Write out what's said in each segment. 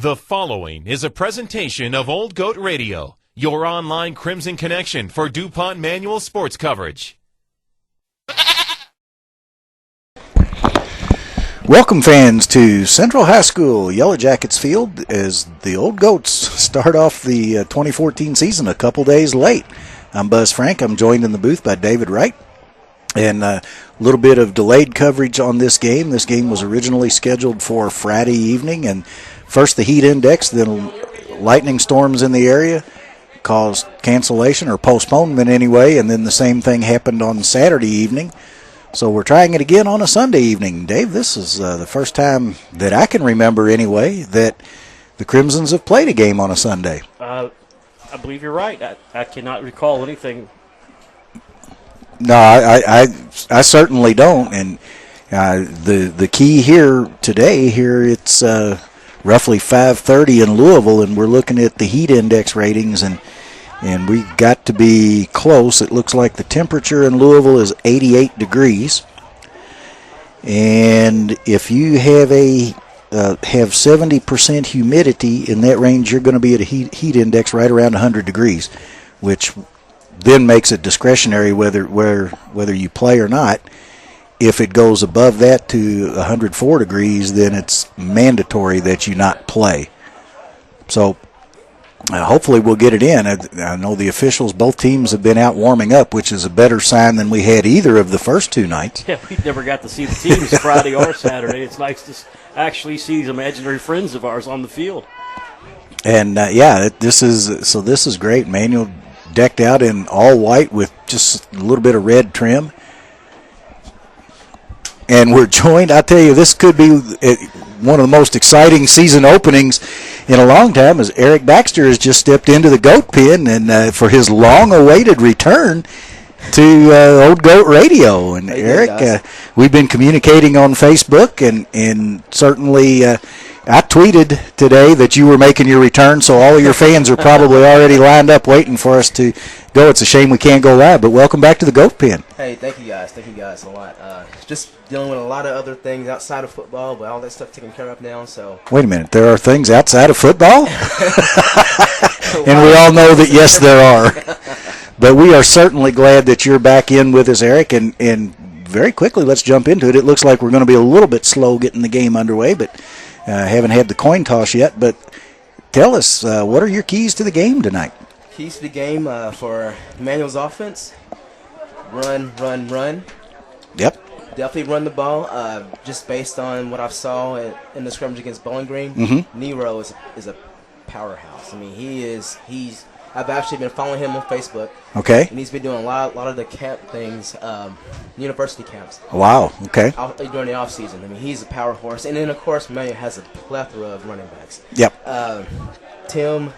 The following is a presentation of Old Goat Radio, your online Crimson connection for DuPont Manual sports coverage. Welcome, fans, to Central High School Yellow Jackets Field as the Old Goats start off the 2014 season a couple days late. I'm Buzz Frank. I'm joined in the booth by David Wright. And a little bit of delayed coverage on this game. This game was originally scheduled for Friday evening, and first the heat index, then lightning storms in the area caused cancellation or postponement anyway, and then the same thing happened on Saturday evening. So we're trying it again on a Sunday evening. Dave, this is the first time that I can remember anyway that the Crimsons have played a game on a Sunday. I believe you're right. I cannot recall anything. No, I certainly don't. And the key here today, it's roughly 5:30 in Louisville, and we're looking at the heat index ratings, and we got to be close. It looks like the temperature in Louisville is 88 degrees. And if you have have 70% humidity in that range, you're going to be at a heat index right around 100 degrees, which then makes it discretionary whether you play or not. If it goes above that to 104 degrees, then it's mandatory that you not play. So hopefully we'll get it in. I know the officials, both teams have been out warming up, which is a better sign than we had either of the first two nights. Yeah, we never got to see the teams Friday or Saturday. It's nice to actually see these imaginary friends of ours on the field. And, this is great. Manual decked out in all white with just a little bit of red trim. And we're joined, I tell you, this could be one of the most exciting season openings in a long time, as Eric Baxter has just stepped into the Goat Pen and for his long-awaited return to Old Goat Radio. And Eric, we've been communicating on Facebook, and certainly I tweeted today that you were making your return, so all of your fans are probably already lined up waiting for us to go. It's a shame we can't go live, but welcome back to the Goat Pen. Hey, thank you guys a lot. Just dealing with a lot of other things outside of football, but all that stuff taken care of now. So wait a minute, there are things outside of football? And we all know that, yes, there are. But we are certainly glad that you're back in with us, Eric, and very quickly, let's jump into it. It looks like we're going to be a little bit slow getting the game underway, but haven't had the coin toss yet. But tell us, what are your keys to the game tonight? Keys to the game for Manual's offense: run. Yep. Definitely run the ball. Just based on what I saw in the scrimmage against Bowling Green, Nero is a powerhouse. I mean, I've actually been following him on Facebook. Okay. And he's been doing a lot of the camp things, university camps. Wow. Okay. During the off season. I mean, he's a power horse. And then, of course, Manual has a plethora of running backs. Yep. Tim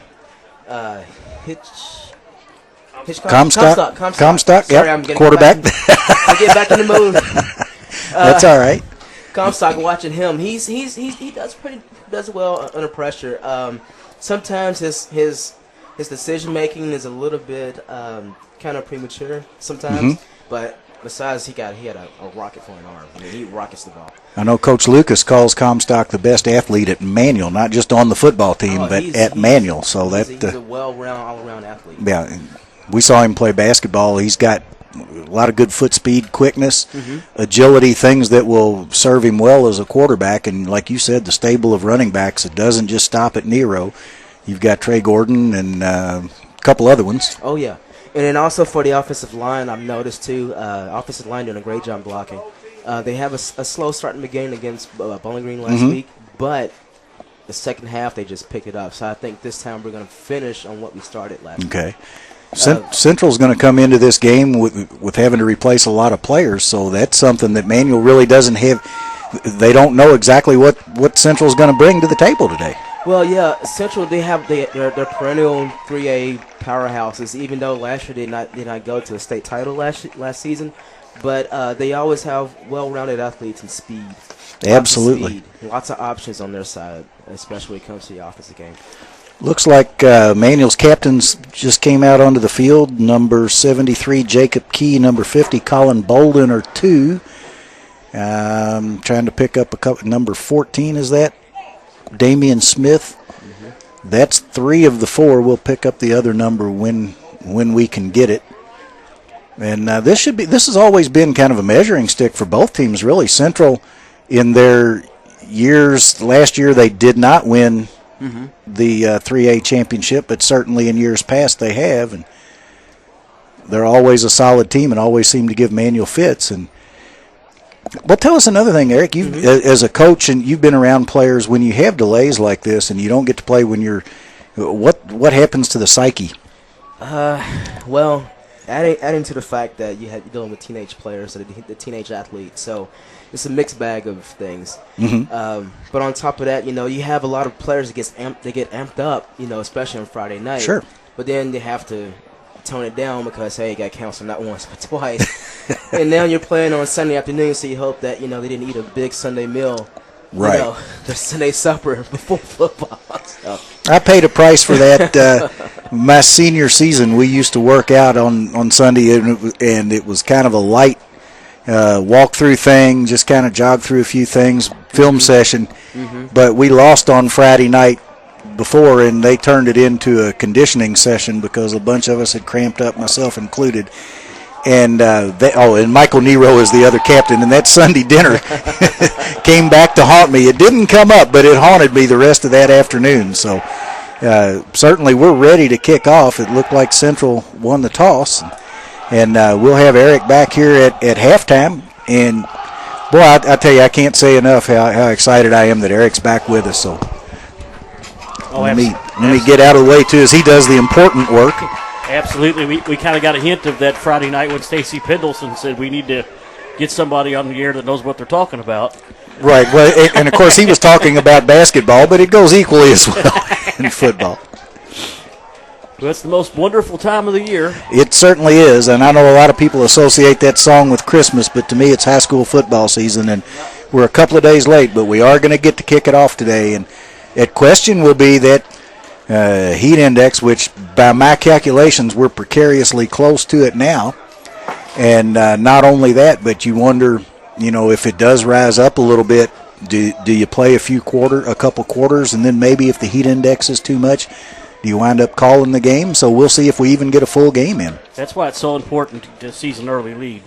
Comstock. Comstock. Sorry, Yep. I'm getting Quarterback. I'm getting back in the mood. That's all right. Comstock, watching him, he does well under pressure. Sometimes his decision making is a little bit kind of premature sometimes, but besides he had a rocket for an arm. I mean, he rockets the ball. I know Coach Lucas calls Comstock the best athlete at Manual, not just on the football team, but at Manual. So he's a all-around athlete. Yeah, we saw him play basketball. He's got a lot of good foot speed, quickness, agility, things that will serve him well as a quarterback. And like you said, the stable of running backs, it doesn't just stop at Nero. You've got Trey Gordon and a couple other ones. Oh, yeah. And then also for the offensive line, I've noticed, too, offensive line doing a great job blocking. They have a slow start in the game against Bowling Green last week, but the second half they just picked it up. So I think this time we're going to finish on what we started last week. Okay. Central's going to come into this game with having to replace a lot of players, so that's something that Manual really doesn't have. They don't know exactly what Central's going to bring to the table today. Well, yeah, Central, they have their perennial 3A powerhouses, even though last year they did not go to a state title last season. But they always have well-rounded athletes and speed. Absolutely. Lots of options on their side, especially when it comes to the offensive game. Looks like Manual's captains just came out onto the field. Number 73, Jacob Key. Number 50, Colin Bolden are two. Trying to pick up a couple. Number 14, is that? Damian Smith. That's 3 of the 4. We'll pick up the other number when we can get it. And this has always been kind of a measuring stick for both teams, really. Central, in their years, last year they did not win the 3A championship, but certainly in years past they have. And they're always a solid team and always seem to give manual fits. And well, tell us another thing, Eric. You, as a coach, and you've been around players, when you have delays like this and you don't get to play when you're, what happens to the psyche? Well, adding to the fact that you're dealing with teenage players, the teenage athletes, so it's a mixed bag of things. But on top of that, you have a lot of players that get amped up, especially on Friday night. Sure. But then they have to tone it down because, hey, you got canceled not once but twice. And now you're playing on Sunday afternoon, so you hope that, they didn't eat a big Sunday meal. Right. The Sunday supper before football. So. I paid a price for that. My senior season, we used to work out on Sunday, and it was kind of a light walk-through thing, just kind of jog through a few things, film session. But we lost on Friday night before, and they turned it into a conditioning session because a bunch of us had cramped up, myself included. And and Michael Nero is the other captain, and that Sunday dinner came back to haunt me. It didn't come up, but it haunted me the rest of that afternoon. So certainly we're ready to kick off. It looked like Central won the toss, and we'll have Eric back here at halftime. And boy, I tell you, I can't say enough how excited I am that Eric's back with us. So let me get out of the way too, as he does the important work. Absolutely. We kind of got a hint of that Friday night when Stacy Pendleton said we need to get somebody on the air that knows what they're talking about. Right. Well, and of course he was talking about basketball, but it goes equally as well in football. Well, it's the most wonderful time of the year. It certainly is, and I know a lot of people associate that song with Christmas, but to me it's high school football season, and we're a couple of days late, but we are going to get to kick it off today. And at question will be that heat index, which by my calculations we're precariously close to it now. And not only that, but you wonder, if it does rise up a little bit, do you play a couple quarters, and then maybe if the heat index is too much, do you wind up calling the game? So we'll see if we even get a full game in. That's why it's so important to seize an early lead.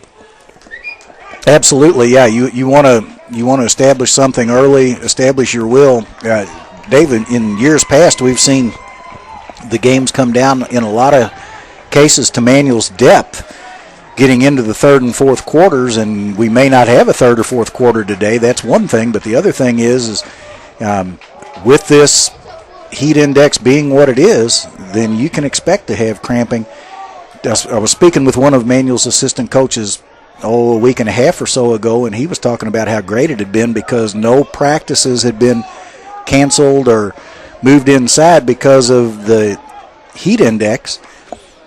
Absolutely, yeah. You want to establish something early, establish your will. David, in years past, we've seen the games come down in a lot of cases to Manual's depth, getting into the third and fourth quarters, and we may not have a third or fourth quarter today. That's one thing, but the other thing is with this heat index being what it is, then you can expect to have cramping. I was speaking with one of Manual's assistant coaches a week and a half or so ago, and he was talking about how great it had been because no practices had been canceled or moved inside because of the heat index.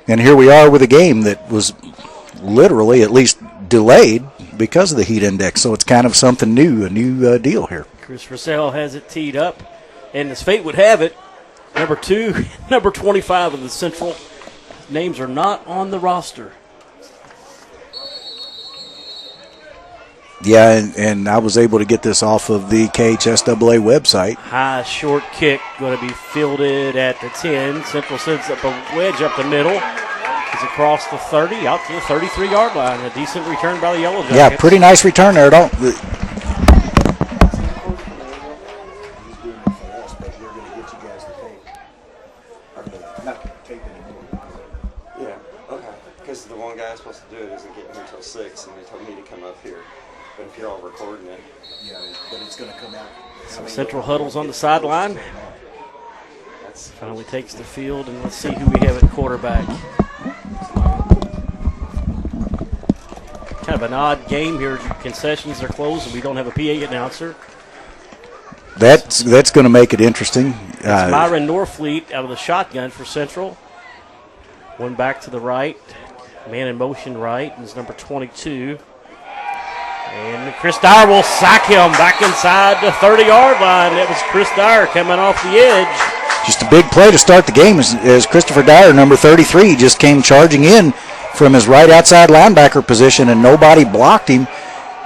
And here we are with a game that was literally at least delayed because of the heat index. So it's kind of something new, a new deal here. Chris Russell has it teed up, and as fate would have it, number 2, number 25 of the Central names are not on the roster. Yeah, and I was able to get this off of the KHSAA website. High short kick going to be fielded at the 10. Central sends up a wedge up the middle. It's across the 30, out to the 33-yard line. A decent return by the Yellow Jackets. Yeah, pretty nice return there. Yeah, okay. Because the one guy supposed to do it isn't getting here until 6, and they told me to come up here. But if you're all recording it, yeah, but it's going to come out. So Central huddles on the sideline. Finally takes the field, and let's see who we have at quarterback. Kind of an odd game here. Concessions are closed, and we don't have a PA announcer. That's going to make it interesting. It's Myron Norfleet out of the shotgun for Central. One back to the right. Man in motion right is number 22. And Chris Dyer will sack him back inside the 30-yard line. That was Chris Dyer coming off the edge. Just a big play to start the game as Christopher Dyer, number 33, just came charging in from his right outside linebacker position, and nobody blocked him.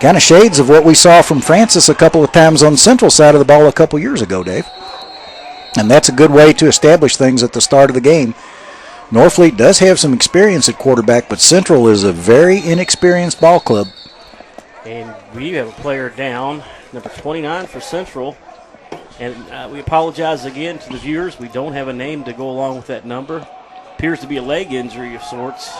Kind of shades of what we saw from Francis a couple of times on Central side of the ball a couple years ago, Dave. And that's a good way to establish things at the start of the game. Norfleet does have some experience at quarterback, but Central is a very inexperienced ball club. And we have a player down, number 29 for Central. And we apologize again to the viewers. We don't have a name to go along with that number. Appears to be a leg injury of sorts.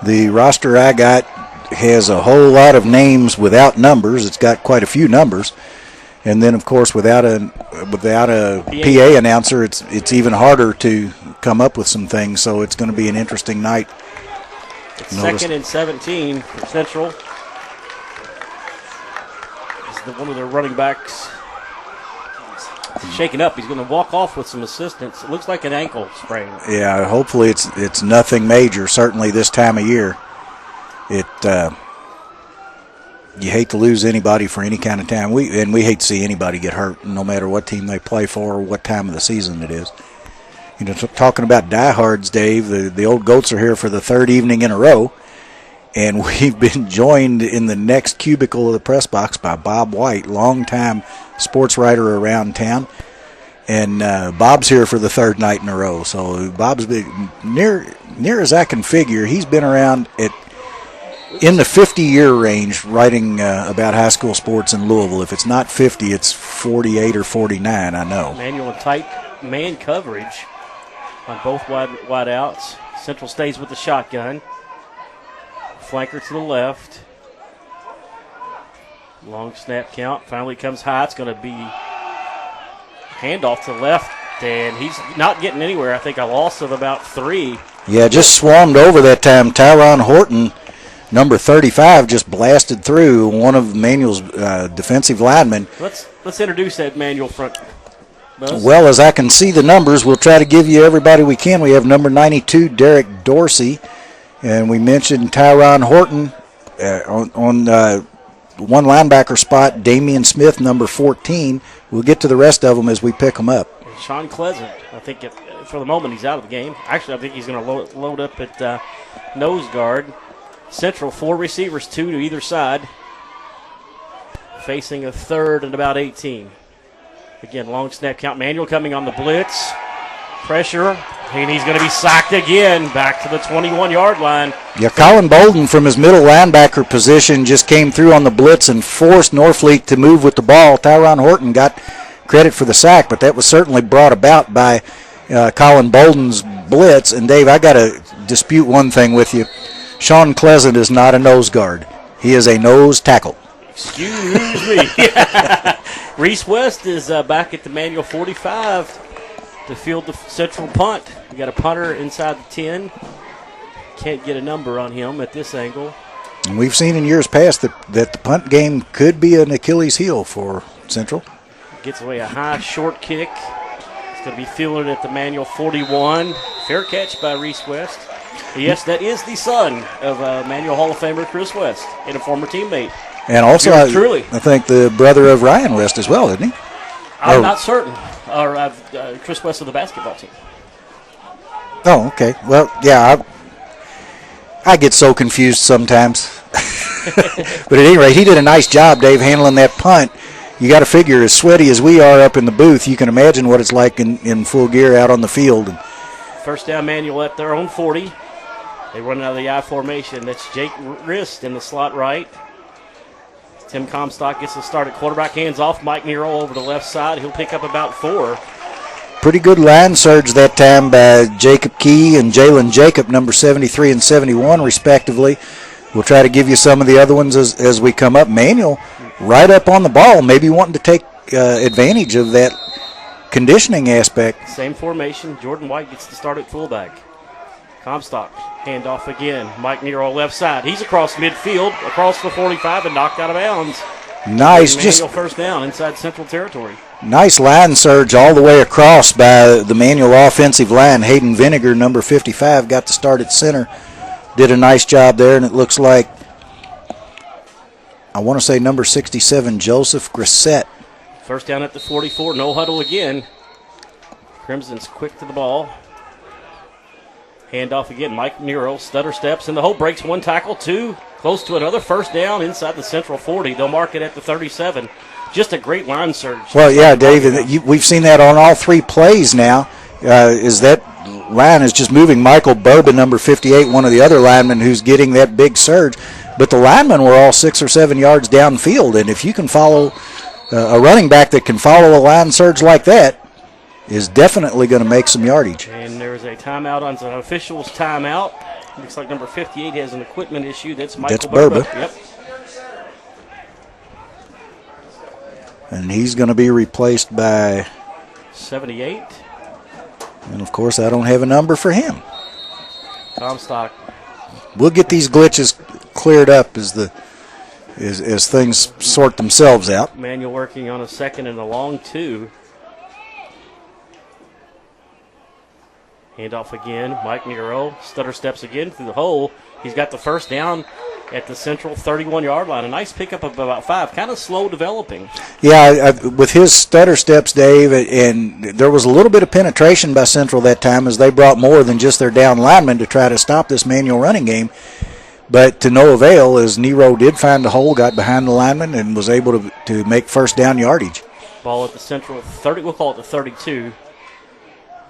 The roster I got has a whole lot of names without numbers. It's got quite a few numbers. And then, of course, without a PA announcer, it's even harder to come up with some things. So it's going to be an interesting night. It's 2nd and 17 for Central. One of their running backs shaken up. He's going to walk off with some assistance. It looks like an ankle sprain. Yeah, hopefully it's nothing major. Certainly this time of year, you hate to lose anybody for any kind of time. We hate to see anybody get hurt, no matter what team they play for or what time of the season it is. You know, talking about diehards, Dave, the Old Goats are here for the third evening in a row, and we've been joined in the next cubicle of the press box by Bob White, longtime sports writer around town. And Bob's here for the third night in a row. So Bob's been near as I can figure, he's been around in the 50-year range writing about high school sports in Louisville. If it's not 50, it's 48 or 49, I know. Manual and tight man coverage on both wide outs. Central stays with the shotgun. Flanker to the left. Long snap count. Finally comes high. It's going to be handoff to the left, and he's not getting anywhere. I think a loss of about 3. Yeah, just swarmed over that time. Tyron Horton, number 35, just blasted through one of Manuel's defensive linemen. Let's introduce that Manuel front. Buzz. Well, as I can see the numbers, we'll try to give you everybody we can. We have number 92, Derek Dorsey. And we mentioned Tyron Horton on one linebacker spot, Damian Smith, number 14. We'll get to the rest of them as we pick them up. Sean Pleasant, I think for the moment he's out of the game. Actually, I think he's going to load up at nose guard. Central, 4 receivers, 2 to either side. Facing a third and about 18. Again, long snap count. Manuel coming on the blitz. Pressure. And he's going to be sacked again, back to the 21-yard line. Yeah, Colin Bolden from his middle linebacker position just came through on the blitz and forced Norfleet to move with the ball. Tyron Horton got credit for the sack, but that was certainly brought about by Colin Bolden's blitz. And, Dave, I got to dispute one thing with you. Sean Pleasant is not a nose guard. He is a nose tackle. Excuse me. Reese West is back at the Manual 45 to field the Central punt. We got a punter inside the 10. Can't get a number on him at this angle. And we've seen in years past that the punt game could be an Achilles heel for Central. Gets away a high short kick. It's going to be fielded at the Manual 41. Fair catch by Reese West. Yes, that is the son of Manual Hall of Famer Chris West and a former teammate. And also, I truly, think the brother of Ryan West as well, isn't he? I'm not certain. Or Chris West of the basketball team. Oh, okay. Well, yeah, I get so confused sometimes. But at any rate, he did a nice job, Dave, handling that punt. You got to figure, as sweaty as we are up in the booth, you can imagine what it's like in full gear out on the field. First down, Manual at their own 40. They run out of the I formation. That's Jake Rist in the slot right. Tim Comstock gets the start at quarterback. Hands off. Mike Nero over the left side. He'll pick up about 4. Pretty good line surge that time by Jacob Key and Jalen Jacob, number 73 and 71, respectively. We'll try to give you some of the other ones as we come up. Manuel right up on the ball, maybe wanting to take advantage of that conditioning aspect. Same formation. Jordan White gets the start at fullback. Comstock, handoff again. Mike Nero left side. He's across midfield, across the 45, and knocked out of bounds. Nice, just first down inside Central territory. Nice line surge all the way across by the Manual offensive line. Hayden Vinegar, number 55, got the start at center. Did a nice job there, and it looks like, I want to say number 67, Joseph Grissett. First down at the 44, no huddle again. Crimson's quick to the ball. Handoff again, Mike Nero, stutter steps in the hole, breaks one tackle, 2, close to another first down inside the Central 40. They'll mark it at the 37. just a great line surge. Well, yeah, Dave, we've seen that on all 3 plays now. Is that line is just moving Michael Bourbon, number 58, one of the other linemen who's getting that big surge. But the linemen were all 6 or 7 yards downfield, and if you can follow a running back that can follow a line surge like that, is definitely going to make some yardage. And there's a timeout on the official's timeout. Looks like number 58 has an equipment issue. That's Michael Bourbon. Yep. And he's going to be replaced by 78. And, of course, I don't have a number for him. Comstock. We'll get these glitches cleared up as things sort themselves out. Manuel working on a second and a long 2. Handoff again. Mike Nero stutter steps again through the hole. He's got the first down at the Central 31-yard line. A nice pickup of about 5. Kind of slow developing. Yeah, with his stutter steps, Dave, and there was a little bit of penetration by Central that time as they brought more than just their down linemen to try to stop this Manual running game. But to no avail, as Nero did find the hole, got behind the lineman, and was able to make first down yardage. Ball at the Central 30. We'll call it the 32.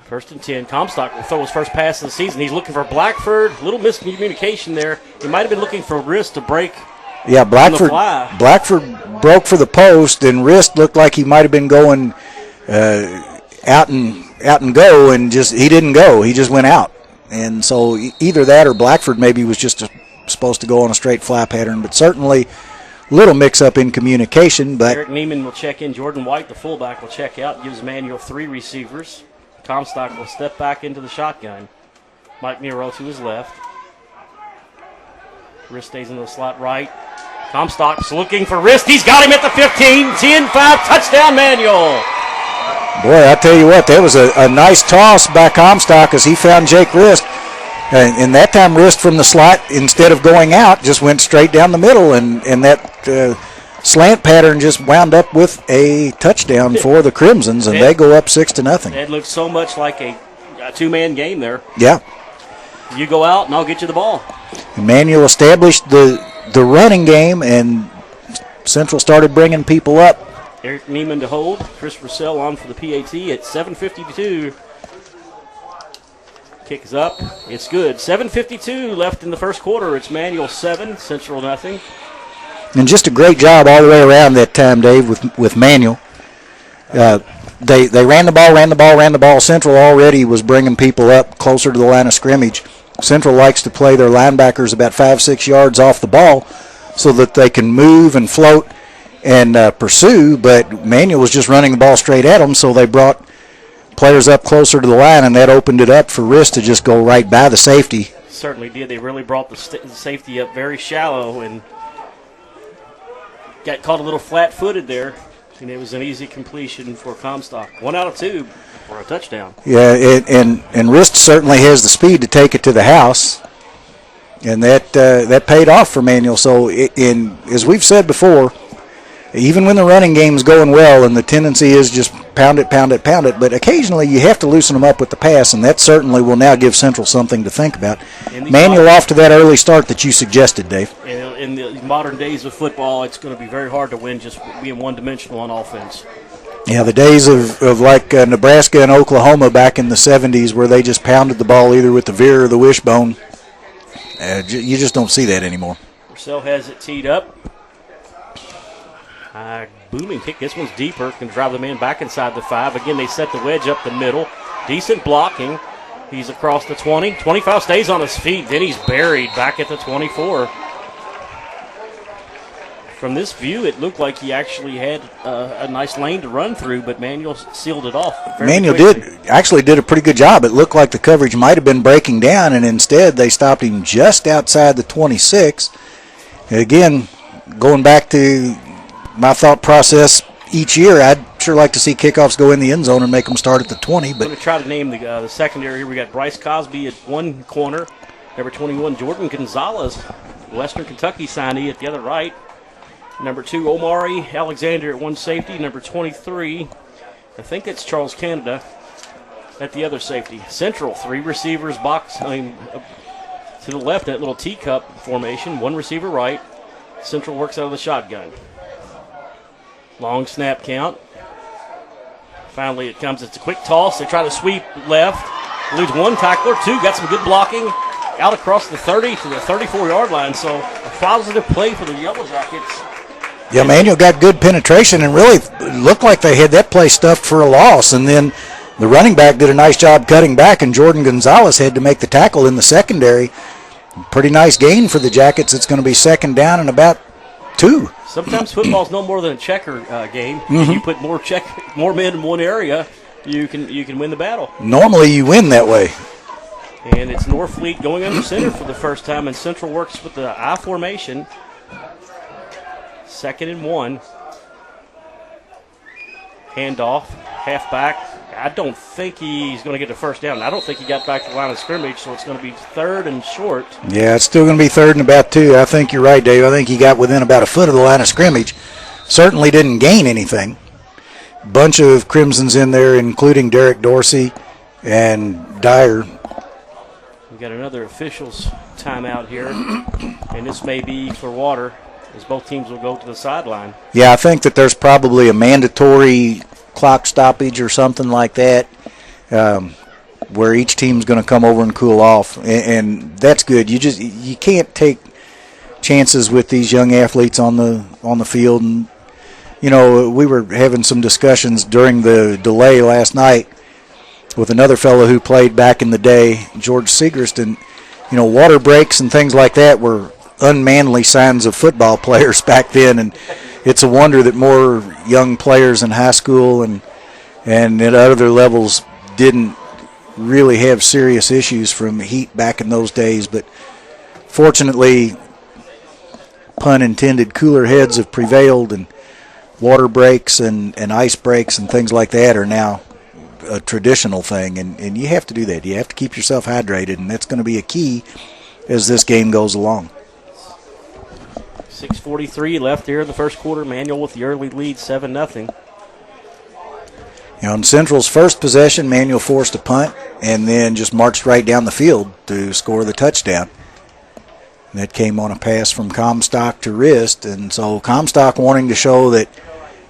First and 10. Comstock will throw his first pass of the season. He's looking for Blackford. Little miscommunication there. He might have been looking for Wrist to break. Yeah, Blackford broke for the post, and Wrist looked like he might have been going out and go, and he didn't go. He just went out. And so either that or Blackford maybe was just supposed to go on a straight fly pattern, but certainly little mix-up in communication. But Eric Neiman will check in. Jordan White, the fullback, will check out. Gives Manuel 3 receivers. Comstock will step back into the shotgun. Mike Nero to his left. Wrist stays in the slot right. Comstock's looking for Wrist. He's got him at the 15. 10-5, touchdown Manuel. Boy, I tell you what, that was a nice toss by Comstock as he found Jake Wrist. And that time Wrist from the slot, instead of going out, just went straight down the middle. And that slant pattern just wound up with a touchdown for the Crimsons, and they go up 6-0. It looked so much like a 2-man game there. Yeah. You go out, and I'll get you the ball. Manuel established the running game, and Central started bringing people up. Eric Neiman to hold. Chris Russell on for the PAT at 7:52. Kick is up. It's good. 7:52 left in the first quarter. It's Manual 7, Central nothing. And just a great job all the way around that time, Dave, with Manuel. They ran the ball. Central already was bringing people up closer to the line of scrimmage. Central likes to play their linebackers about 5-6 yards off the ball so that they can move and float and pursue, but Manuel was just running the ball straight at them, so they brought players up closer to the line, and that opened it up for Wrist to just go right by the safety. Certainly did. They really brought the safety up very shallow and got caught a little flat-footed there, and it was an easy completion for Comstock. 1 out of 2 for a touchdown. Yeah, and Wrist certainly has the speed to take it to the house, and that paid off for Manuel. So, as we've said before, even when the running game's going well and the tendency is just pound it, but occasionally you have to loosen them up with the pass, and that certainly will now give Central something to think about. Manuel off to that early start that you suggested, Dave. In the modern days of football, it's going to be very hard to win just being one-dimensional on offense. Yeah, the days of like Nebraska and Oklahoma back in the 70s where they just pounded the ball either with the veer or the wishbone, you just don't see that anymore. Purcell has it teed up. Booming kick. This one's deeper. Can drive the man back inside the 5. Again, they set the wedge up the middle. Decent blocking. He's across the 20. 25 stays on his feet. Then he's buried back at the 24. From this view, it looked like he actually had a nice lane to run through, but Manuel sealed it off. Manuel did a pretty good job. It looked like the coverage might have been breaking down, and instead they stopped him just outside the 26. Again, going back to my thought process each year, I'd sure like to see kickoffs go in the end zone and make them start at the 20. But I'm going to try to name the secondary here. We got Bryce Cosby at one corner, number 21 Jordan Gonzalez, Western Kentucky signee at the other right, number 2 Omari Alexander at one safety, number 23, I think that's Charles Canada at the other safety. Central 3 receivers box to the left, that little teacup formation, 1 receiver right. Central works out of the shotgun. Long snap count. Finally it comes. It's a quick toss. They try to sweep left. Lose one tackler, two. Got some good blocking out across the 30 to the 34-yard line. So a positive play for the Yellow Jackets. Yeah, Manuel got good penetration and really looked like they had that play stuffed for a loss. And then the running back did a nice job cutting back, and Jordan Gonzalez had to make the tackle in the secondary. Pretty nice gain for the Jackets. It's going to be second down and about 2. Sometimes football's no more than a checker game. You put more men in one area, you can win the battle. Normally you win that way. And it's Norfleet going under center for the first time, and Central works with the I formation. 2nd and 1. Handoff, halfback. I don't think he's going to get the first down. I don't think he got back to the line of scrimmage, so it's going to be 3rd and short. Yeah, it's still going to be 3rd and about 2. I think you're right, Dave. I think he got within about a foot of the line of scrimmage. Certainly didn't gain anything. Bunch of Crimsons in there, including Derek Dorsey and Dyer. We've got another officials timeout here, and this may be for water, as both teams will go to the sideline. Yeah, I think that there's probably a mandatory clock stoppage or something like that, where each team's going to come over and cool off, and that's good. You can't take chances with these young athletes on the field. And you know, we were having some discussions during the delay last night with another fellow who played back in the day, George Segrist, and you know, water breaks and things like that were unmanly signs of football players back then, and it's a wonder that more young players in high school and at other levels didn't really have serious issues from heat back in those days. But fortunately, pun intended, cooler heads have prevailed, and water breaks and ice breaks and things like that are now a traditional thing, and you have to do that. You have to keep yourself hydrated, and that's going to be a key as this game goes along. 6:43 left here in the first quarter. Manual with the early lead, 7-0. You know, in Central's first possession, Manual forced a punt and then just marched right down the field to score the touchdown. And that came on a pass from Comstock to Wrist, and so Comstock wanting to show that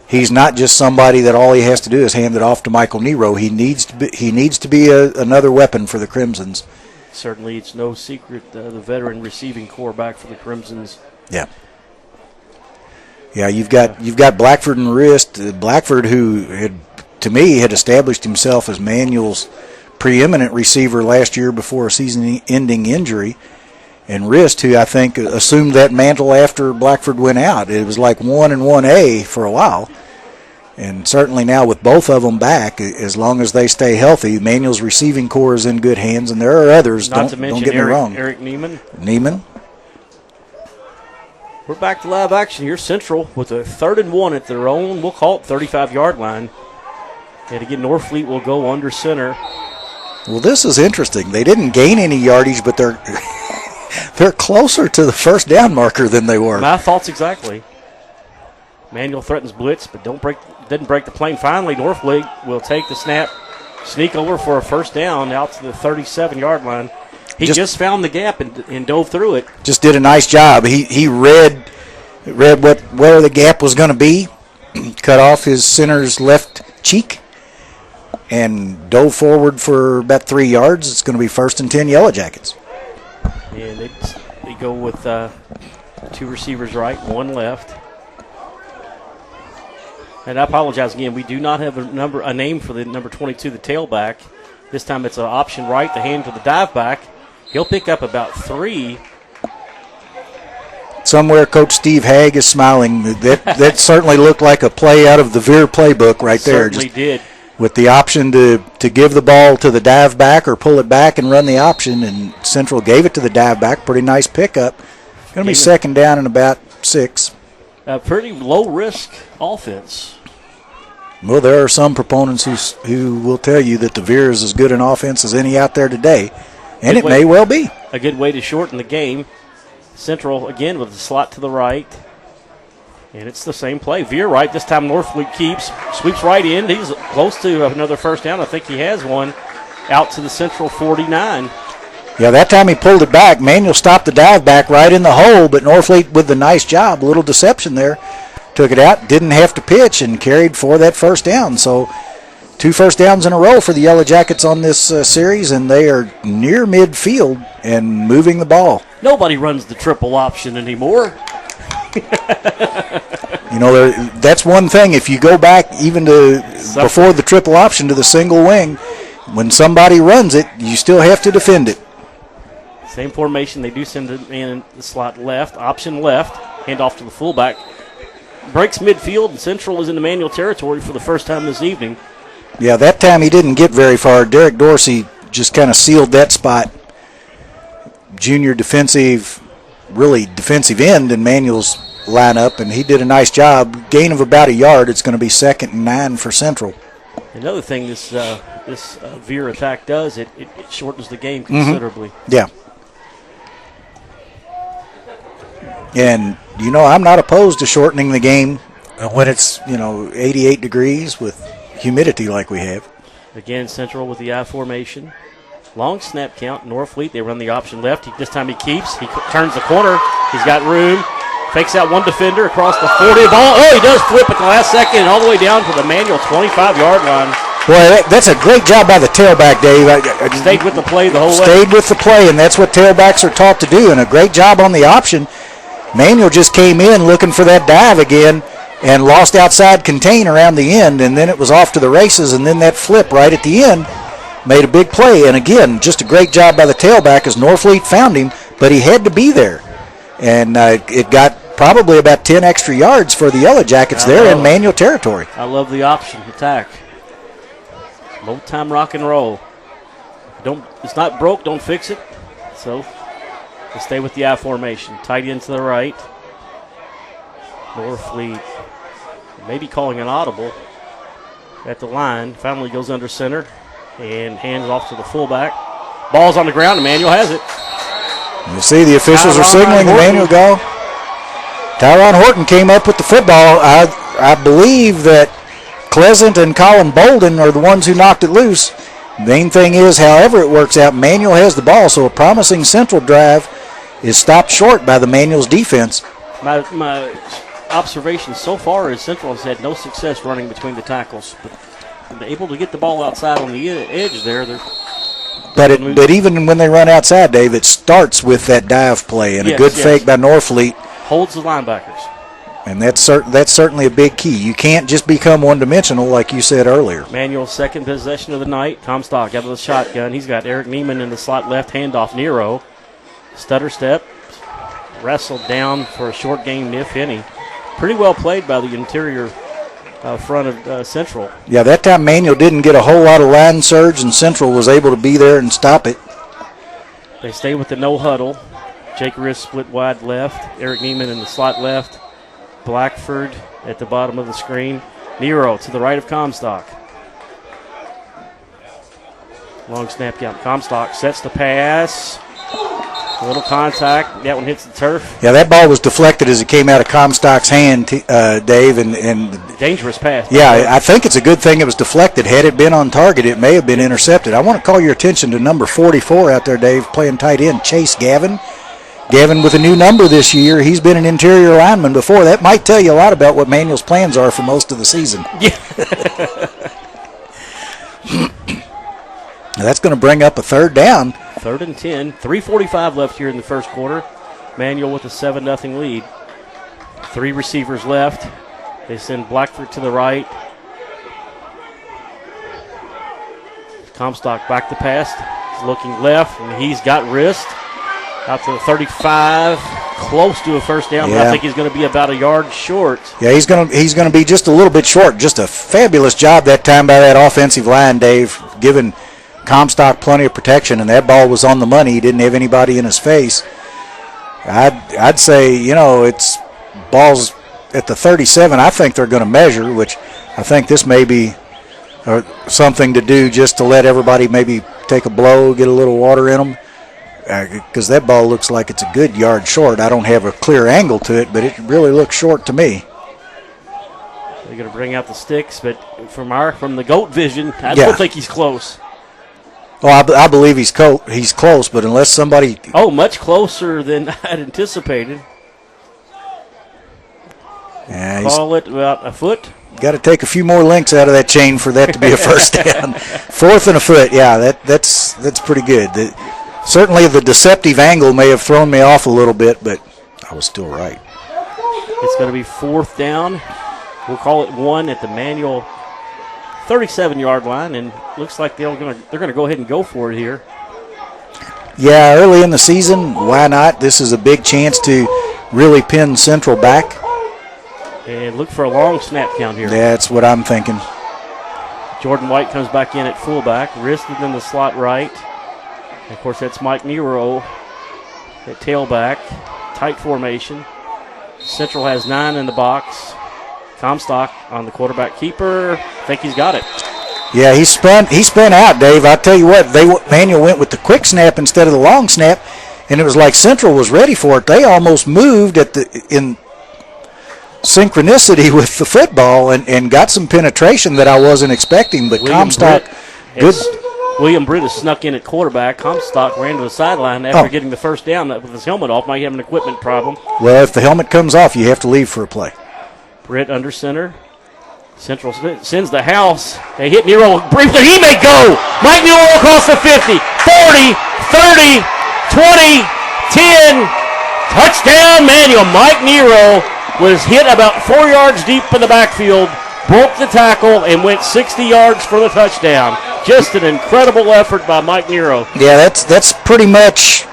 he's not just somebody that all he has to do is hand it off to Michael Nero. He needs to be another weapon for the Crimsons. Certainly, it's no secret the veteran receiving core back for the Crimsons. Yeah. Yeah, you've got Blackford and Wrist. Blackford, who to me had established himself as Manuel's preeminent receiver last year before a season-ending injury, and Wrist, who I think assumed that mantle after Blackford went out. It was like 1 and 1A for a while, and certainly now with both of them back, as long as they stay healthy, Manuel's receiving core is in good hands, and there are others. Not to mention don't get me wrong. Eric Neiman. Neiman. We're back to live action here. Central with a 3rd and 1 at their own, we'll call it 35-yard line. And again, Norfleet will go under center. Well, this is interesting. They didn't gain any yardage, but they're closer to the first down marker than they were. My thoughts exactly. Manuel threatens blitz, but didn't break the plane. Finally, Norfleet will take the snap, sneak over for a first down out to the 37-yard line. He just found the gap and dove through it. Just did a nice job. He read where the gap was going to be, cut off his center's left cheek, and dove forward for about 3 yards. It's going to be 1st and 10 Yellow Jackets. And they go with 2 receivers right, 1 left. And I apologize again. We do not have a name for the number 22, the tailback. This time it's an option right, the hand to the dive back. He'll pick up about 3. Somewhere Coach Steve Hagg is smiling. That certainly looked like a play out of the Veer playbook right there. Certainly did. With the option to give the ball to the dive back or pull it back and run the option, and Central gave it to the dive back. Pretty nice pickup. Going to be second down and about 6. A pretty low-risk offense. Well, there are some proponents who will tell you that the Veer is as good an offense as any out there today, and it may well be. A good way to shorten the game. Central, again, with the slot to the right. And it's the same play. Veer right. This time Norfleet keeps. Sweeps right in. He's close to another first down. I think he has one out to the Central 49. Yeah, that time he pulled it back. Manuel stopped the dive back right in the hole, but Norfleet with the nice job. A little deception there. took it out, didn't have to pitch, and carried for that first down. So 2 first downs in a row for the Yellow Jackets on this series, and they are near midfield and moving the ball. Nobody runs the triple option anymore. You know, that's one thing. If you go back even to before the triple option to the single wing, when somebody runs it, you still have to defend it. Same formation. They do send the man in the slot left, option left, hand off to the fullback. Breaks midfield, and Central is in the manual territory for the first time this evening. Yeah, that time he didn't get very far. Derek Dorsey just kind of sealed that spot. Junior really defensive end in Manuel's lineup, and he did a nice job. Gain of about a yard. It's going to be 2nd and 9 for Central. Another thing this veer attack does, it shortens the game considerably. Yeah. And, you know, I'm not opposed to shortening the game when it's, 88 degrees with humidity like we have. Again, Central with the I formation. Long snap count. Norfleet, they run the option left. This time he keeps. He turns the corner. He's got room. Fakes out one defender across the 40. Ball. Oh, he does flip at the last second and all the way down to the manual 25-yard line. Boy, that's a great job by the tailback, Dave. Stayed with the play the whole way. Stayed with the play, and that's what tailbacks are taught to do, and a great job on the option. Manuel just came in looking for that dive again and lost outside contain around the end, and then it was off to the races, and then that flip right at the end made a big play. And again, just a great job by the tailback as Norfleet found him, but he had to be there. And it got probably about 10 extra yards for the Yellow Jackets there in manual territory. I love the option attack. Old-time rock and roll. It's not broke, don't fix it. So they stay with the I formation. Tight end to the right. Norfleet maybe calling an audible at the line. Finally goes under center and hands off to the fullback. Ball's on the ground. Emmanuel has it. You see the officials are signaling Emmanuel go. Tyron Horton came up with the football. I believe that Pleasant and Colin Bolden are the ones who knocked it loose. Main thing is, however it works out, Manuel has the ball, so a promising Central drive is stopped short by the Manuel's defense. My observation so far is Central has had no success running between the tackles, but they're able to get the ball outside on the edge there. But even when they run outside, Dave, it starts with that dive play and a good fake by Norfleet. Holds the linebackers. And that's certainly a big key. You can't just become one-dimensional like you said earlier. Manuel's second possession of the night. Comstock out of the shotgun. He's got Eric Neiman in the slot left, handoff Nero. Stutter step. Wrestled down for a short gain, if any. Pretty well played by the interior front of Central. Yeah, that time Manuel didn't get a whole lot of line surge, and Central was able to be there and stop it. They stay with the no huddle. Jake Riss split wide left. Eric Neiman in the slot left. Blackford at the bottom of the screen. Nero to the right of Comstock. Long snap count. Comstock sets the pass. A little contact. That one hits the turf. Yeah, that ball was deflected as it came out of Comstock's hand, Dave. And dangerous pass. Yeah, I think it's a good thing it was deflected. Had it been on target, it may have been intercepted. I want to call your attention to number 44 out there, Dave, playing tight end, Chase Gavin. Gavin with a new number this year. He's been an interior lineman before. That might tell you a lot about what Manuel's plans are for most of the season. Yeah. That's going to bring up a third down. 3rd and 10. 3:45 left here in the first quarter. Manuel with a 7-0 lead. 3 receivers left. They send Blackford to the right. Comstock back to pass. He's looking left, and he's got wrist. Out to the 35, close to a first down, but I think he's going to be about a yard short. Yeah, he's going to be just a little bit short. Just a fabulous job that time by that offensive line, Dave, giving Comstock plenty of protection, and that ball was on the money. He didn't have anybody in his face. I'd say, it's balls at the 37. I think they're going to measure, which I think this may be something to do just to let everybody maybe take a blow, get a little water in them. Because that ball looks like it's a good yard short. I don't have a clear angle to it, but it really looks short to me. They're going to bring out the sticks, but from the GOAT vision, I don't think he's close. Well, I believe he's close, but unless somebody... Oh, much closer than I'd anticipated. Yeah, Call it about a foot. got to take a few more links out of that chain for that to be a first down. 4th and a foot, yeah, that's pretty good. Certainly the deceptive angle may have thrown me off a little bit, but I was still right. It's going to be 4th down. We'll call it 1 at the Manual 37-yard line, and looks like they're going to go ahead and go for it here. Yeah, early in the season, why not? This is a big chance to really pin Central back. And look for a long snap count here. That's what I'm thinking. Jordan White comes back in at fullback, wristed in the slot right. And of course, that's Mike Nero at tailback. Tight formation. Central has 9 in the box. Comstock on the quarterback keeper. I think he's got it. Yeah, he spun out, Dave. I tell you what, Manual went with the quick snap instead of the long snap, and it was like Central was ready for it. They almost moved in synchronicity with the football and got some penetration that I wasn't expecting. But Comstock, good. William Britt has snuck in at quarterback. Comstock ran to the sideline after getting the first down with his helmet off. Might have an equipment problem. Well, if the helmet comes off, you have to leave for a play. Britt under center. Central sends the house. They hit Nero briefly. He may go. Mike Nero across the 50, 40, 30, 20, 10. Touchdown, Manual. Mike Nero was hit about 4 yards deep in the backfield, broke the tackle, and went 60 yards for the touchdown. Just an incredible effort by Mike Nero. Yeah, that's pretty much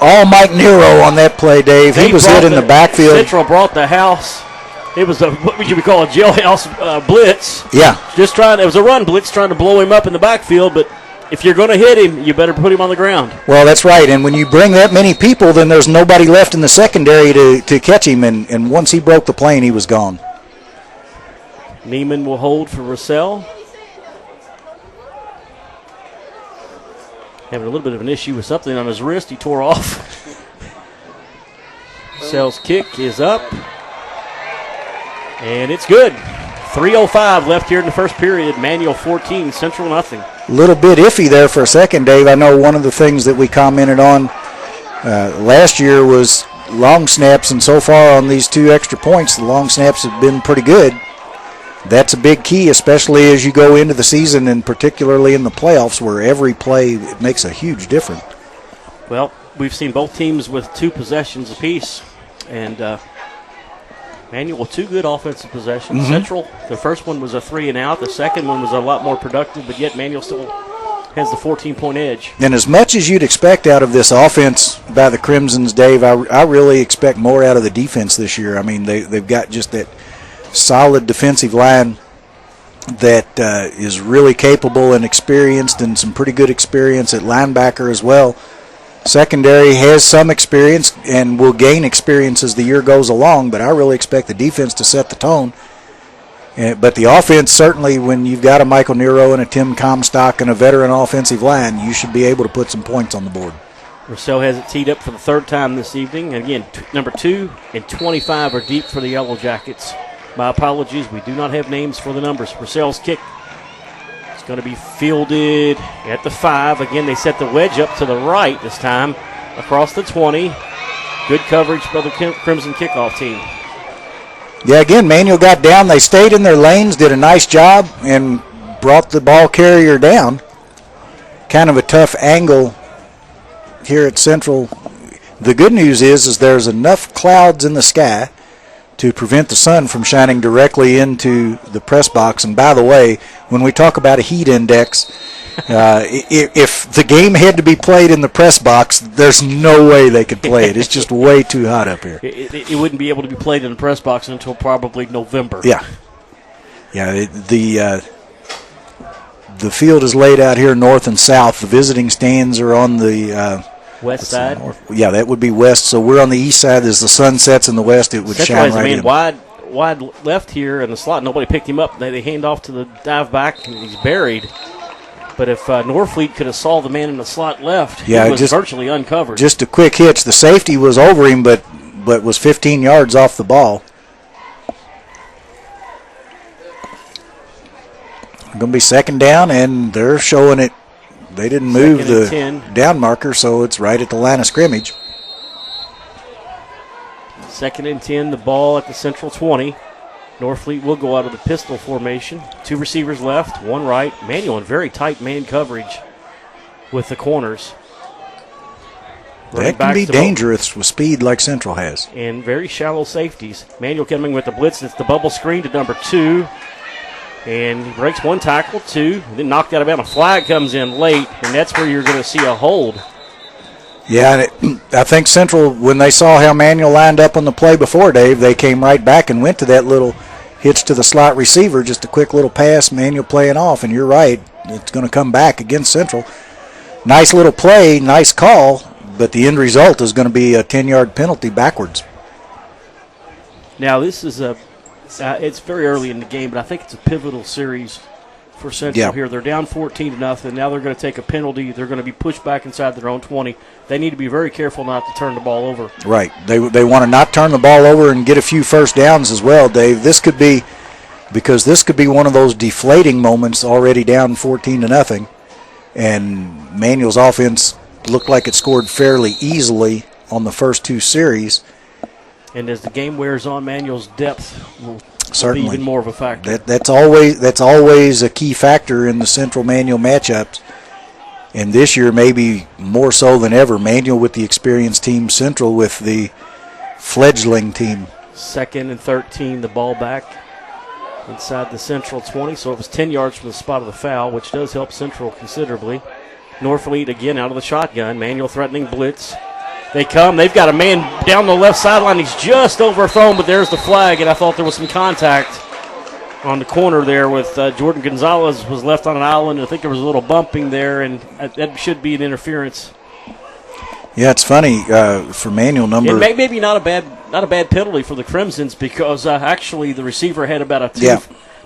all Mike Nero on that play, Dave. He was hit in the backfield. Central brought the house. It was what would you call a jailhouse blitz. Yeah. It was a run blitz trying to blow him up in the backfield, but if you're going to hit him, you better put him on the ground. Well, that's right. And when you bring that many people, then there's nobody left in the secondary to catch him. And once he broke the plane, he was gone. Neiman will hold for Russell. Having a little bit of an issue with something on his wrist he tore off. Russell's kick is up. And it's good. 3:05 left here in the first period. Manual 14, Central nothing. A little bit iffy there for a second, Dave. I know one of the things that we commented on last year was long snaps, and so far on these 2 extra points, the long snaps have been pretty good. That's a big key, especially as you go into the season and particularly in the playoffs where every play makes a huge difference. Well, we've seen both teams with 2 possessions apiece, and Manual with 2 good offensive possessions. Mm-hmm. Central, the first one was a 3-and-out. The second one was a lot more productive, but yet Manual still has the 14-point edge. And as much as you'd expect out of this offense by the Crimsons, Dave, I really expect more out of the defense this year. I mean, they've got just that solid defensive line that is really capable and experienced, and some pretty good experience at linebacker as well. Secondary has some experience and will gain experience as the year goes along, but I really expect the defense to set the tone. But the offense, certainly when you've got a Michael Nero and a Tim Comstock and a veteran offensive line, you should be able to put some points on the board. Russell has it teed up for the 3rd time this evening. And again, number 2 and 25 are deep for the Yellow Jackets. My apologies, we do not have names for the numbers. Russell's kick is going to be fielded at the 5. Again, they set the wedge up to the right this time, across the 20. Good coverage by the Crimson kickoff team. Yeah, again, Manual got down. They stayed in their lanes, did a nice job, and brought the ball carrier down. Kind of a tough angle here at Central. The good news is there's enough clouds in the sky to prevent the sun from shining directly into the press box. And by the way, when we talk about a heat index, if the game had to be played in the press box, there's no way they could play it. It's just way too hot up here. It wouldn't be able to be played in the press box until probably November. Yeah. Yeah, the field is laid out here north and south. The visiting stands are on the west side. Yeah, that would be west. So we're on the east side. As the sun sets in the west, it would Central shine has right a man in. wide left here in the slot. Nobody picked him up. They hand off to the dive back, and he's buried. But if Norfleet could have saw the man in the slot left, he was virtually uncovered. Just a quick hitch. The safety was over him, but was 15 yards off the ball. Going to be 2nd down, and they're showing it. They didn't move the 10. down marker, so it's right at the line of scrimmage. 2nd and 10, the ball at the Central 20. Norfleet will go out of the pistol formation. 2 receivers left, 1 right. Manual in very tight man coverage with the corners. That can be dangerous with speed like Central has. And very shallow safeties. Manual coming with the blitz. It's the bubble screen to number 2. And he breaks 1 tackle, 2. And then knocked out of bounds. A flag comes in late, and that's where you're going to see a hold. Yeah, I think Central, when they saw how Manual lined up on the play before, Dave, they came right back and went to that little hitch to the slot receiver, just a quick little pass, Manual playing off. And you're right, it's going to come back against Central. Nice little play, nice call, but the end result is going to be a 10-yard penalty backwards. Now, this is it's very early in the game, but I think it's a pivotal series for Central here. They're down 14-0. Now they're going to take a penalty. They're going to be pushed back inside their own 20. They need to be very careful not to turn the ball over. Right. They want to not turn the ball over and get a few first downs as well, Dave. This could be one of those deflating moments, already down 14-0, and Manual's offense looked like it scored fairly easily on the first 2 series. And as the game wears on, Manual's depth will certainly be even more of a factor. That's always a key factor in the Central Manual matchups. And this year, maybe more so than ever, Manual with the experienced team, Central with the fledgling team. 2nd and 13, the ball back inside the Central 20. So it was 10 yards from the spot of the foul, which does help Central considerably. Norfleet again out of the shotgun. Manual threatening blitz. They come. They've got a man down the left sideline. He's just overthrown, but there's the flag, and I thought there was some contact on the corner there with Jordan Gonzalez was left on an island. I think there was a little bumping there, and that should be an interference. Yeah, it's funny for Manual number. And maybe not a bad penalty for the Crimsons because actually the receiver had about a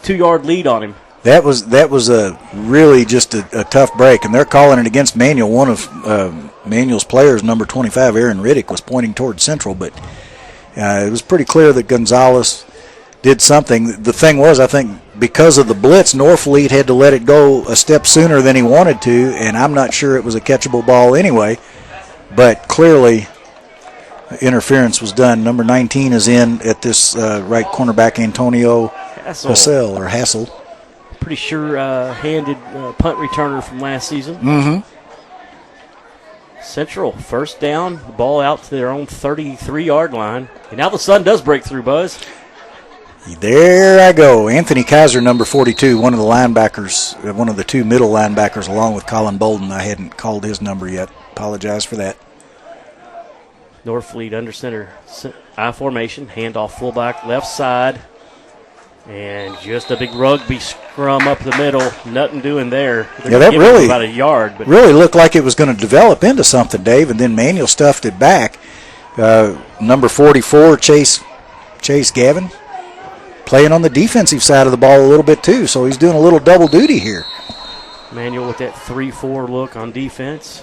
2-yard lead on him. That was a really just a tough break, and they're calling it against Manual. One of Manual's players, number 25, Aaron Riddick, was pointing toward Central, but it was pretty clear that Gonzalez did something. The thing was, I think, because of the blitz, Norfleet had to let it go a step sooner than he wanted to, and I'm not sure it was a catchable ball anyway, but clearly interference was done. Number 19 is in at this right cornerback, Antonio Hassel. Pretty sure-handed punt returner from last season. Mm-hmm. Central, first down, the ball out to their own 33-yard line. And now the sun does break through, Buzz. There I go. Anthony Kaiser, number 42, one of the linebackers, one of the 2 middle linebackers, along with Colin Bolden. I hadn't called his number yet. Apologize for that. Norfleet under center. I formation, handoff fullback, left side. And just a big rugby scrum up the middle. Nothing doing there. That really about a yard. But really looked like it was going to develop into something, Dave, and then Manual stuffed it back. Number 44, Chase Gavin, playing on the defensive side of the ball a little bit too, so he's doing a little double duty here. Manual with that 3-4 look on defense.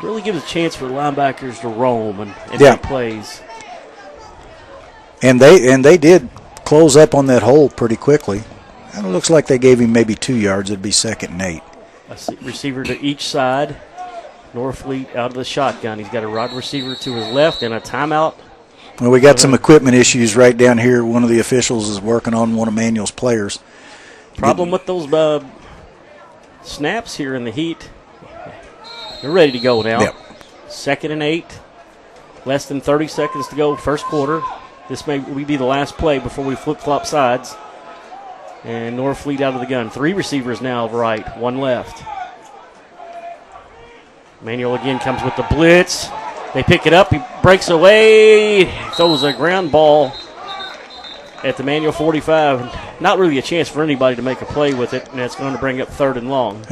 Really gives a chance for the linebackers to roam and make plays. And they did close up on that hole pretty quickly. And it looks like they gave him maybe 2 yards. It'd be 2nd and 8. A receiver to each side. Norfleet out of the shotgun. He's got a wide receiver to his left and a timeout. Well, we got some equipment issues right down here. One of the officials is working on one of Manual's players. Problem with those snaps here in the heat. They're ready to go now. 2nd and 8. Less than 30 seconds to go, first quarter. This may be the last play before we flip-flop sides. And Norfleet out of the gun. 3 receivers now right, 1 left. Manual again comes with the blitz. They pick it up. He breaks away. Throws a ground ball at the Manual 45. Not really a chance for anybody to make a play with it, and that's going to bring up 3rd and long.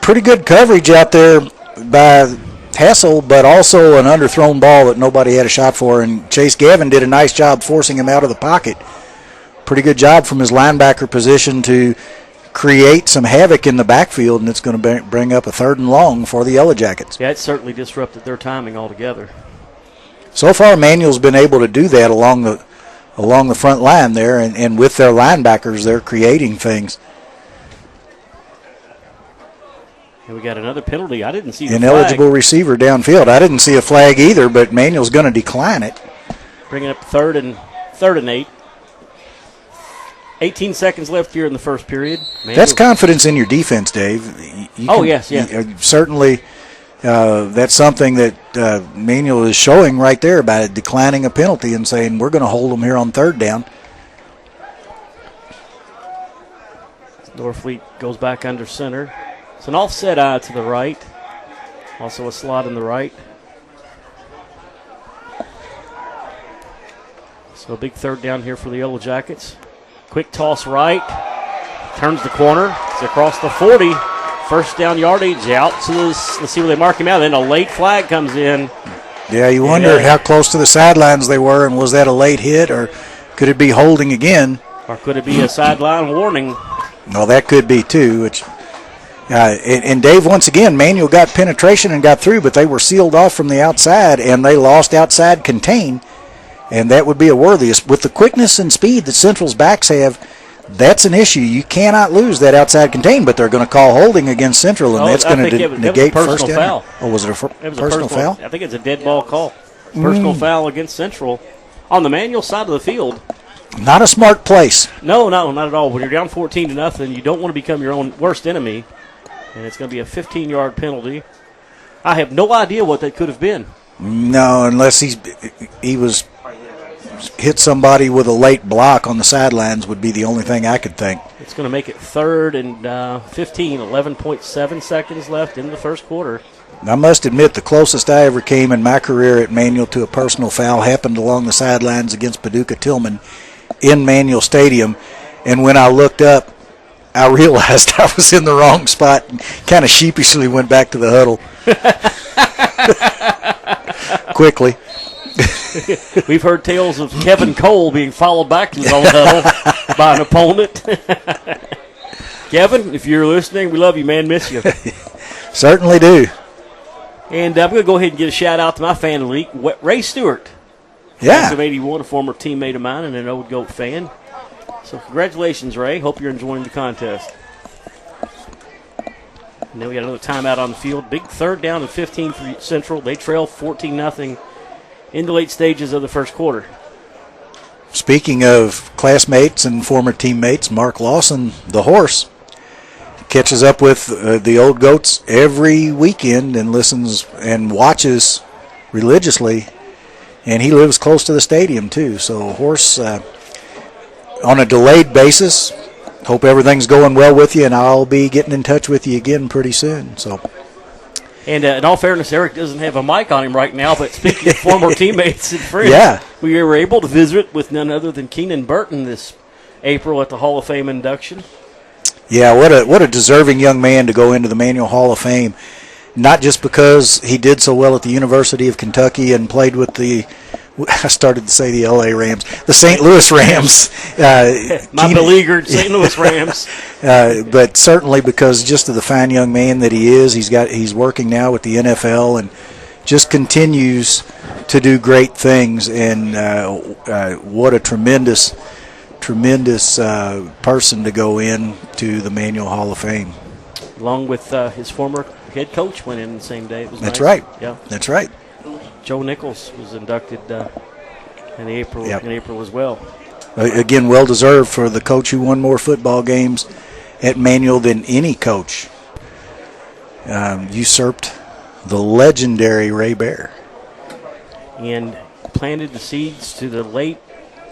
Pretty good coverage out there by Hassel, but also an underthrown ball that nobody had a shot for, and Chase Gavin did a nice job forcing him out of the pocket. Pretty good job from his linebacker position to create some havoc in the backfield, and it's going to bring up a 3rd and long for the Yellow Jackets. Yeah, it certainly disrupted their timing altogether. So far, Manual's been able to do that along the front line there, and with their linebackers, they're creating things. And we got another penalty. I didn't see the Ineligible flag. Receiver downfield. I didn't see a flag either, but Manual's going to decline it. bringing up third and 8. 18 seconds left here in the first period. That's confidence in your defense, Dave. Yes. Certainly, that's something that Manual is showing right there about it, declining a penalty and saying we're going to hold them here on third down. Norfleet goes back under center. It's an offset eye to the right. Also a slot in the right. So a big third down here for the Yellow Jackets. Quick toss right. Turns the corner. It's across the 40. First down yardage out to this. Let's see where they mark him out. Then a late flag comes in. Yeah, you wondered how close to the sidelines they were, and was that a late hit, or could it be holding again? Or could it be a sideline warning? Well, that could be too. And Dave, once again, Manual got penetration and got through, but they were sealed off from the outside, and they lost outside contain. And that would be a worthy. With the quickness and speed that Central's backs have, that's an issue. You cannot lose that outside contain, but they're going to call holding against Central, and that's going to negate first down. Foul. Oh, was it a personal foul? I think it's a dead ball call. Personal foul against Central on the Manual side of the field. Not a smart place. No, not at all. When you're down 14-0, you don't want to become your own worst enemy, and it's going to be a 15-yard penalty. I have no idea what that could have been. No, unless he was hit somebody with a late block on the sidelines would be the only thing I could think. It's going to make it third and 15, 11.7 seconds left in the first quarter. I must admit the closest I ever came in my career at Manual to a personal foul happened along the sidelines against Paducah Tillman in Manual Stadium, and when I looked up, I realized I was in the wrong spot and kind of sheepishly went back to the huddle. Quickly. We've heard tales of Kevin Cole being followed back to his own huddle by an opponent. Kevin, if you're listening, we love you, man. Miss you. Certainly do. And I'm going to go ahead and get a shout-out to my fan of the league, Ray Stewart. Yeah. Class of 81, a former teammate of mine and an Old Goat fan. So congratulations, Ray. Hope you're enjoying the contest. And then we got another timeout on the field. Big third down and 15 for Central. They trail 14-0 in the late stages of the first quarter. Speaking of classmates and former teammates, Mark Lawson, the horse, catches up with the Old Goats every weekend and listens and watches religiously. And he lives close to the stadium, too. So, horse, on a delayed basis, hope everything's going well with you, and I'll be getting in touch with you again pretty soon. So, and in all fairness, Eric doesn't have a mic on him right now, but speaking of former teammates and friends, yeah, we were able to visit with none other than Keenan Burton this April at the Hall of Fame induction. Yeah, what a deserving young man to go into the Manual Hall of Fame. Not just because he did so well at the University of Kentucky and played with I started to say the L.A. Rams, the St. Louis Rams. My beleaguered St. Louis Rams. But certainly because just of the fine young man that he is, he's working now with the NFL and just continues to do great things. And what a tremendous person to go in to the Manual Hall of Fame. Along with his former head coach went in the same day. It was That's nice. right. Yeah, that's right. Joe Nichols was inducted in April. Yep. In April as well. Again, well deserved for the coach who won more football games at Manual than any coach. Usurped the legendary Ray Bear. And planted the seeds to the late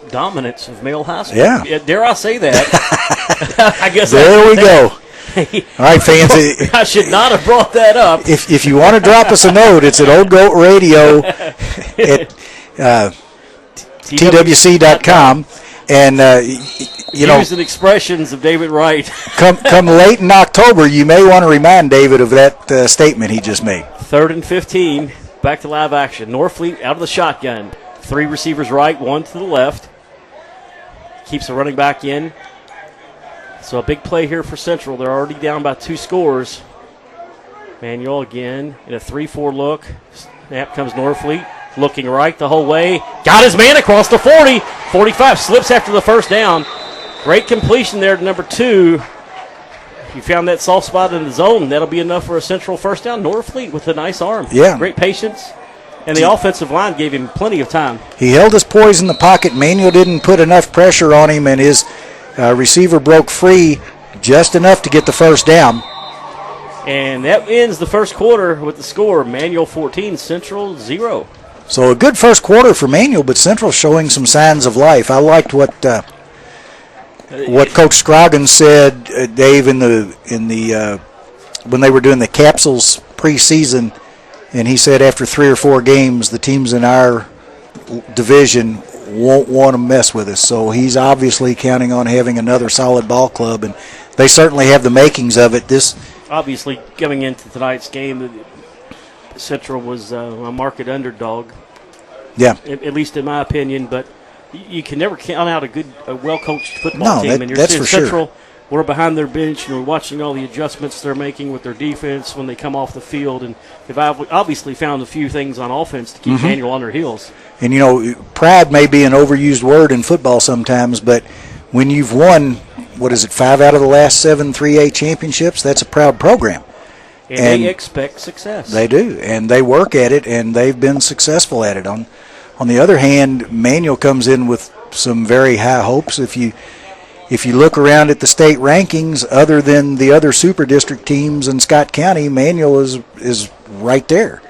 dominance of male high school. Yeah. Dare I say that? I guess there we go. All right, fans. I should not have brought that up. If you want to drop us a note, it's at Old Goat Radio at twc.com. And, Views and expressions of David Wright. come late in October, you may want to remind David of that statement he just made. 3rd and 15. Back to live action. Norfleet out of the shotgun. 3 receivers right, 1 to the left. Keeps the running back in. So a big play here for Central. They're already down by 2 scores. Manual again in a 3-4 look. Snap comes Norfleet. Looking right the whole way. Got his man across the 40. 45 slips after the first down. Great completion there to number 2. You found that soft spot in the zone. That'll be enough for a Central first down. Norfleet with a nice arm. Yeah. Great patience. And the offensive line gave him plenty of time. He held his poise in the pocket. Manuel didn't put enough pressure on him, and his receiver broke free just enough to get the first down. And that ends the first quarter with the score, Manual 14, Central 0. So a good first quarter for Manual, but Central showing some signs of life. I liked what Coach Scroggins said, Dave, in the when they were doing the capsules preseason, and he said after 3 or 4 games, the teams in our division won't want to mess with us. So he's obviously counting on having another solid ball club, and they certainly have the makings of it. Obviously, coming into tonight's game, Central was a market underdog. Yeah. At least in my opinion, but you can never count out a well-coached football team. And you're that's seeing for Central, sure. We're behind their bench, and we're watching all the adjustments they're making with their defense when they come off the field. And they've obviously found a few things on offense to keep Manual on their heels. And, pride may be an overused word in football sometimes, but when you've won, 5 out of the last 7 3A championships, that's a proud program. And they expect success. They do, and they work at it, and they've been successful at it. On the other hand, Manual comes in with some very high hopes. If you look around at the state rankings, other than the other super district teams in Scott County, Manual is right there.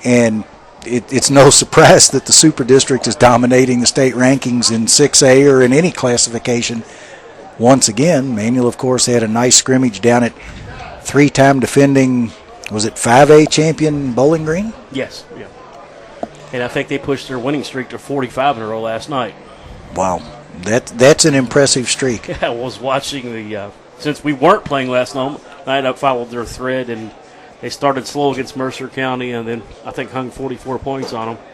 And it's no surprise that the super district is dominating the state rankings in 6A or in any classification. Once again, Manual, of course, had a nice scrimmage down at 3-time defending, was it 5A champion Bowling Green? Yes, yeah. And I think they pushed their winning streak to 45 in a row last night. Wow, that's an impressive streak. I was watching since we weren't playing last night, I followed their thread, and they started slow against Mercer County, and then I think hung 44 points on them.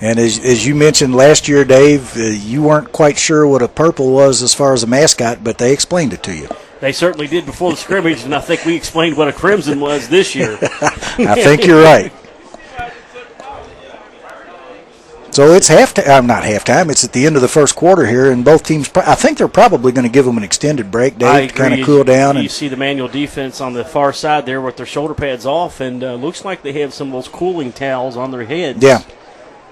And as you mentioned last year, Dave, you weren't quite sure what a purple was as far as a mascot, but they explained it to you. They certainly did before the scrimmage, and I think we explained what a crimson was this year. I think you're right. So it's halftime, not halftime. It's at the end of the first quarter here, and both teams. I think they're probably going to give them an extended break, Dave, to kind of cool down. You see the Manual defense on the far side there with their shoulder pads off, and looks like they have some of those cooling towels on their heads. Yeah.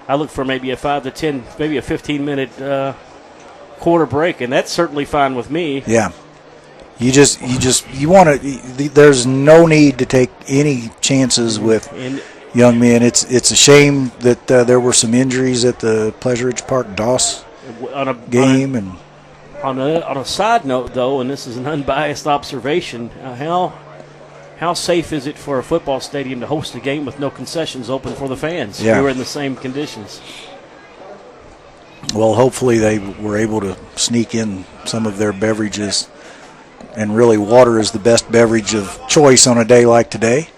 I look for maybe a 5 to 10, maybe a 15-minute quarter break, and that's certainly fine with me. Yeah. You want to. There's no need to take any chances with young men. It's a shame that there were some injuries at the Pleasure Ridge Park Doss game. On a side note, though, and this is an unbiased observation, how safe is it for a football stadium to host a game with no concessions open for the fans who are in the same conditions? Well, hopefully they were able to sneak in some of their beverages. And really, water is the best beverage of choice on a day like today.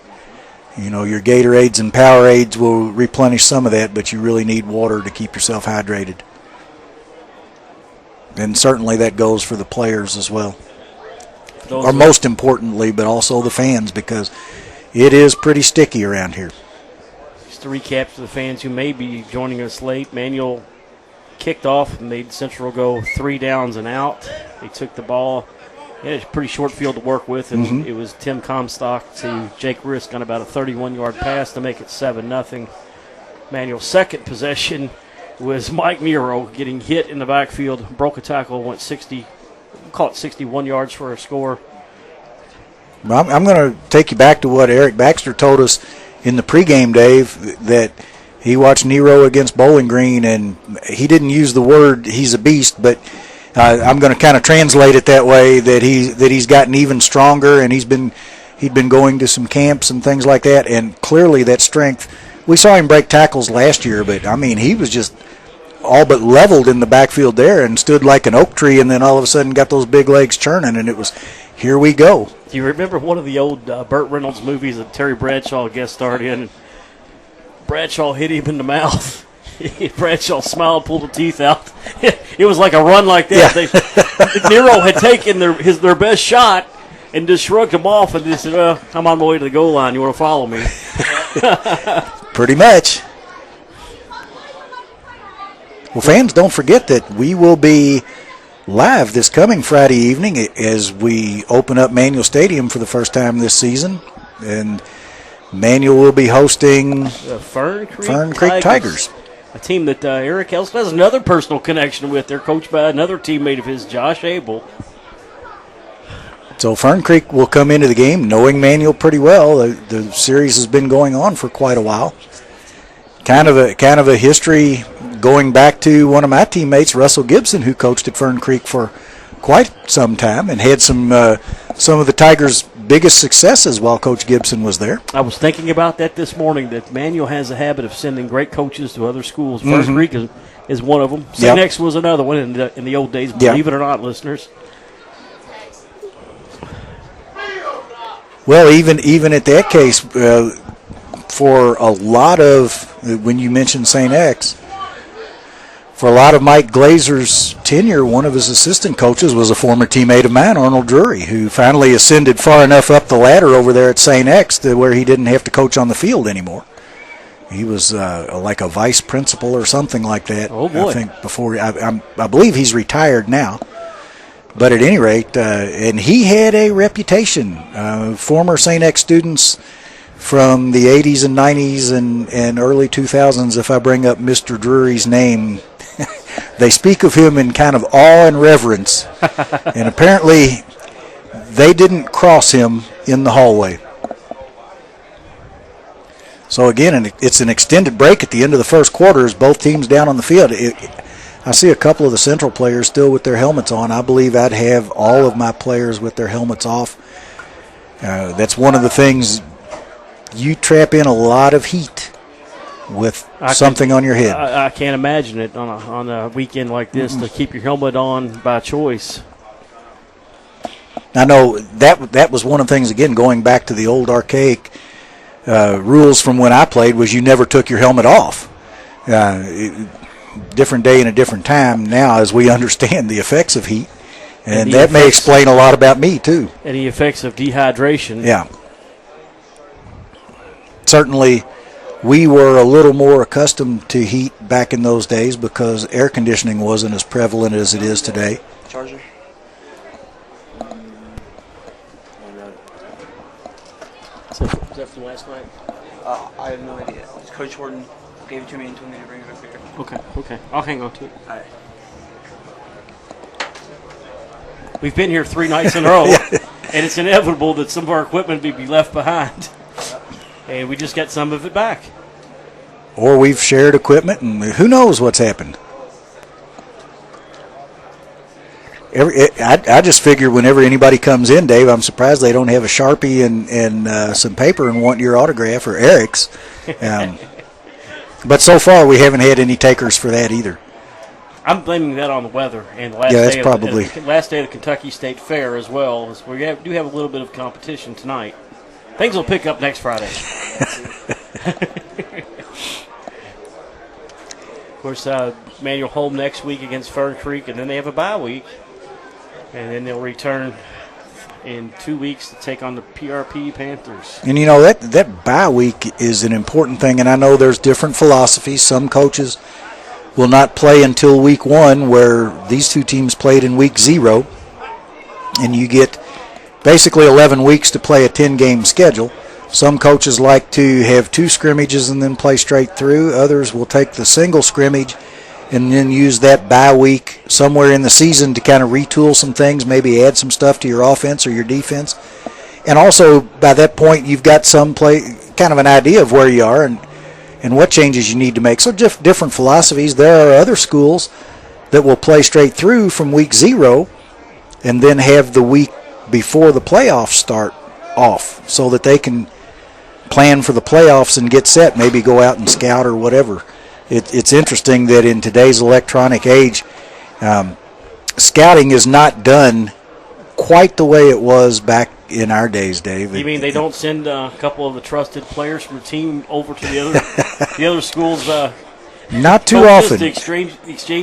Your Gatorades and Powerades will replenish some of that, but you really need water to keep yourself hydrated. And certainly that goes for the players as well. Or most importantly, but also the fans, because it is pretty sticky around here. Just to recap for the fans who may be joining us late, Manual kicked off and made Central go 3 downs and out. They took the ball. It's a pretty short field to work with, and it was Tim Comstock to Jake Risk on about a 31-yard pass to make it 7-0. Manual's second possession was Mike Nero getting hit in the backfield, broke a tackle, went 61 yards for a score. I'm going to take you back to what Eric Baxter told us in the pregame, Dave, that he watched Nero against Bowling Green, and he didn't use the word he's a beast, but I'm going to kind of translate it that way, that he's gotten even stronger, and he'd been going to some camps and things like that, and clearly that strength. We saw him break tackles last year, but he was just all but leveled in the backfield there and stood like an oak tree, and then all of a sudden got those big legs churning, and it was, here we go. Do you remember one of the old Burt Reynolds movies that Terry Bradshaw guest starred in? Bradshaw hit him in the mouth. Bradshaw smiled, pulled the teeth out. It was like a run like that. Yeah. Nero had taken their best shot and just shrugged him off and just said, well, I'm on my way to the goal line. You want to follow me? Pretty much. Well, fans, don't forget that we will be live this coming Friday evening as we open up Manual Stadium for the first time this season. And Manual will be hosting The Fern Creek Tigers. A team that Eric Elson has another personal connection with. They're coached by another teammate of his, Josh Abel. So Fern Creek will come into the game knowing Manual pretty well. The series has been going on for quite a while. Kind of a history going back to one of my teammates, Russell Gibson, who coached at Fern Creek for quite some time and had some of the Tigers' biggest successes while Coach Gibson was there. I was thinking about that this morning, that Manual has a habit of sending great coaches to other schools. Fern Creek is one of them. St. X was another one in the old days, believe it or not, listeners. Well, even at that case, for a lot of, when you mentioned St. X, for a lot of Mike Glazer's tenure, one of his assistant coaches was a former teammate of mine, Arnold Drury, who finally ascended far enough up the ladder over there at St. X to where he didn't have to coach on the field anymore. He was like a vice principal or something like that. Oh, boy. I think before, I believe he's retired now. But at any rate, and he had a reputation. Former St. X students from the 80s and 90s and early 2000s, if I bring up Mr. Drury's name, they speak of him in kind of awe and reverence. And apparently they didn't cross him in the hallway. So again, it's an extended break at the end of the first quarter as both teams down on the field. I see a couple of the Central players still with their helmets on. I believe I'd have all of my players with their helmets off. That's one of the things. You trap in a lot of heat with something on your head. I can't imagine it on a weekend like this to keep your helmet on by choice. I know that was one of the things, again, going back to the old archaic rules from when I played, was you never took your helmet off. Different day and a different time now as we understand the effects of heat. And that may explain a lot about me, too. And the effects of dehydration. Yeah. Certainly, we were a little more accustomed to heat back in those days because air conditioning wasn't as prevalent as it is today. Charger. Is that from last night? I have no idea. Coach Horton gave it to me and told me to bring it up here. Okay. I'll hang on to it. All right. We've been here 3 nights in a row, and it's inevitable that some of our equipment may be left behind. And we just got some of it back. Or we've shared equipment, and who knows what's happened. I just figure whenever anybody comes in, Dave, I'm surprised they don't have a Sharpie and some paper and want your autograph, or Eric's. But so far, we haven't had any takers for that either. I'm blaming that on the weather and the last last day of the Kentucky State Fair as well. As we do have a little bit of competition tonight. Things will pick up next Friday. Of course, Manual home next week against Fern Creek, and then they have a bye week. And then they'll return in 2 weeks to take on the PRP Panthers. And, that bye week is an important thing, and I know there's different philosophies. Some coaches will not play until week 1, where these two teams played in week 0, and you get basically 11 weeks to play a 10-game schedule. Some coaches like to have 2 scrimmages and then play straight through. Others will take the single scrimmage and then use that bye week somewhere in the season to kind of retool some things, maybe add some stuff to your offense or your defense. And also, by that point, you've got kind of an idea of where you are and what changes you need to make. So different philosophies. There are other schools that will play straight through from week 0 and then have the week before the playoffs start off so that they can plan for the playoffs and get set, maybe go out and scout or whatever. It's interesting that in today's electronic age, scouting is not done quite the way it was back in our days, Dave. You mean they don't send a couple of the trusted players from the team over to the other schools? Not too often. To exchange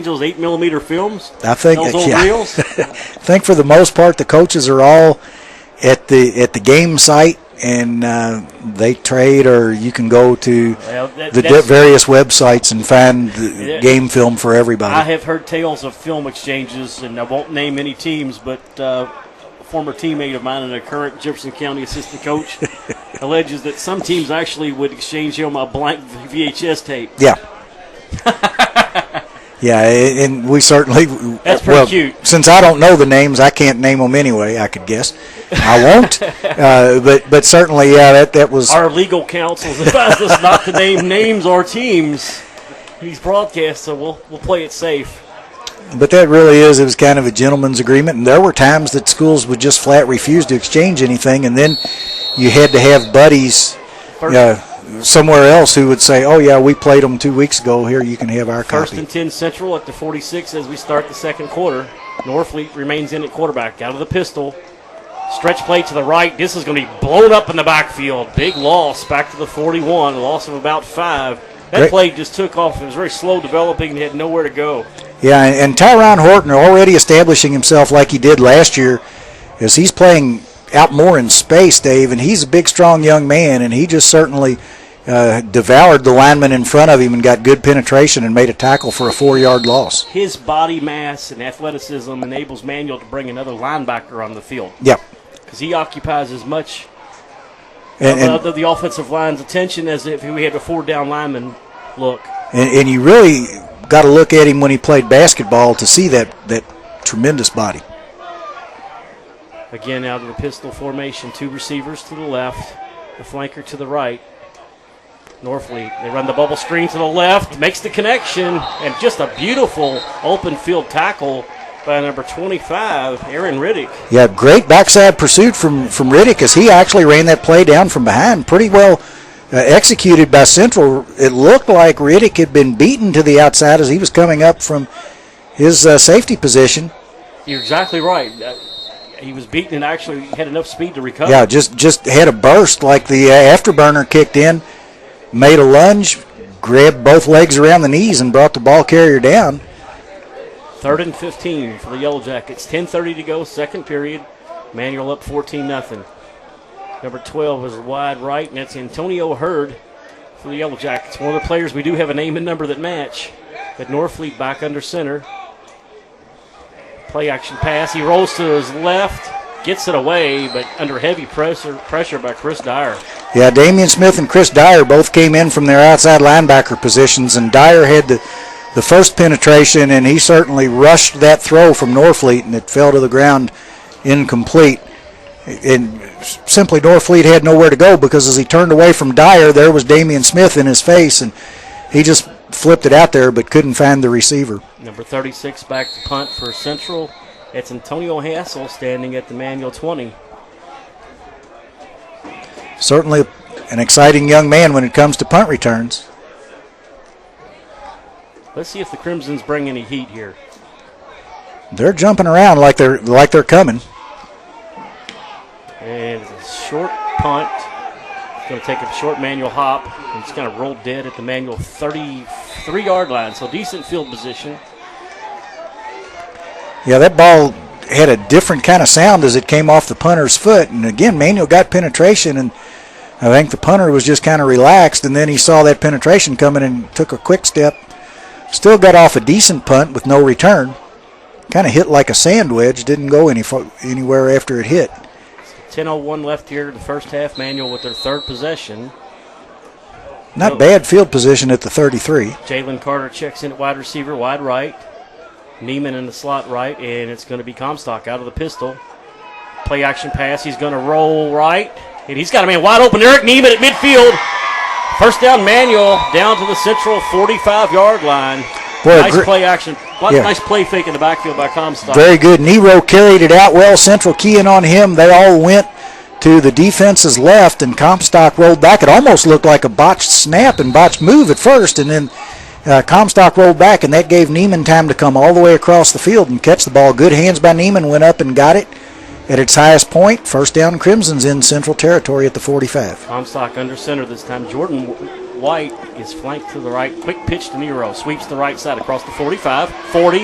those 8mm films. I think those old reels. I think for the most part the coaches are all at the game site, and they trade, or you can go to the various websites and find the game film for everybody. I have heard tales of film exchanges, and I won't name any teams, but former teammate of mine and a current Jefferson County assistant coach, alleges that some teams actually would exchange him a blank VHS tape. Yeah. Yeah, and we certainly. That's pretty cute. Since I don't know the names, I can't name them anyway. I could guess. I won't. But certainly, yeah, that was. Our legal counsel advised us not to name names or teams. These broadcasts, so we'll play it safe. But that really is. It was kind of a gentleman's agreement, and there were times that schools would just flat refuse to exchange anything, and then you had to have buddies. Somewhere else who would say, oh, yeah, we played them 2 weeks ago. Here, you can have our First copy. and 10 Central at the 46 as we start the second quarter. Norfleet remains in at quarterback. Out of the pistol. Stretch play to the right. This is going to be blown up in the backfield. Big loss back to the 41. A loss of about 5. That play just took off. It was very slow developing and had nowhere to go. Yeah, and Tyron Horton already establishing himself like he did last year as he's playing out more in space, Dave, and he's a big, strong young man, and he just certainly devoured the lineman in front of him and got good penetration and made a tackle for a 4-yard loss. His body mass and athleticism enables Manual to bring another linebacker on the field. Yep. Because he occupies as much of the offensive line's attention as if we had a 4-down lineman look. And you really got to look at him when he played basketball to see that tremendous body. Again, out of the pistol formation, 2 receivers to the left, the flanker to the right. Norfleet, they run the bubble screen to the left, makes the connection, and just a beautiful open field tackle by number 25, Aaron Riddick. Yeah, great backside pursuit from Riddick as he actually ran that play down from behind. Pretty well executed by Central. It looked like Riddick had been beaten to the outside as he was coming up from his safety position. You're exactly right. He was beaten and actually had enough speed to recover. Yeah, just had a burst like the afterburner kicked in, made a lunge, grabbed both legs around the knees and brought the ball carrier down. 3rd and 15 for the Yellow Jackets. 10:30 to go, second period. Manual up 14-0. Number 12 is wide right, and that's Antonio Hurd for the Yellow Jackets. One of the players we do have a name and number that match. But Norfleet back under center. Play action pass. He rolls to his left, gets it away, but under heavy pressure by Chris Dyer. Yeah, Damian Smith and Chris Dyer both came in from their outside linebacker positions, and Dyer had the first penetration, and he certainly rushed that throw from Norfleet, and it fell to the ground incomplete. And simply Norfleet had nowhere to go because as he turned away from Dyer, there was Damian Smith in his face, and he just flipped it out there but couldn't find the receiver. Number 36 back to punt for Central. It's Antonio Hassel standing at the Manual 20. Certainly an exciting young man when it comes to punt returns. Let's see if the Crimsons bring any heat here. They're jumping around like they're coming. And it's a short punt. It's going to take a short manual hop. And it's going to roll dead at the Manual 33-yard line. So decent field position. Yeah, that ball had a different kind of sound as it came off the punter's foot. And again, Manual got penetration, and I think the punter was just kind of relaxed, and then he saw that penetration coming and took a quick step. Still got off a decent punt with no return. Kind of hit like a sand wedge, didn't go anywhere after it hit. 10:01 left here in the first half. Manual with their third possession. Not bad field position at the 33. Jalen Carter checks in at wide receiver, wide right. Neiman in the slot right, and it's going to be Comstock out of the pistol. Play action pass. He's going to roll right, and he's got a man wide open. Eric Neiman at midfield. First down, Manual down to the Central 45-yard line. Boy, nice play action. Nice play fake in the backfield by Comstock. Very good. Nero carried it out well. Central keying on him. They all went to the defense's left, and Comstock rolled back. It almost looked like a botched snap and botched move at first, and then Comstock rolled back, and that gave Neiman time to come all the way across the field and catch the ball. Good hands by Neiman, went up and got it at its highest point. First down, Crimson's in Central territory at the 45. Comstock under center this time. Jordan White is flanked to the right. Quick pitch to Nero. Sweeps the right side across the 45. 40.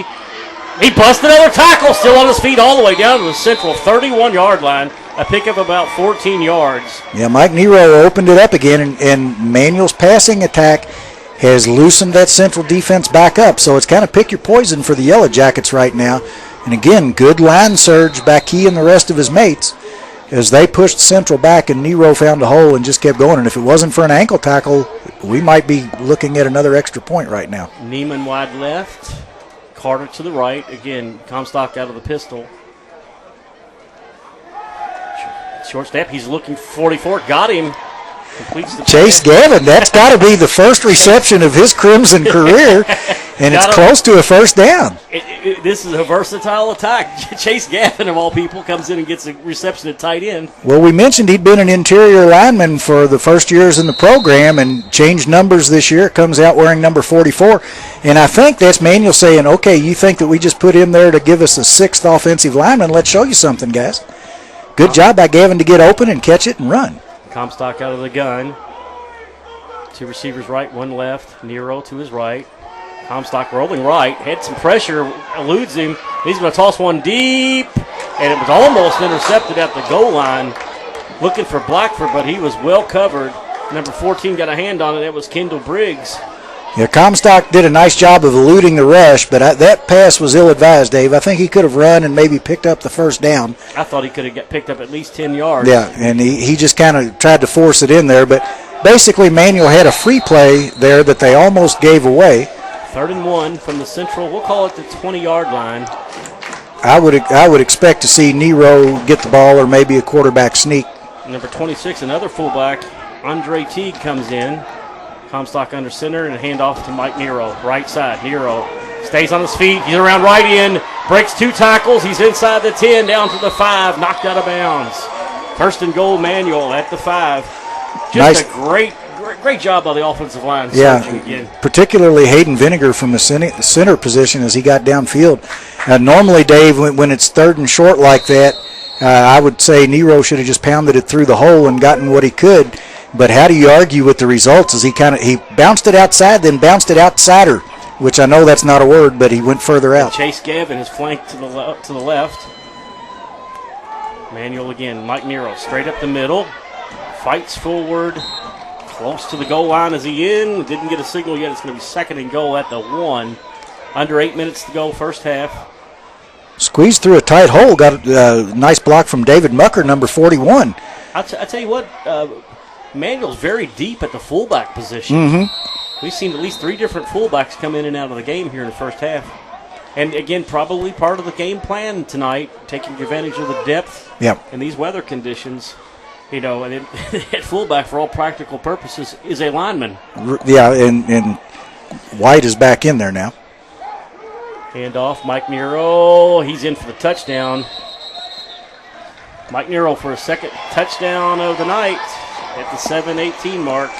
He busts another tackle. Still on his feet all the way down to the Central 31-yard line. A pickup about 14 yards. Yeah, Mike Nero opened it up again, and Manual's passing attack has loosened that Central defense back up. So it's kind of pick your poison for the Yellow Jackets right now. And again, good line surge by Key and the rest of his mates as they pushed Central back, and Nero found a hole and just kept going. And if it wasn't for an ankle tackle, we might be looking at another extra point right now. Neiman wide left. Carter to the right. Again, Comstock out of the pistol. Short step. He's looking 44. Got him. Completes the Chase pass. Gavin, that's got to be the first reception of his Crimson career, and it's close to a first down. This is a versatile attack. Chase Gavin, of all people, comes in and gets a reception at tight end. Well, we mentioned he'd been an interior lineman for the first years in the program and changed numbers this year. Comes out wearing number 44. And I think that's Manuel saying, okay, you think that we just put him there to give us a sixth offensive lineman? Let's show you something, guys. Good job by Gavin to get open and catch it and run. Comstock out of the gun. Two receivers right, one left. Nero to his right. Comstock rolling right. Had some pressure, eludes him. He's going to toss one deep, and it was almost intercepted at the goal line. Looking for Blackford, but he was well covered. Number 14 got a hand on it. That was Kendall Briggs. Yeah, Comstock did a nice job of eluding the rush, but that pass was ill-advised, Dave. I think he could have run and maybe picked up the first down. I thought he could have picked up at least 10 yards. Yeah, and he just kind of tried to force it in there, but basically Manuel had a free play there that they almost gave away. 3rd and 1 from the Central, we'll call it the 20-yard line. I would expect to see Nero get the ball or maybe a quarterback sneak. Number 26, another fullback, Andre Teague comes in. Comstock under center and hand off to Mike Nero. Right side, Nero stays on his feet. He's around right in, breaks 2 tackles. He's inside the 10, down to the 5, knocked out of bounds. 1st and goal, Manuel at the 5. Just nice. a great job by the offensive line. Yeah, again. particularly Hayden Vinegar from the center position as he got downfield. Normally, Dave, when it's 3rd and short like that, I would say Nero should have just pounded it through the hole and gotten what he could. But how do you argue with the results? As he bounced it outside, then bounced it outsider, which I know that's not a word, but he went further out. Chase Gavin is flanked to the left. Manuel again, Mike Nero straight up the middle, fights forward, close to the goal line. Is he in? Didn't get a signal yet. It's going to be 2nd and goal at the 1. Under 8 minutes to go, first half. Squeezed through a tight hole. Got a nice block from David Mucker, number 41. I tell you what, Manuel's very deep at the fullback position. Mm-hmm. We've seen at least 3 different fullbacks come in and out of the game here in the first half. And again, probably part of the game plan tonight, taking advantage of the depth in these weather conditions. You know, and at fullback, for all practical purposes, is a lineman. Yeah, and White is back in there now. Hand off, Mike Nero. He's in for the touchdown. Mike Nero for a 2nd touchdown of the night at the 7:18 mark.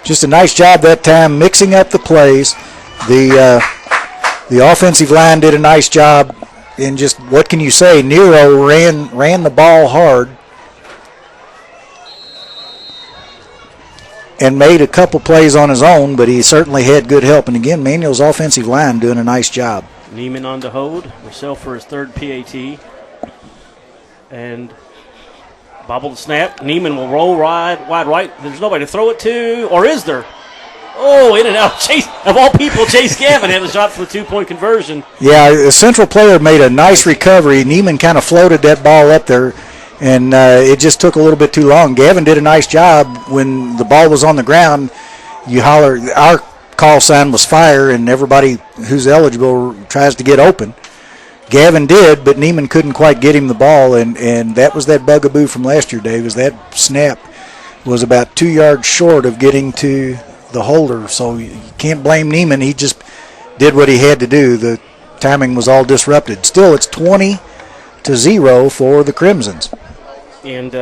Just a nice job that time mixing up the plays. The offensive line did a nice job. And just what can you say? Nero ran the ball hard and made a couple plays on his own, but he certainly had good help. And again, Manuel's offensive line doing a nice job. Neiman on the hold. Rousseau for his 3rd PAT. And bobble the snap. Neiman will roll wide right. There's nobody to throw it to, or is there? Oh, in and out. Chase, of all people, Chase Gavin had a shot for the 2-point conversion. Yeah, a Central player made a nice recovery. Neiman kind of floated that ball up there, and it just took a little bit too long. Gavin did a nice job. When the ball was on the ground, you holler, our call sign was fire, and everybody who's eligible tries to get open. Gavin did, but Neiman couldn't quite get him the ball, and that was that bugaboo from last year, Dave, is that snap was about 2 yards short of getting to the holder, so you can't blame Neiman. He just did what he had to do. The timing was all disrupted. Still, it's 20-0 for the Crimsons. And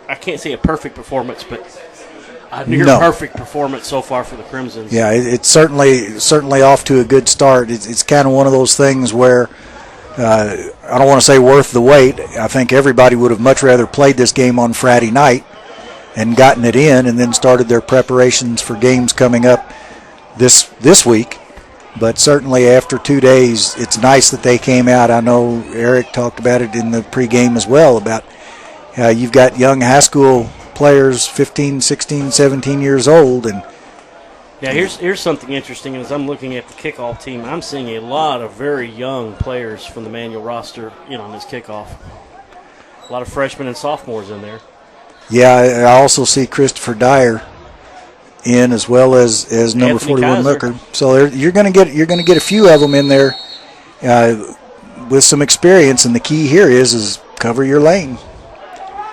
I can't say a perfect performance, but a near perfect performance so far for the Crimsons. Yeah, it's certainly off to a good start. It's kind of one of those things where I don't want to say worth the wait. I think everybody would have much rather played this game on Friday night and gotten it in and then started their preparations for games coming up this week. But certainly after 2 days, it's nice that they came out. I know Eric talked about it in the pregame as well, about how you've got young high school players, 15, 16, 17 years old, and Now, here's something interesting. As I'm looking at the kickoff team, I'm seeing a lot of very young players from the Manual roster in on this kickoff. A lot of freshmen and sophomores in there. Yeah, I also see Christopher Dyer in, as well as number Anthony 41 Kaiser. Mooker. So you're going to get a few of them in there with some experience. And the key here is cover your lane.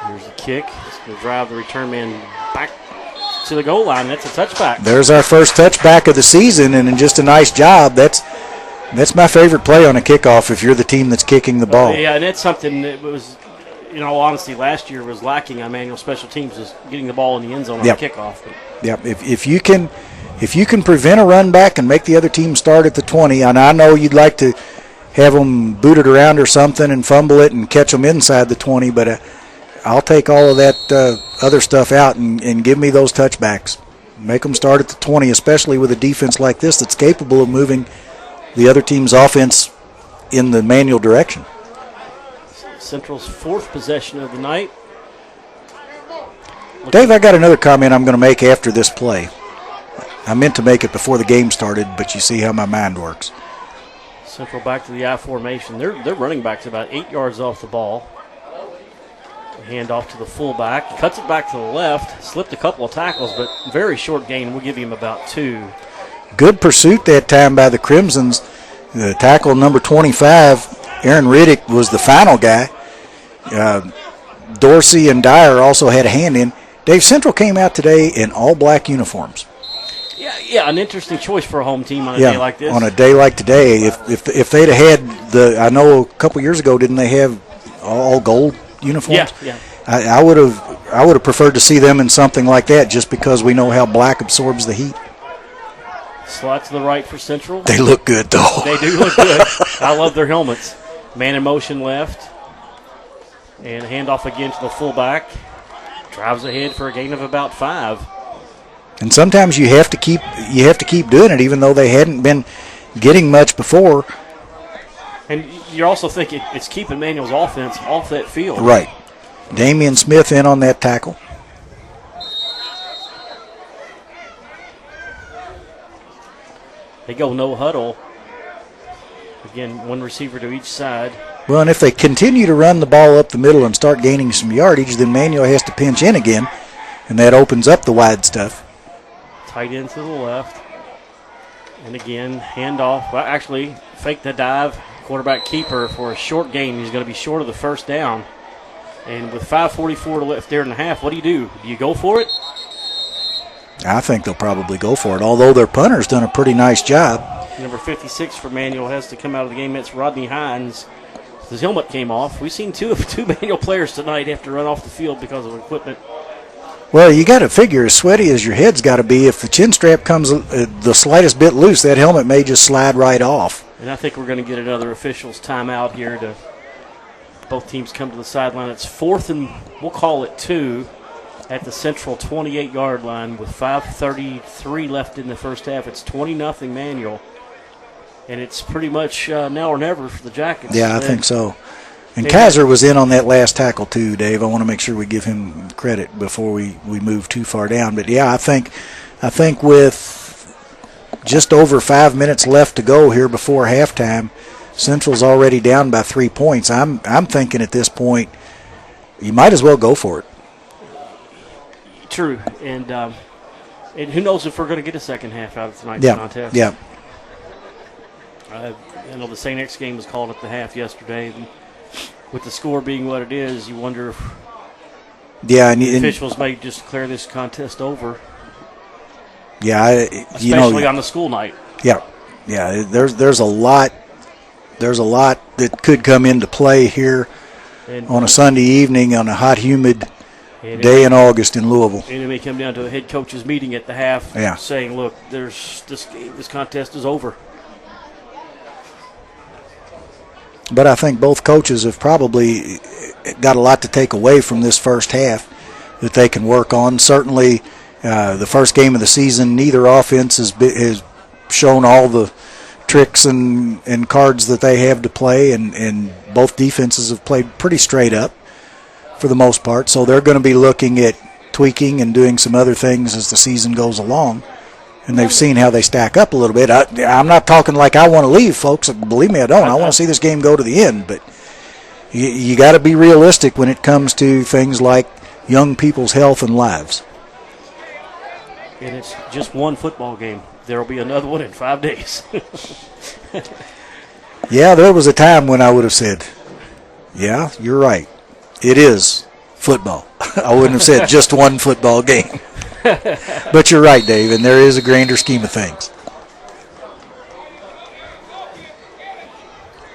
Here's the kick. It's going to drive the return man back to the goal line. That's a touchback. There's our first touchback of the season, and just a nice job. That's my favorite play on a kickoff if you're the team that's kicking the ball. Yeah, and that's something that was, in all honesty, last year was lacking on Manual special teams, is getting the ball in the end zone on Yep. the kickoff. But Yep. If you can prevent a run back and make the other team start at the 20, and I know you'd like to have them boot it around or something and fumble it and catch them inside the 20, but I'll take all of that other stuff out and give me those touchbacks. Make them start at the 20, especially with a defense like this that's capable of moving the other team's offense in the Manual direction. Central's fourth possession of the night. Dave, I got another comment I'm going to make after this play. I meant to make it before the game started, but you see how my mind works. Central back to the I formation. Their running back's about 8 yards off the ball. Hand off to the fullback. Cuts it back to the left. Slipped a couple of tackles, but very short gain. We'll give him about 2. Good pursuit that time by the Crimsons. The tackle number 25, Aaron Riddick, was the final guy. Dorsey and Dyer also had a hand in. Dave, Central came out today in all black uniforms. Yeah, an interesting choice for a home team on a day like this. On a day like today. If they'd have had I know a couple years ago, didn't they have all gold uniforms? Yeah. I would have preferred to see them in something like that, just because we know how black absorbs the heat. Slot to the right for Central. They look good, though. They do look good. I love their helmets. Man in motion left. And handoff again to the fullback. Drives ahead for a gain of about 5. And sometimes you have to keep doing it, even though they hadn't been getting much before. And you're also thinking it's keeping Manual's offense off that field. Right. Damian Smith in on that tackle. They go no huddle. Again, one receiver to each side. Well, and if they continue to run the ball up the middle and start gaining some yardage, then Manual has to pinch in again, and that opens up the wide stuff. Tight end to the left. And again, handoff. Well, actually, fake the dive. Quarterback keeper for a short gain. He's going to be short of the first down. And with 5:44 left there in the half, what do? Do you go for it? I think they'll probably go for it, although their punter's done a pretty nice job. Number 56 for Manual has to come out of the game. That's Rodney Hines. His helmet came off. We've seen two Manual players tonight have to run off the field because of equipment. Well, you got to figure, as sweaty as your head's got to be, if the chin strap comes the slightest bit loose, that helmet may just slide right off. And I think we're going to get another officials timeout here to both teams come to the sideline. It's 4th and we'll call it 2 at the Central 28-yard line with 5:33 left in the first half. It's 20-0 Manual. And it's pretty much now or never for the Jackets. Yeah, I think so. And Kaiser was in on that last tackle too, Dave. I want to make sure we give him credit before we move too far down. But yeah, I think with just over 5 minutes left to go here before halftime, Central's already down by 3 points. I'm thinking at this point you might as well go for it. True, and who knows if we're going to get a second half out of tonight's contest. Yeah. I know the St. X game was called at the half yesterday. And with the score being what it is, you wonder if the officials may just declare this contest over. Yeah, especially on the school night. Yeah. There's a lot that could come into play here on a Sunday evening on a hot, humid day in August in Louisville. And it may come down to a head coach's meeting at the half, saying, "Look, this contest is over." But I think both coaches have probably got a lot to take away from this first half that they can work on. Certainly, the first game of the season, neither offense has shown all the tricks and cards that they have to play, and both defenses have played pretty straight up for the most part. So they're going to be looking at tweaking and doing some other things as the season goes along. and they've seen how they stack up a little bit. I'm not talking like I want to leave, folks. Believe me, I don't. I want to see this game go to the end, but you got to be realistic when it comes to things like young people's health and lives. And it's just one football game. There will be another one in 5 days. Yeah, there was a time when I would have said, yeah, you're right. It is football. I wouldn't have said just one football game. But you're right, Dave, and there is a grander scheme of things.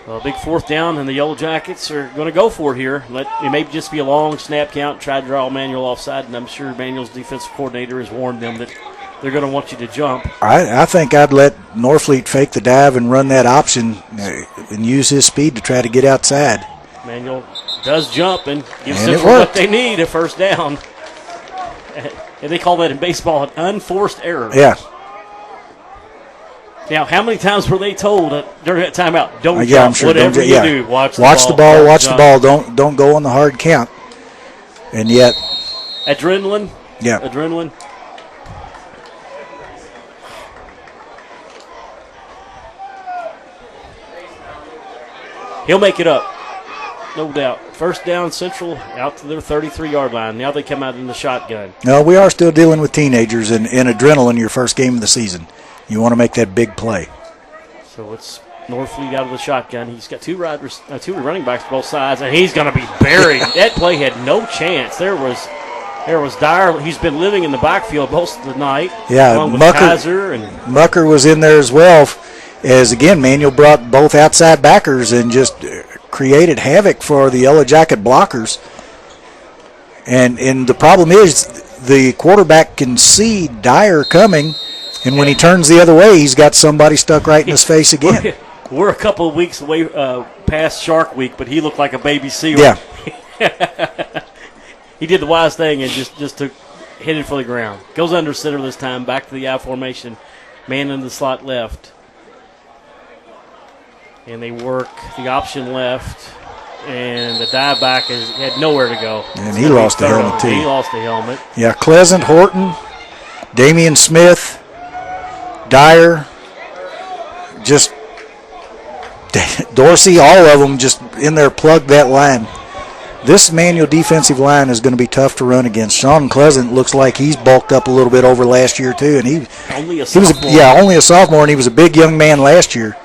Well, a big fourth down, and the Yellow Jackets are going to go for it here. It may just be a long snap count, try to draw Manuel offside, and I'm sure Manuel's defensive coordinator has warned them that they're going to want you to jump. I think I'd let Norfleet fake the dive and run that option and use his speed to try to get outside. Manuel does jump and gives And it Central what worked. they need, a first down. And they call that in baseball an unforced error. Yeah. Now, how many times were they told during that timeout, don't Yeah, I'm jump, sure. whatever Yeah. you do, watch the the ball. Watch the jump. ball. Don't go on the hard count. And yet, Adrenaline. yeah. Adrenaline. He'll make it up, no doubt. First down, Central out to their 33-yard line. Now they come out in the shotgun. No, we are still dealing with teenagers and adrenaline your first game of the season. You want to make that big play. So it's Norfleet out of the shotgun. He's got two running backs to both sides, and he's going to be buried. That play had no chance. There was Dyer. He's been living in the backfield most of the night. Yeah, along with Mucker- Kaiser and Mucker was in there as well, as again Manuel brought both outside backers and just created havoc for the Yellow Jacket blockers. And the problem is the quarterback can see Dyer coming, and when he turns the other way, he's got somebody stuck right in his face again. We're a couple of weeks away past Shark Week, but he looked like a baby seal. Yeah. He did the wise thing and just hit it for the ground. Goes under center this time, back to the I formation. Man in the slot left. And they work the option left. And the dive back had nowhere to go. And he lost the helmet, too. He lost the helmet. Yeah, Pleasant, Horton, Damian Smith, Dyer, just Dorsey, all of them just in there plugged that line. This Manual defensive line is going to be tough to run against. Sean Pleasant looks like he's bulked up a little bit over last year too, and he was only a sophomore, and he was a big young man last year.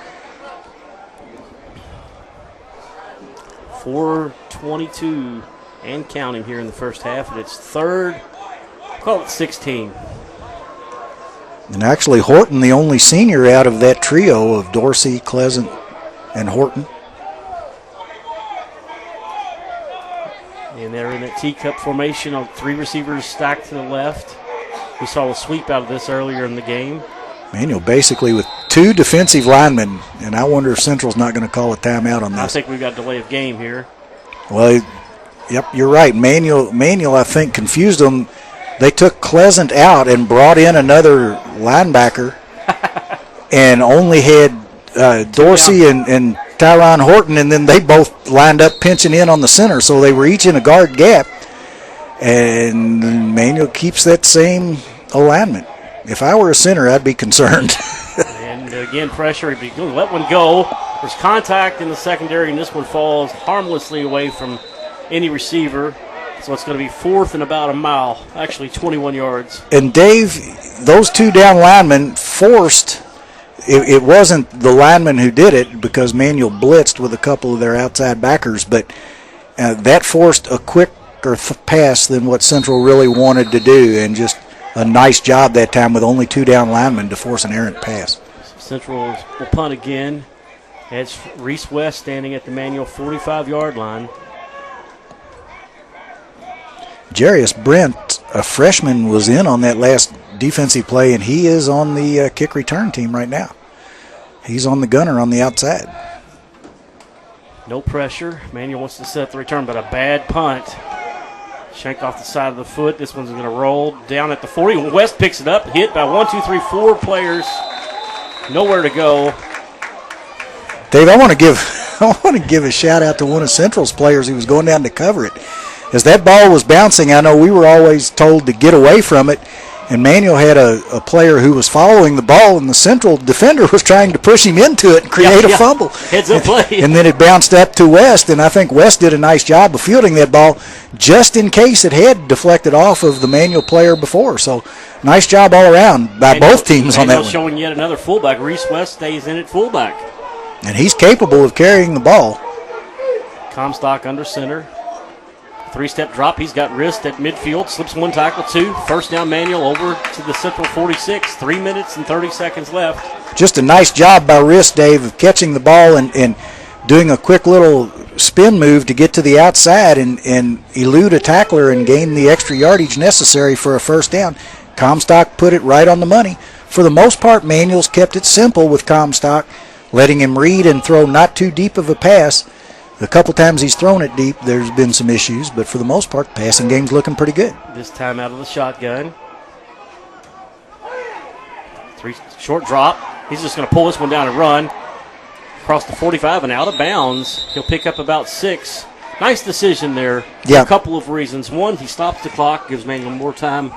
4:22 and counting here in the first half, and it's third, call it 16. And actually, Horton, the only senior out of that trio of Dorsey, Pleasant, and Horton. And they're in a teacup formation on three receivers stacked to the left. We saw a sweep out of this earlier in the game. Manual basically with two defensive linemen, and I wonder if Central's not going to call a timeout on this. I think we've got delay of game here. Well, yep, you're right. Manual, I think, confused them. They took Pleasant out and brought in another linebacker and only had Dorsey and Tyron Horton, and then they both lined up pinching in on the center, so they were each in a guard gap. And Manual keeps that same alignment. If I were a center, I'd be concerned. And again, pressure. He'd be going to let one go. There's contact in the secondary, and this one falls harmlessly away from any receiver. So it's going to be fourth and about a mile, actually 21 yards. And Dave, those two down linemen forced, it wasn't the lineman who did it because Manual blitzed with a couple of their outside backers, but that forced a quicker pass than what Central really wanted to do, and just a nice job that time with only two down linemen to force an errant pass. Central will punt again. It's Reese West standing at the Manual 45-yard line. Jarius Brent, a freshman, was in on that last defensive play, and he is on the kick return team right now. He's on the gunner on the outside. No pressure. Manual wants to set the return, but a bad punt. Shanked off the side of the foot. This one's going to roll down at the 40. West picks it up. Hit by 4 players. Nowhere to go. Dave, I want to give a shout out to one of Central's players who was going down to cover it. As that ball was bouncing, I know we were always told to get away from it. And Manuel had a player who was following the ball, and the Central defender was trying to push him into it and create a fumble. Heads up play. And then it bounced up to West, and I think West did a nice job of fielding that ball just in case it had deflected off of the Manuel player before. So nice job all around by both teams on that one. Showing yet another fullback. Reese West stays in at fullback. And he's capable of carrying the ball. Comstock under center. 3-step drop. He's got wrist at midfield. Slips one tackle, two. First down, Manuel over to the Central 46. 3 minutes and 30 seconds left. Just a nice job by wrist, Dave, of catching the ball and doing a quick little spin move to get to the outside and elude a tackler and gain the extra yardage necessary for a first down. Comstock put it right on the money. For the most part, Manuel's kept it simple with Comstock, letting him read and throw not too deep of a pass. A couple times he's thrown it deep, there's been some issues, but for the most part, the passing game's looking pretty good. This time out of the shotgun. Short drop. He's just going to pull this one down and run. Across the 45 and out of bounds. He'll pick up about 6. Nice decision there. For a couple of reasons. One, he stops the clock, gives Manuel more time,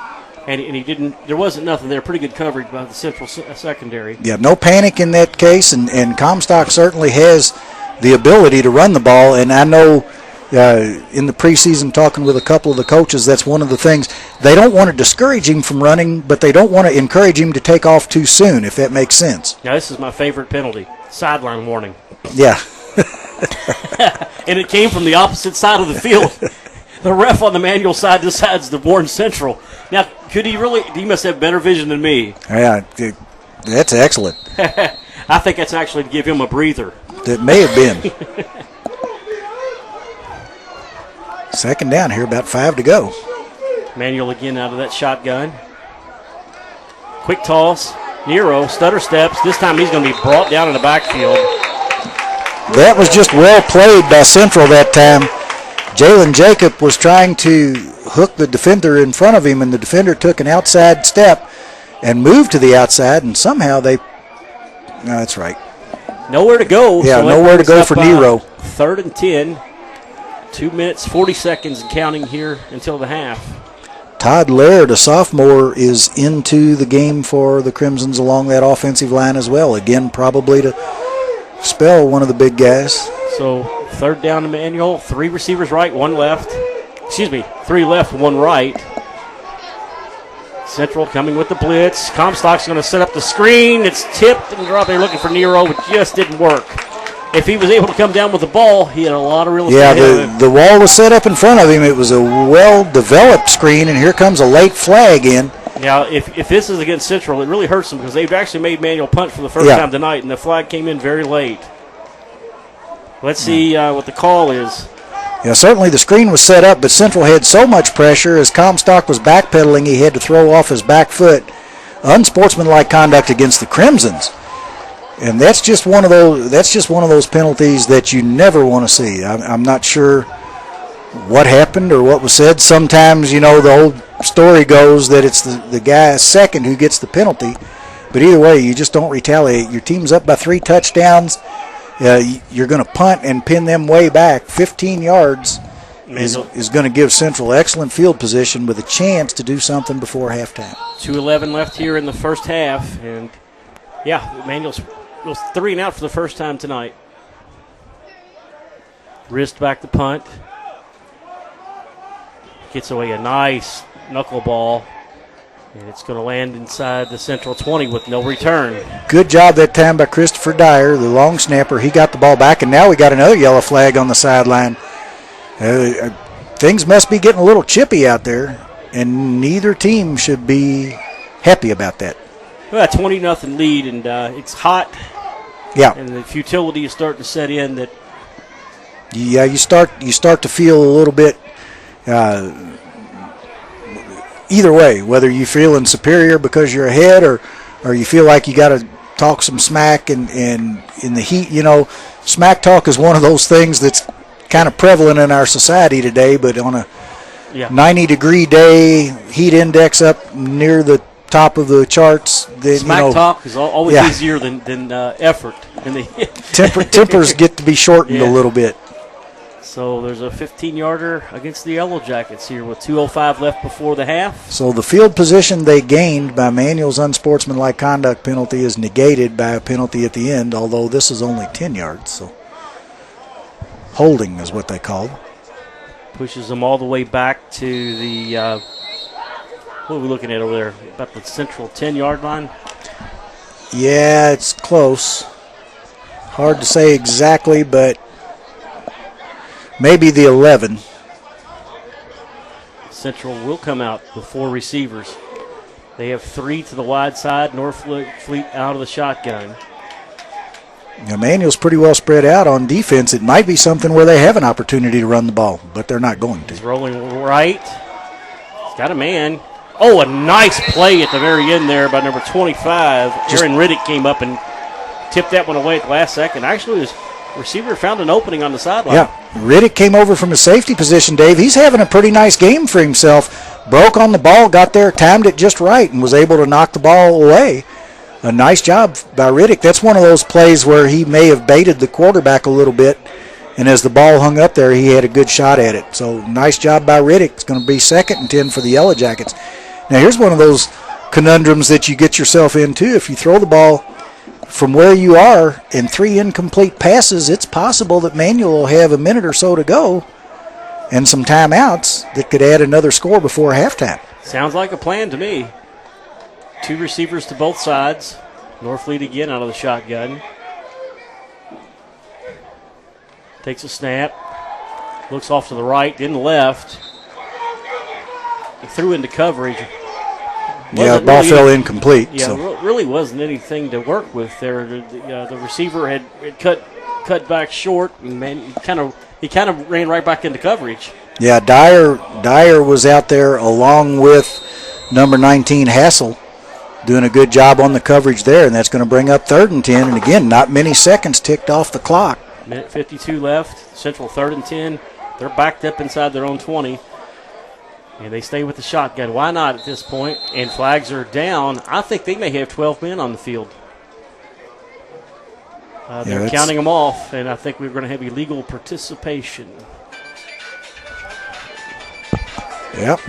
and he didn't. There wasn't nothing there. Pretty good coverage by the Central secondary. Yeah, no panic in that case, and Comstock certainly has the ability to run the ball, and I know in the preseason talking with a couple of the coaches, that's one of the things. They don't want to discourage him from running, but they don't want to encourage him to take off too soon, if that makes sense. Now, this is my favorite penalty, sideline warning. Yeah. And it came from the opposite side of the field. The ref on the Manuel side decides to warn Central. Now, could he really? He must have better vision than me. Yeah, that's excellent. I think that's actually to give him a breather. It may have been. Second down here, about 5 to go. Manuel again out of that shotgun. Quick toss. Nero, stutter steps. This time he's going to be brought down in the backfield. That was just well played by Central that time. Jalen Jacob was trying to hook the defender in front of him, and the defender took an outside step and moved to the outside, and somehow they... No, that's right. Nowhere to go. Yeah, so nowhere to go for Nero. 3rd and 10. 2 minutes, 40 seconds and counting here until the half. Todd Laird, a sophomore, is into the game for the Crimsons along that offensive line as well. Again, probably to spell one of the big guys. So 3rd down to Manuel. 3 receivers right, 1 left. 3 left, 1 right. Central coming with the blitz. Comstock's going to set up the screen. It's tipped and dropped. They're looking for Nero. It just didn't work. If he was able to come down with the ball, he had a lot of real estate. Yeah, the wall was set up in front of him. It was a well-developed screen, and here comes a late flag in. Now, if this is against Central, it really hurts them because they've actually made Manuel punt for the first time tonight, and the flag came in very late. Let's see what the call is. Yeah, certainly the screen was set up, but Central had so much pressure as Comstock was backpedaling, he had to throw off his back foot. Unsportsmanlike conduct against the Crimsons. And that's just one of those penalties that you never want to see. I'm not sure what happened or what was said. Sometimes, the old story goes that it's the guy second who gets the penalty. But either way, you just don't retaliate. Your team's up by 3 touchdowns. You're going to punt and pin them way back. 15 yards is going to give Central excellent field position with a chance to do something before halftime. 2:11 left here in the first half. And, Manuel's was 3 and out for the first time tonight. Wrist back the punt. Gets away a nice knuckleball. And it's going to land inside the Central 20 with no return. Good job that time by Christopher Dyer, the long snapper. He got the ball back, and now we got another yellow flag on the sideline. Things must be getting a little chippy out there, and neither team should be happy about that. Well, 20-0 lead, and it's hot. Yeah. And the futility is starting to set in. That. Yeah, you start to feel a little bit. Either way, whether you're feeling superior because you're ahead or you feel like you got to talk some smack and in the heat, smack talk is one of those things that's kind of prevalent in our society today, but on a 90-degree day, heat index up near the top of the charts. Smack talk is always easier than effort. Tempers get to be shortened a little bit. So there's a 15-yarder against the Yellow Jackets here with 2:05 left before the half. So the field position they gained by Manuel's unsportsmanlike conduct penalty is negated by a penalty at the end, although this is only 10 yards. So holding is what they called. Pushes them all the way back to the, what are we looking at over there? About the central 10-yard line? Yeah, it's close. Hard to say exactly, but maybe the 11. Central will come out with 4 receivers. They have 3 to the wide side. Norfleet out of the shotgun. Now, Manuel's pretty well spread out on defense. It might be something where they have an opportunity to run the ball, but they're not going He's to. rolling right. He's got a man. Oh, a nice play at the very end there by number 25. Aaron Riddick came up and tipped that one away at the last second. Actually, his receiver found an opening on the sideline. Yeah, Riddick came over from his safety position, Dave. He's having a pretty nice game for himself. Broke on the ball, got there, timed it just right, and was able to knock the ball away. A nice job by Riddick. That's one of those plays where he may have baited the quarterback a little bit, and as the ball hung up there, he had a good shot at it. So nice job by Riddick. It's going to be 2nd and 10 for the Yellow Jackets. Now here's one of those conundrums that you get yourself into. If you throw the ball from where you are in 3 incomplete passes, it's possible that Manuel will have a minute or so to go and some timeouts that could add another score before halftime. Sounds like a plan to me. 2 receivers to both sides. Norfleet again out of the shotgun. Takes a snap. Looks off to the right, then left. He threw into coverage. Yeah, ball fell incomplete. Yeah, so. Really wasn't anything to work with there. The receiver had cut back short, and man, he kind of ran right back into coverage. Yeah, Dyer was out there along with number 19 Hassel, doing a good job on the coverage there, and that's going to bring up 3rd and 10. And again, not many seconds ticked off the clock. Minute 52 left. Central 3rd and 10. They're backed up inside their own 20. And they stay with the shotgun. Why not at this point? And flags are down. I think they may have 12 men on the field. They're counting them off, and I think we're going to have illegal participation. Yep.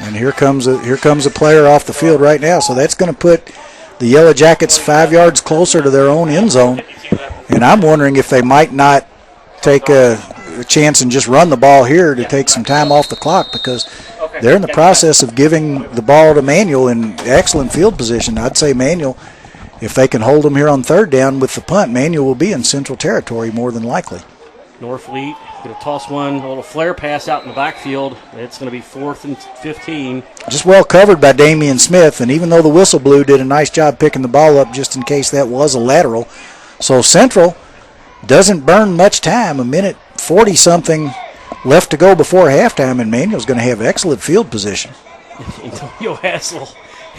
And here comes a player off the field right now. So that's going to put the Yellow Jackets 5 yards closer to their own end zone. And I'm wondering if they might not take a chance and just run the ball here to take some time off the clock, because they're in the process of giving the ball to Manuel in excellent field position. I'd say Manuel, if they can hold him here on 3rd down with the punt, Manuel will be in Central territory more than likely. Norfleet going to toss one, a little flare pass out in the backfield. It's going to be 4th and 15. Just well covered by Damian Smith, and even though the whistle blew, did a nice job picking the ball up just in case that was a lateral. So Central doesn't burn much time, a minute 40-something left to go before halftime, and Manuel's going to have excellent field position. Antonio Hassel,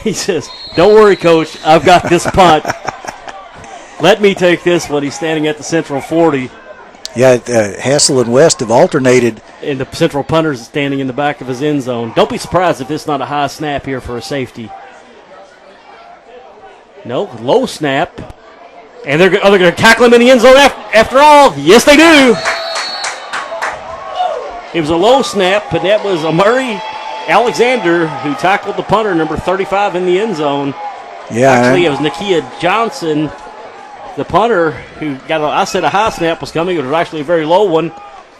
he says, "Don't worry, Coach, I've got this punt. Let me take this one." He's standing at the Central 40. Yeah, Hassel and West have alternated. And the Central punter's standing in the back of his end zone. Don't be surprised if this is not a high snap here for a safety. No, low snap. And they're going to tackle him in the end zone after all. Yes, they do. It was a low snap, but that was Murray Alexander who tackled the punter, number 35, in the end zone. Yeah, Actually, it was Nakia Johnson, the punter, who I said a high snap was coming. It was actually a very low one.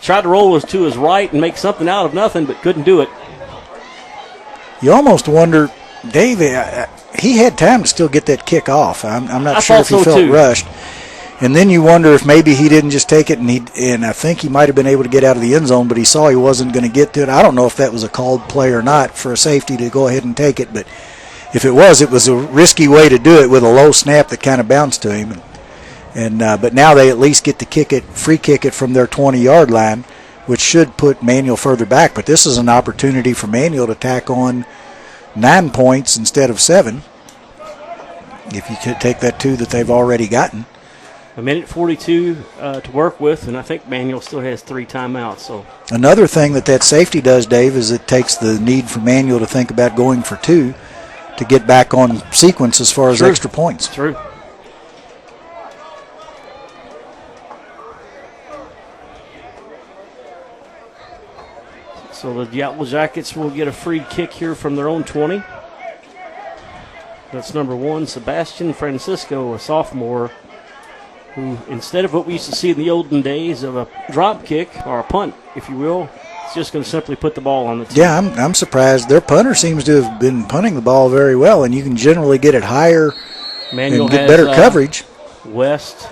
Tried to roll to his right and make something out of nothing, but couldn't do it. You almost wonder, Dave, he had time to still get that kick off. I'm not sure if he felt rushed. And then you wonder if maybe he didn't just take it, and I think he might have been able to get out of the end zone, but he saw he wasn't going to get to it. I don't know if that was a called play or not for a safety to go ahead and take it, but if it was a risky way to do it with a low snap that kind of bounced to him. But now they at least get to free kick it from their 20-yard line, which should put Manuel further back. But this is an opportunity for Manuel to tack on 9 points instead of 7, if you could take that 2 that they've already gotten. A minute 42 to work with, and I think Manuel still has 3 timeouts. So another thing that safety does, Dave, is it takes the need for Manuel to think about going for 2 to get back on sequence as far as extra points. True. So the Yellow Jackets will get a free kick here from their own 20. That's number 1, Sebastian Francisco, a sophomore, who instead of what we used to see in the olden days of a drop kick or a punt, if you will, it's just going to simply put the ball on the tee. Yeah, I'm surprised. Their punter seems to have been punting the ball very well, and you can generally get it higher Manuel and get has, better coverage. West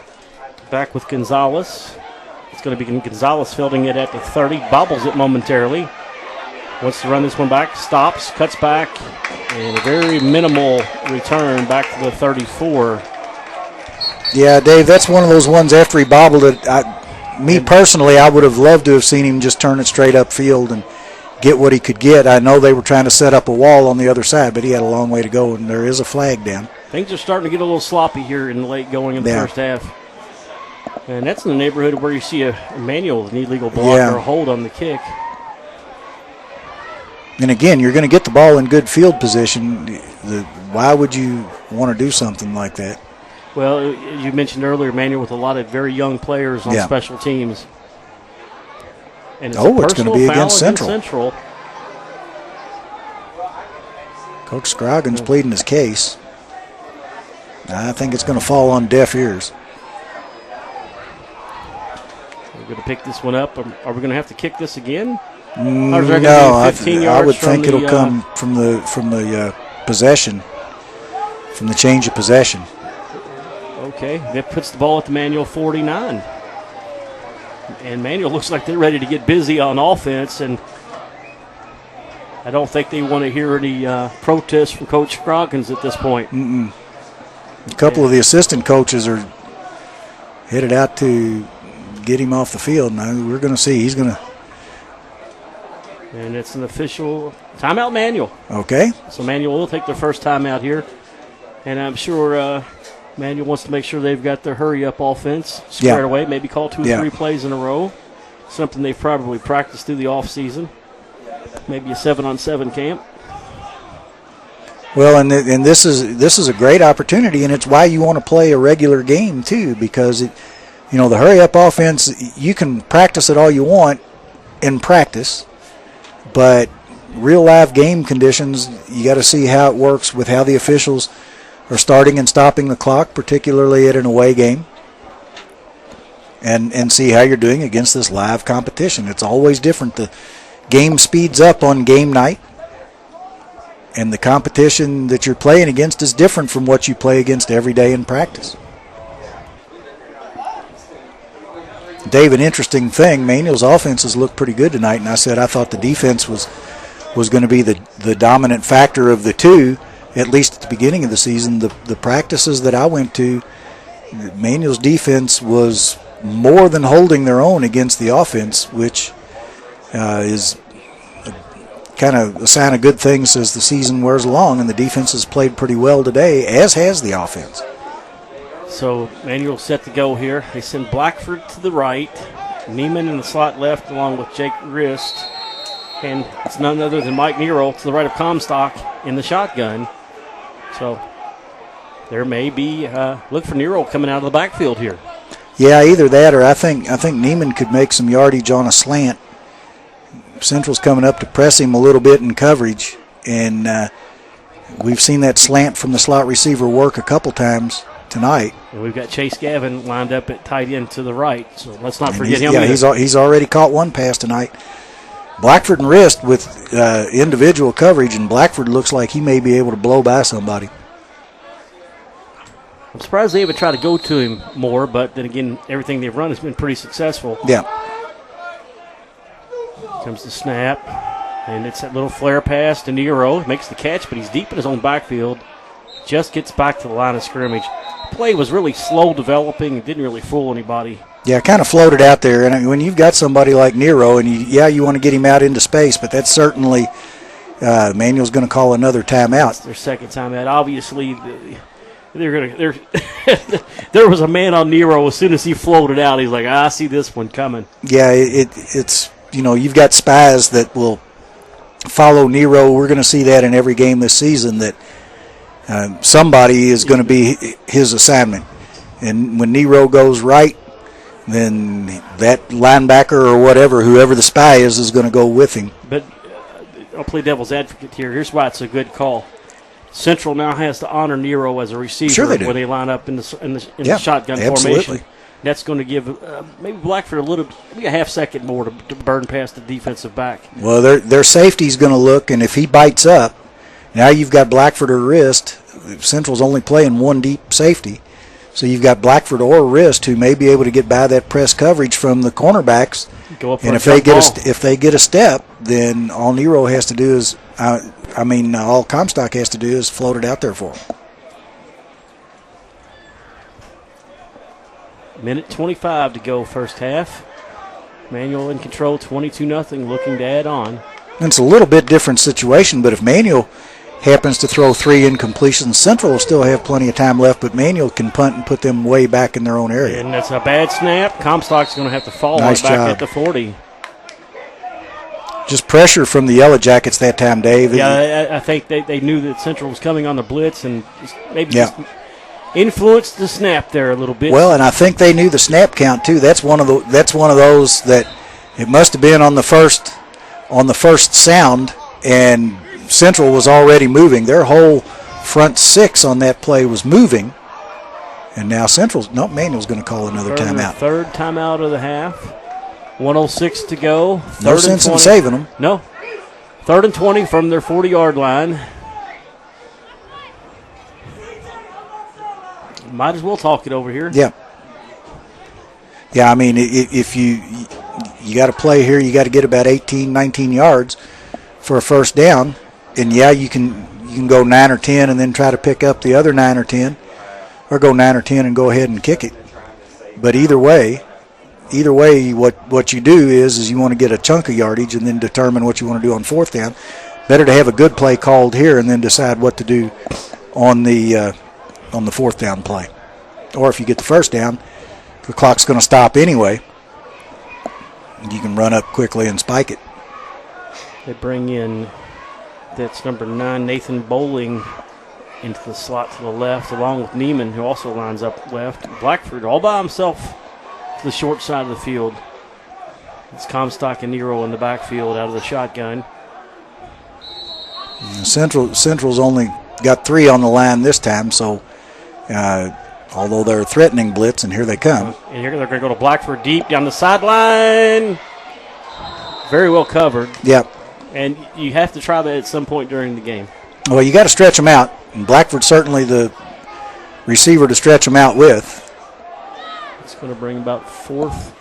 back with Gonzalez. It's going to be Gonzalez fielding it at the 30, bobbles it momentarily. Wants to run this one back, stops, cuts back, and a very minimal return back to the 34. Yeah, Dave, that's one of those ones after he bobbled it. Personally, I would have loved to have seen him just turn it straight upfield and get what he could get. I know they were trying to set up a wall on the other side, but he had a long way to go, and there is a flag down. Things are starting to get a little sloppy here in the late going in the first half. And that's in the neighborhood where you see a manual with an illegal block or a hold on the kick. And again, you're going to get the ball in good field position. Why would you want to do something like that? Well, you mentioned earlier, Manuel, with a lot of very young players on special teams. And it's it's going to be against Central. Coach Scroggins pleading his case. I think it's going to fall on deaf ears. We're going to pick this one up. Are we going to have to kick this again? No, I would think it'll come from the possession, from the change of possession. Okay, that puts the ball at the Manuel 49. And Manuel looks like they're ready to get busy on offense, and I don't think they want to hear any protests from Coach Scroggins at this point. A couple of the assistant coaches are headed out to get him off the field. Now we're going to see. He's going to. And it's an official timeout, Manuel. Okay. So Manuel will take their first timeout here. And I'm sure Manuel wants to make sure they've got their hurry-up offense squared away, maybe call 2 or 3 plays in a row, something they've probably practiced through the offseason, maybe a 7-on-7 camp. Well, and this is a great opportunity, and it's why you want to play a regular game too, because the hurry-up offense, you can practice it all you want in practice, but real live game conditions, you got to see how it works with how the officials are starting and stopping the clock, particularly at an away game, and see how you're doing against this live competition. It's always different. The game speeds up on game night, and the competition that you're playing against is different from what you play against every day in practice. Dave, an interesting thing, Manuel's offenses looked pretty good tonight, and I said I thought the defense was going to be the dominant factor of the two, at least at the beginning of the season. The practices that I went to, Manuel's defense was more than holding their own against the offense, which is kind of a sign of good things as the season wears along, and the defense has played pretty well today, as has the offense. So Manuel set to go here. They send Blackford to the right, Neiman in the slot left along with Jake Rist, and it's none other than Mike Nero to the right of Comstock in the shotgun. So there may be look for Nero coming out of the backfield here. Yeah, either that or I think Neiman could make some yardage on a slant. Central's coming up to press him a little bit in coverage, and we've seen that slant from the slot receiver work a couple times tonight. And we've got Chase Gavin lined up at tight end to the right, so let's not forget him. Yeah, he's already caught one pass tonight. Blackford and Rist with individual coverage, and Blackford looks like he may be able to blow by somebody. I'm surprised they even try to go to him more, but then again, everything they've run has been pretty successful. Yeah. Comes the snap, and it's that little flare pass to Nero. Makes the catch, but he's deep in his own backfield. Just gets back to the line of scrimmage. Play was really slow developing. It didn't really fool anybody. Yeah, kind of floated out there. And when you've got somebody like Nero, and you want to get him out into space, but that's certainly Manuel's going to call another timeout. It's their second timeout. Obviously, there was a man on Nero as soon as he floated out. He's like, I see this one coming. Yeah, it's you've got spies that will follow Nero. We're going to see that in every game this season, that somebody is going to be his assignment. And when Nero goes right, then that linebacker or whatever, whoever the spy is going to go with him. But I'll play devil's advocate here. Here's why it's a good call. Central now has to honor Nero as a receiver Sure they do. when they line up in the Yeah, shotgun absolutely. formation. That's going to give maybe Blackford maybe a half second more to burn past the defensive back. Well, their safety's going to look, and if he bites up, now you've got Blackford or Wrist. Central's only playing one deep safety. So you've got Blackford or Wrist who may be able to get by that press coverage from the cornerbacks. Go up for And a if they jump ball. if they get a step, then all Nero has to do is, all Comstock has to do is float it out there for them. Minute 25 to go first half. Manual in control, 22-0, looking to add on. And it's a little bit different situation, but if Manual happens to throw 3 incompletions, Central will still have plenty of time left, but Manual can punt and put them way back in their own area. And that's a bad snap. Comstock's going to have to fall Nice back job. at the 40. Just pressure from the Yellow Jackets that time, Dave. Yeah, I think they knew that Central was coming on the blitz and maybe Yeah. just influenced the snap there a little bit. Well, and I think they knew the snap count too. That's one of those that it must have been on the first sound, and Central was already moving. Their whole front 6 on that play was moving, and now Manual's going to call another timeout. Third timeout of the half. 1:06 to go. No sense in saving them. No. 3rd and 20 from their 40-yard line. Might as well talk it over here. Yeah. Yeah, I mean, if you got to play here, you got to get about 18, 19 yards for a first down. And, yeah, you can go 9 or 10 and then try to pick up the other 9 or 10, or go 9 or 10 and go ahead and kick it. But either way, what you do is you want to get a chunk of yardage and then determine what you want to do on 4th down. Better to have a good play called here and then decide what to do on the 4th down play. Or if you get the first down, the clock's going to stop anyway. You can run up quickly and spike it. They bring in, that's number 9, Nathan Bowling, into the slot to the left, along with Neiman, who also lines up left. Blackford all by himself to the short side of the field. It's Comstock and Nero in the backfield out of the shotgun. Central's only got 3 on the line this time, so although they're threatening blitz, and here they come. And here they're going to go to Blackford deep down the sideline. Very well covered. Yep. And you have to try that at some point during the game. Well, you got to stretch them out, and Blackford's certainly the receiver to stretch them out with. It's going to bring about 4th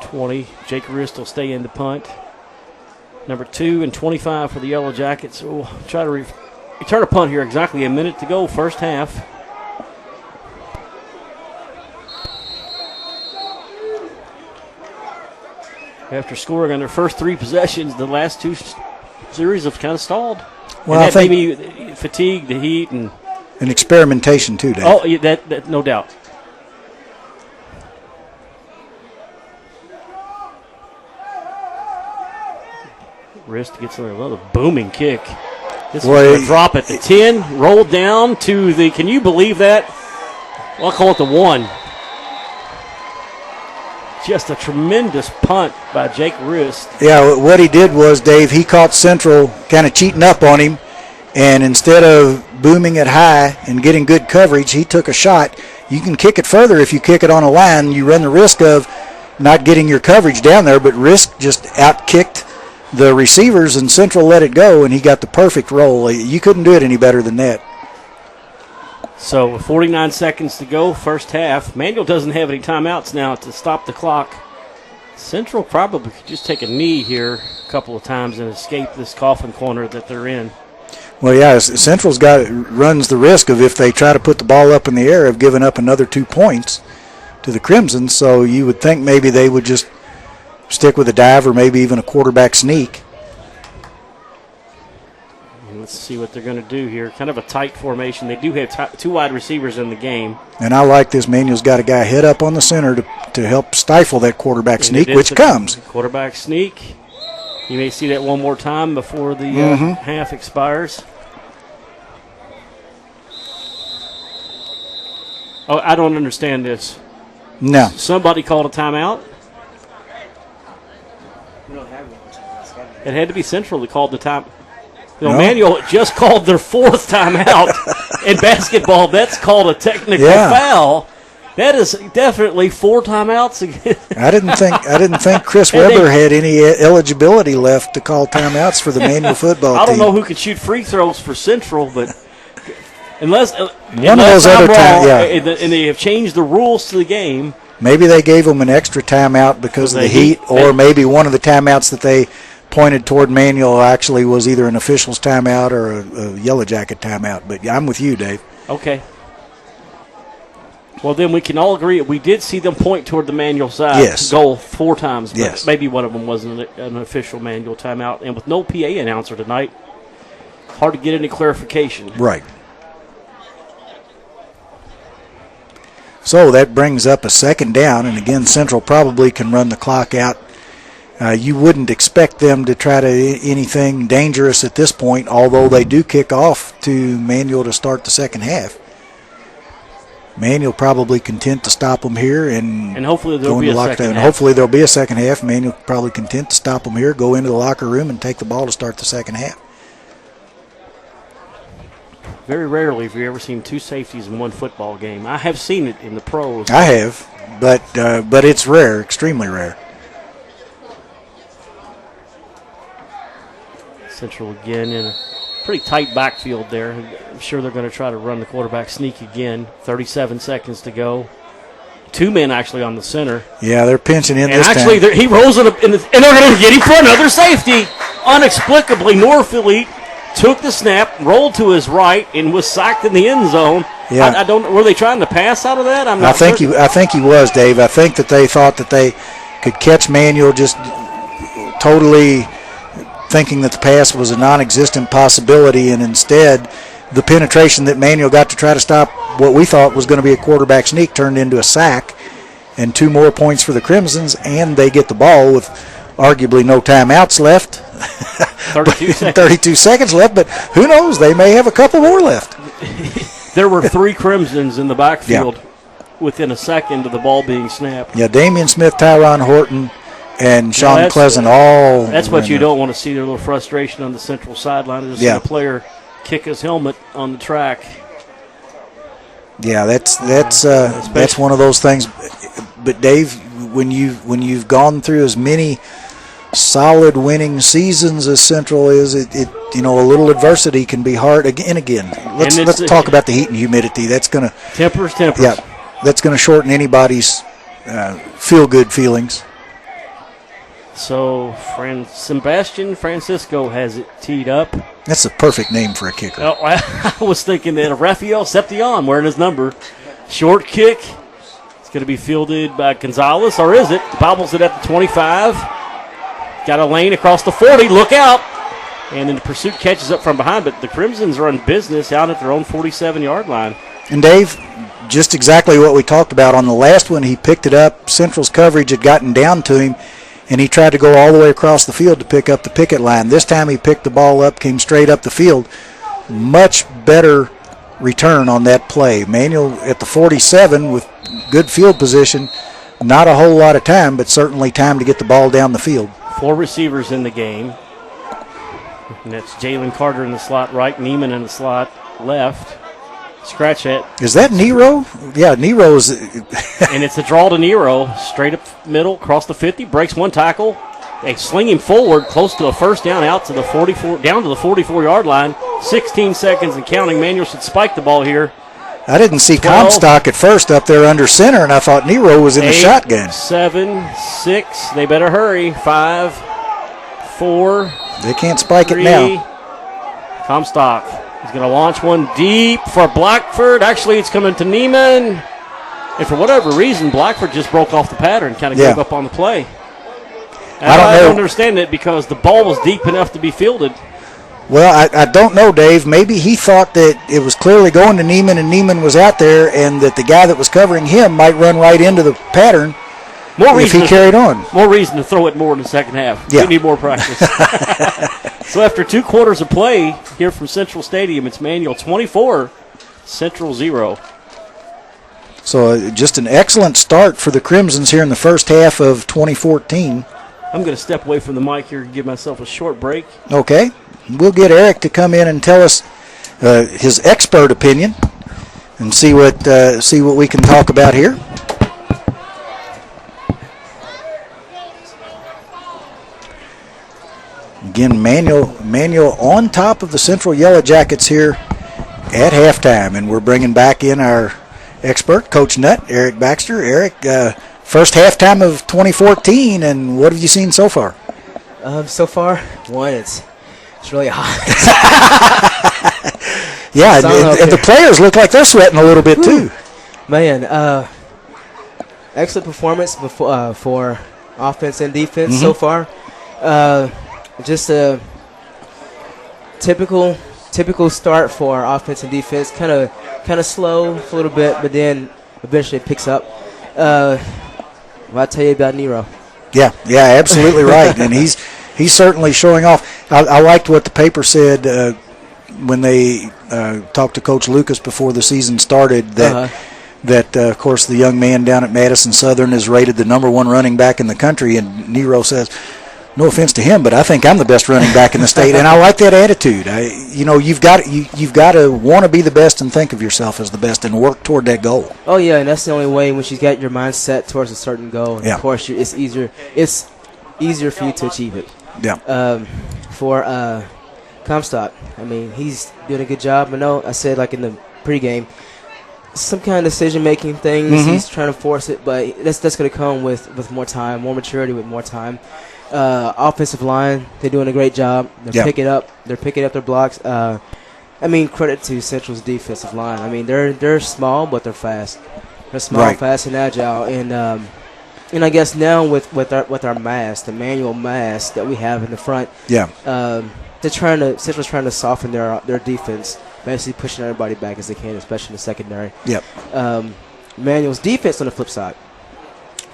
20. Jake Wrist will stay in the punt. Number 2 and 25 for the Yellow Jackets. We'll try to return a punt here. Exactly a minute to go, first half. After scoring on their first 3 possessions, the last 2 series have kind of stalled. Well, and I that think maybe fatigue, the heat, and experimentation too, Dave. oh, yeah, that no doubt. Wrist gets another booming kick. This Boy, is a drop at the 10, rolled down to the, can you believe that? I'll call it the 1. Just a tremendous punt by Jake Wrist. Yeah, what he did was, Dave, he caught Central kind of cheating up on him, and instead of booming it high and getting good coverage, he took a shot. You can kick it further if you kick it on a line. You run the risk of not getting your coverage down there, but Risk just out-kicked the receivers, and Central let it go, and he got the perfect roll. You couldn't do it any better than that. So with 49 seconds to go, first half. Manual doesn't have any timeouts now to stop the clock. Central probably could just take a knee here a couple of times and escape this coffin corner that they're in. Well, yeah, Central's runs the risk of, if they try to put the ball up in the air, of giving up another 2 points to the Crimson. So you would think maybe they would just stick with a dive or maybe even a quarterback sneak. Let's see what they're going to do here. Kind of a tight formation. They do have 2 wide receivers in the game. And I like this. Manuel's got a guy head up on the center to help stifle that quarterback And sneak, it is which the comes. Quarterback sneak. You may see that one more time before the half expires. Oh, I don't understand this. No. Somebody called a timeout. It had to be Central that called the time. No. Manual just called their 4th timeout in basketball. That's called a technical foul. That is definitely 4 timeouts. I didn't think Chris Weber had any eligibility left to call timeouts for the Manual football team. I don't know who could shoot free throws for Central, but unless one of those other times, and they have changed the rules to the game. Maybe they gave them an extra timeout because of the heat, or maybe one of the timeouts that they pointed toward Manual actually was either an official's timeout or a Yellow Jacket timeout. But I'm with you, Dave. Okay. Well, then we can all agree we did see them point toward the Manual side. Yes. Goal 4 times. But yes. Maybe one of them wasn't an official Manual timeout. And with no PA announcer tonight, hard to get any clarification. Right. So that brings up a 2nd down, and again, Central probably can run the clock out. You wouldn't expect them to try to anything dangerous at this point, although they do kick off to Manual to start the second half. Manual probably content to stop them here and hopefully there'll be a second half. Hopefully there'll be a second half. Manual probably content to stop them here, go into the locker room, and take the ball to start the second half. Very rarely have you ever seen 2 safeties in one football game. I have seen it in the pros. I have, but it's rare, extremely rare. Central again in a pretty tight backfield there. I'm sure they're going to try to run the quarterback sneak again. 37 seconds to go. 2 men actually on the center. Yeah, they're pinching in and this actually, time. He rolls it up, and they're going to get him for another safety. Inexplicably, North took the snap, rolled to his right, and was sacked in the end zone. Yeah. I don't. Were they trying to pass out of that? I'm not I think certain. I think he was, Dave. I think that they thought that they could catch Manual just totally thinking that the pass was a non-existent possibility, and instead the penetration that Manual got to try to stop what we thought was going to be a quarterback sneak turned into a sack, and 2 more points for the Crimsons, and they get the ball with arguably no timeouts left. 32 seconds left, but who knows? They may have a couple more left. There were 3 Crimsons in the backfield within a second of the ball being snapped. Yeah, Damian Smith, Tyron Horton, and Sean Pleasant all. That's what you don't want to see, their little frustration on the Central sideline. Just see a player kick his helmet on the track. Yeah, that's one of those things. But Dave, when you've gone through as many solid winning seasons as Central is, it a little adversity can be hard again. Let's talk about the heat and humidity. That's gonna tempers. Yeah, that's gonna shorten anybody's feel good feelings. So Sebastian Francisco has it teed up. That's a perfect name for a kicker. Oh, I was thinking that Rafael Seption wearing his number. Short kick. It's going to be fielded by Gonzalez, or is it? Bobbles it at the 25. Got a lane across the 40. Look out. And then the pursuit catches up from behind, but the Crimsons are in business out at their own 47-yard line. And Dave, just exactly what we talked about on the last one, he picked it up. Central's coverage had gotten down to him, and he tried to go all the way across the field to pick up the picket line. This time he picked the ball up, came straight up the field. Much better return on that play. Manual at the 47 with good field position. Not a whole lot of time, but certainly time to get the ball down the field. 4 receivers in the game. And that's Jalen Carter in the slot right, Neiman in the slot left. Scratch it. Is that Nero? Yeah, Nero's. And it's a draw to Nero. Straight up middle, across the 50, breaks 1 tackle. They sling him forward, close to a first down, out to the 44, down to the 44-yard line. 16 seconds and counting. Manual should spike the ball here. I didn't see Comstock at first up there under center, and I thought Nero was in the shotgun. 7, 6. They better hurry. 5, 4. They can't spike 3. it now. Comstock. He's going to launch one deep for Blackford. Actually, it's coming to Neiman. And for whatever reason, Blackford just broke off the pattern, kind of gave up on the play. And I don't understand it because the ball was deep enough to be fielded. Well, I don't know, Dave. Maybe he thought that it was clearly going to Neiman, and Neiman was out there, and that the guy that was covering him might run right into the pattern if he carried on. More reason to throw it more in the second half. Yeah. We need more practice. So after 2 quarters of play here from Central Stadium, it's Manual 24, Central 0. So just an excellent start for the Crimsons here in the first half of 2014. I'm going to step away from the mic here and give myself a short break. Okay. We'll get Eric to come in and tell us his expert opinion and see what we can talk about here. Again, Manual on top of the Central Yellow Jackets here at halftime, and we're bringing back in our expert, Coach Nutt, Eric Baxter. Eric, first halftime of 2014, and what have you seen so far? So far, it's really hot. Yeah, and the players look like they're sweating a little bit too. Man, excellent performance for offense and defense so far. Just a typical start for our offense and defense. Kind of slow for a little bit, but then eventually it picks up. I'll tell you about Nero. Yeah, absolutely right, and he's certainly showing off. I liked what the paper said when they talked to Coach Lucas before the season started that of course the young man down at Madison Southern is rated the #1 running back in the country, and Nero says, no offense to him, but I think I'm the best running back in the state, and I like that attitude. You've got to want to be the best and think of yourself as the best and work toward that goal. Oh yeah, and that's the only way when she's got your mind set towards a certain goal. And yeah. Of course, it's easier for you to achieve it. Yeah. For Comstock, I mean, he's doing a good job. I know I said like in the pregame, some kind of decision-making things. He's trying to force it, but that's going to come with more time, more maturity with more time. Offensive line, they're doing a great job. They're picking up their blocks. I mean, credit to Central's defensive line. I mean, they're small, but they're fast. They're small, fast, and agile. And I guess now with our mass, the manual mass that we have in the front, Central's trying to soften their defense, basically pushing everybody back as they can, especially in the secondary. Manual's defense on the flip side,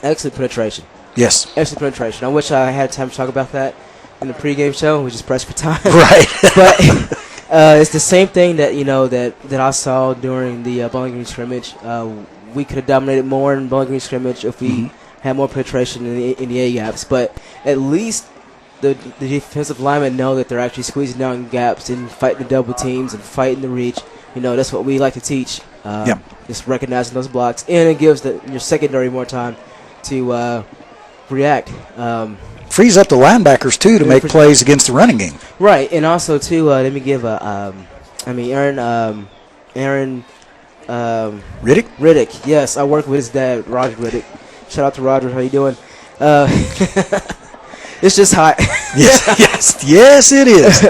excellent penetration. Yes. Excellent penetration. I wish I had time to talk about that in the pregame show. We just pressed for time. Right. But it's the same thing that I saw during the Bowling Green scrimmage. We could have dominated more in Bowling Green scrimmage if we had more penetration in the A gaps. But at least the defensive linemen know that they're actually squeezing down gaps and fighting the double teams and fighting the reach. That's what we like to teach. Just recognizing those blocks, and it gives your secondary more time to react. Frees up the linebackers too to make plays against the running game. Right, and also too, let me give Aaron Riddick. Yes, I work with his dad, Roger Riddick. Shout out to Roger. How you doing? It's just hot. yes, it is.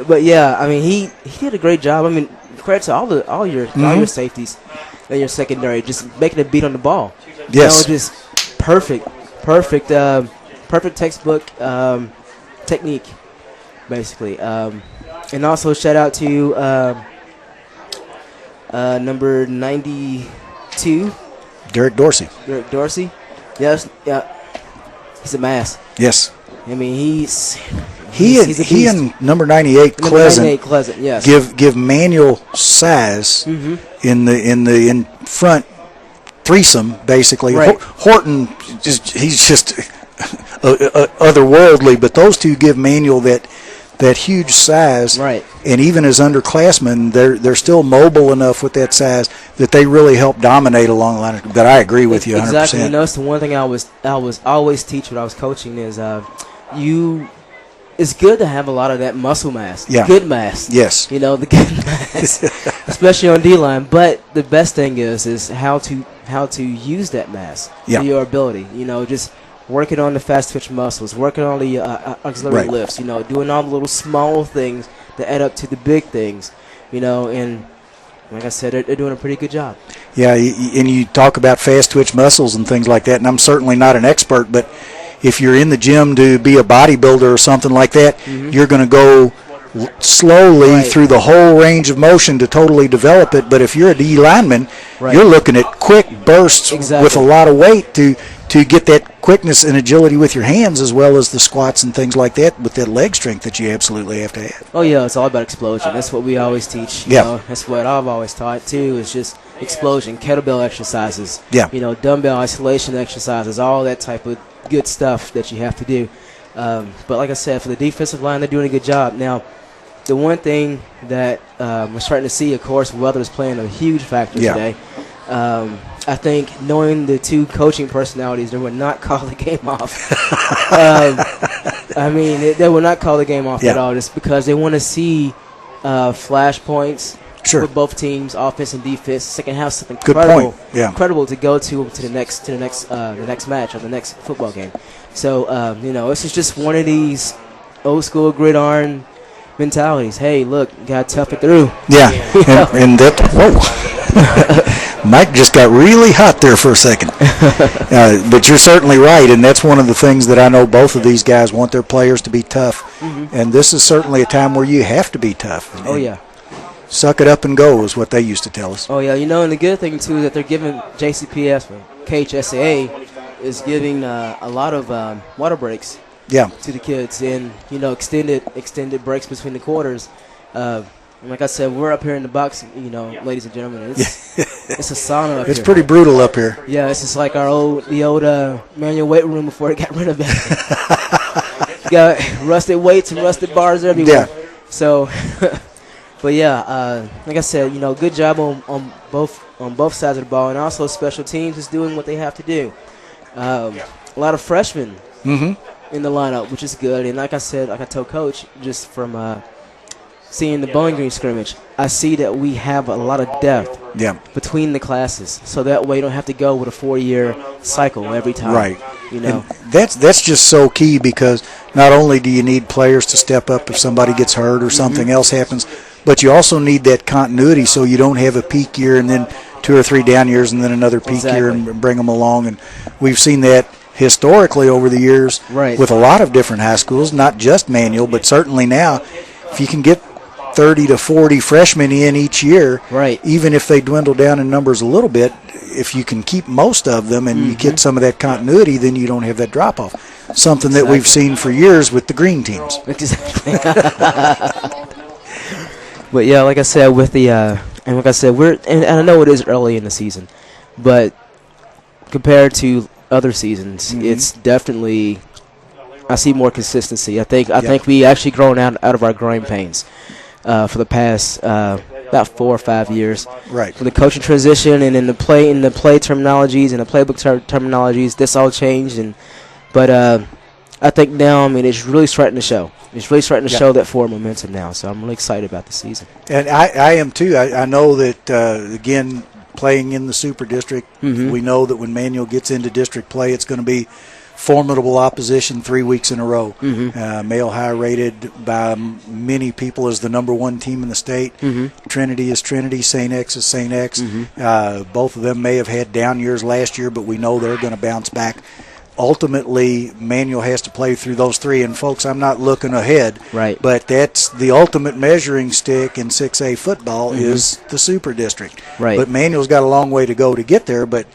but yeah, I mean, he did a great job. I mean, credit to all your safeties and your secondary, just making a beat on the ball. Yes, just perfect textbook technique, basically. And also shout out to number 92, Derek Dorsey. Yes, he's a mass. Yes. I mean, he and number 98 Pleasant, yes, give Manual size in front threesome basically. Right. Horton he's just otherworldly, but those two give Manual that huge size. Right. And even as underclassmen, they're still mobile enough with that size that they really help dominate along the line. But I agree with you 100%. Exactly. That's the one thing I was always teach when I was coaching is it's good to have a lot of that muscle mass. Yeah. Good mass. Yes. The good mass, especially on D-line. But the best thing is how to use that mass to your ability. Just working on the fast twitch muscles, working on the auxiliary lifts. Doing all the little small things that add up to the big things. And like I said, they're doing a pretty good job. Yeah, and you talk about fast twitch muscles and things like that, and I'm certainly not an expert, but if you're in the gym to be a bodybuilder or something like that, you're going to go slowly through the whole range of motion to totally develop it. But if you're a D lineman, you're looking at quick bursts with a lot of weight to get that quickness and agility with your hands, as well as the squats and things like that with that leg strength that you absolutely have to have. Oh yeah, it's all about explosion. That's what we always teach. That's what I've always taught too. It's just explosion, kettlebell exercises, Yeah. Dumbbell isolation exercises, all that type of good stuff that you have to do. But like I said, for the defensive line, they're doing a good job. Now, the one thing that we're starting to see, of course, weather is playing a huge factor today. I think knowing the two coaching personalities, they would not call the game off. They will not call the game off at all, just because they want to see flash points for both teams, offense and defense. Second half, something incredible to go to the next match or the next football game. So this is just one of these old school gridiron mentalities. Hey, look, you gotta tough it through. Yeah, and that. Whoa. Mike just got really hot there for a second. But you're certainly right, and that's one of the things that I know both of these guys want their players to be tough. And this is certainly a time where you have to be tough. Suck it up and go is what they used to tell us. And the good thing, too, is that they're giving JCPS, KHSAA, is giving a lot of water breaks to the kids and, extended breaks between the quarters. Like I said, we're up here in the box, ladies and gentlemen. It's a sauna up here. It's pretty brutal up here. Yeah, it's just like the old manual weight room before it got rid of it. Got rusted weights and rusted bars everywhere. Yeah. So, but like I said, good job on both sides of the ball, and also special teams is doing what they have to do. A lot of freshmen in the lineup, which is good. And like I said, like I told Coach, just from seeing the Bowling Green scrimmage, I see that we have a lot of depth between the classes, so that way you don't have to go with a 4-year cycle every time. Right. And that's just so key, because not only do you need players to step up if somebody gets hurt or something else happens, but you also need that continuity so you don't have a peak year and then 2 or 3 down years and then another peak year and bring them along. And we've seen that historically over the years with a lot of different high schools, not just Manual, but certainly now. If you can get 30 to 40 freshmen in each year, even if they dwindle down in numbers a little bit, if you can keep most of them and you get some of that continuity, then you don't have that drop-off. Something that we've seen for years with the green teams. Exactly. But like I said, and I know it is early in the season, but compared to other seasons, it's definitely, I see more consistency. I think we actually grown out of our growing pains for the past about 4 or 5 years. Right. For the coaching transition and in the play terminologies and the playbook terminologies, this all changed. But I think now, it's really starting to show. It's really starting to show that forward momentum now. So I'm really excited about the season. And I am too. I know that again, playing in the Super District, we know that when Manual gets into district play, it's going to be formidable opposition 3 weeks in a row. Male high rated by many people as the number 1 team in the state. Trinity is Trinity, St. X is St. X. Both of them may have had down years last year, but we know they're going to bounce back. Ultimately, Manual has to play through those 3. And, folks, I'm not looking ahead, but that's the ultimate measuring stick in 6A football is the Super District. But Manual's got a long way to go to get there. But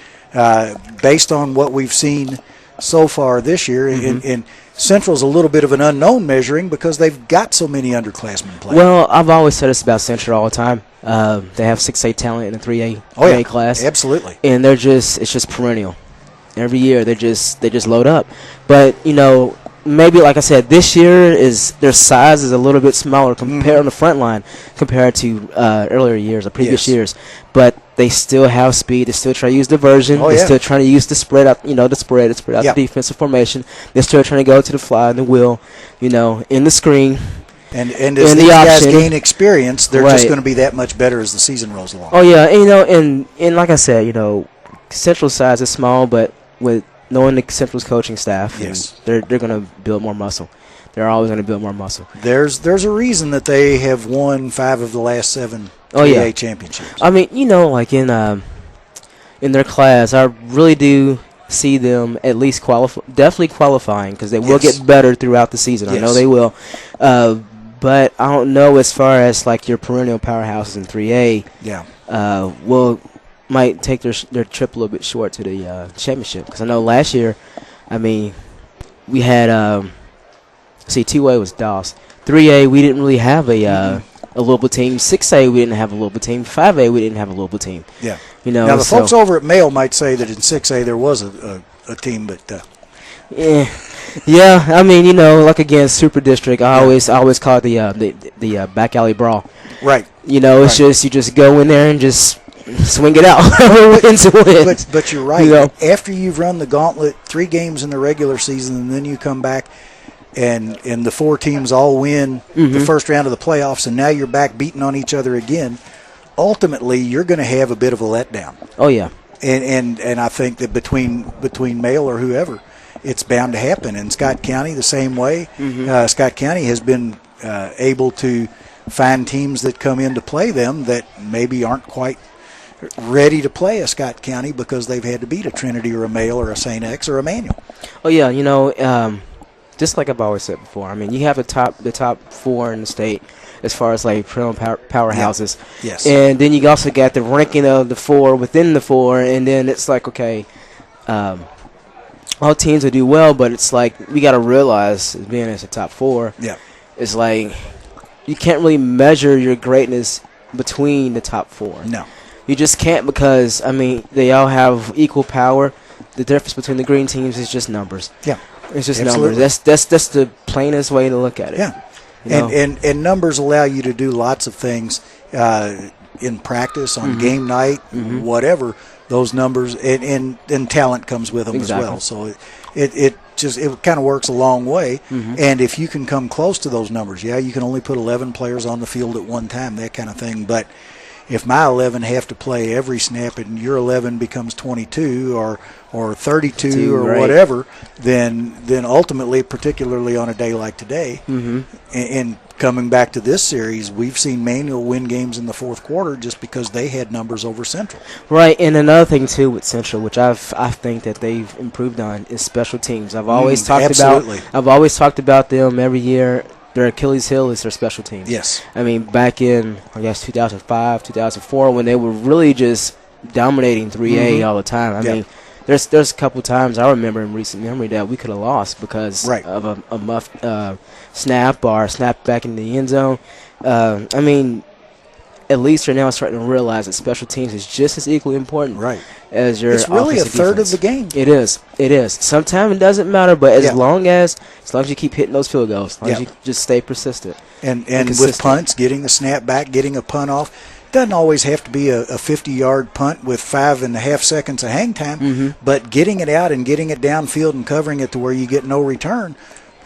based on what we've seen so far this year, and Central's a little bit of an unknown measuring because they've got so many underclassmen playing. Well, I've always said this about Central all the time. They have 6A talent in the 3A class. Absolutely. And it's just perennial. Every year they just load up. But, maybe, like I said, this year their size is a little bit smaller compared on the front line compared to earlier years or previous years. But they still have speed. They still try to use diversion. They're still trying to use the spread out, the spread out the defensive formation. They're still trying to go to the fly and the wheel, in the screen. And as these guys gain experience, they're just going to be that much better as the season rolls along. And like I said, Central size is small, but with knowing the Central's coaching staff, they're going to build more muscle. They're always going to build more muscle. There's a reason that they have won 5 of the last 7 3A championships. Like in their class, I really do see them at least definitely qualifying, because they will get better throughout the season. I know they will. But I don't know as far as like your perennial powerhouses in 3A. Might take their trip a little bit short to the championship, because I know last year, we had 2A was DOS. 3A, we didn't really have a Louisville team. 6A, we didn't have a Louisville team. 5A, we didn't have a Louisville team. You know, Now, the folks over at Mail might say that in 6A there was a team, but yeah. I mean, you know, like against Super District, I always call it the back alley brawl. right. You know, it's Right. just you just go in there and just swing it out. Win to win. But you're right. You know? After you've run the gauntlet, 3 games in the regular season, and then you come back and the 4 teams all win the first round of the playoffs, and now you're back beating on each other again, ultimately you're going to have a bit of a letdown. Oh yeah. And I think that between Mail or whoever, it's bound to happen. And Scott County the same way. Scott County has been able to find teams that come in to play them that maybe aren't quite ready to play a Scott County because they've had to beat a Trinity or a Mail or a St. X or a Manual. Oh yeah. You know, just like I've always said before. I mean, you have the top 4 in the state as far as like powerhouses. Yeah. Yes. And then you also got the ranking of the 4 within the 4, and then it's like, okay, all teams will do well, but it's like we got to realize, being as a top 4, Yeah. it's like you can't really measure your greatness between the top 4. No. You just can't, because I mean they all have equal power. The difference between the green teams is just numbers. Yeah. It's just Absolutely. numbers. That's the plainest way to look at it. Yeah. You know? And numbers allow you to do lots of things in practice, on game night, whatever. Those numbers and talent comes with them Exactly. as well. So it kind of works a long way. And if you can come close to those numbers, you can only put 11 players on the field at one time, that kind of thing. But if my 11 have to play every snap and your 11 becomes 22 or 32 or right. whatever, then ultimately, particularly on a day like today, and coming back to this series, we've seen Manual win games in the fourth quarter just because they had numbers over Central. Right, and another thing too with Central, which I think that they've improved on, is special teams. I've always absolutely. talked about them every year. Their Achilles heel is their special teams. Yes. I mean, back in, I guess, 2005, 2004, when they were really just dominating 3A all the time. I mean, there's a couple times I remember in recent memory that we could have lost because of a muffed snap or a snap back in the end zone. I mean, at least they're now starting to realize that special teams is just as equally important as your It's really a offensive third defense. of the game. It is. Sometimes it doesn't matter, but as long as you keep hitting those field goals, as long as you just stay persistent. And consistent. with punts, getting the snap back, getting a punt off, doesn't always have to be a 50-yard punt with 5.5 seconds of hang time, but getting it out and getting it downfield and covering it to where you get no return,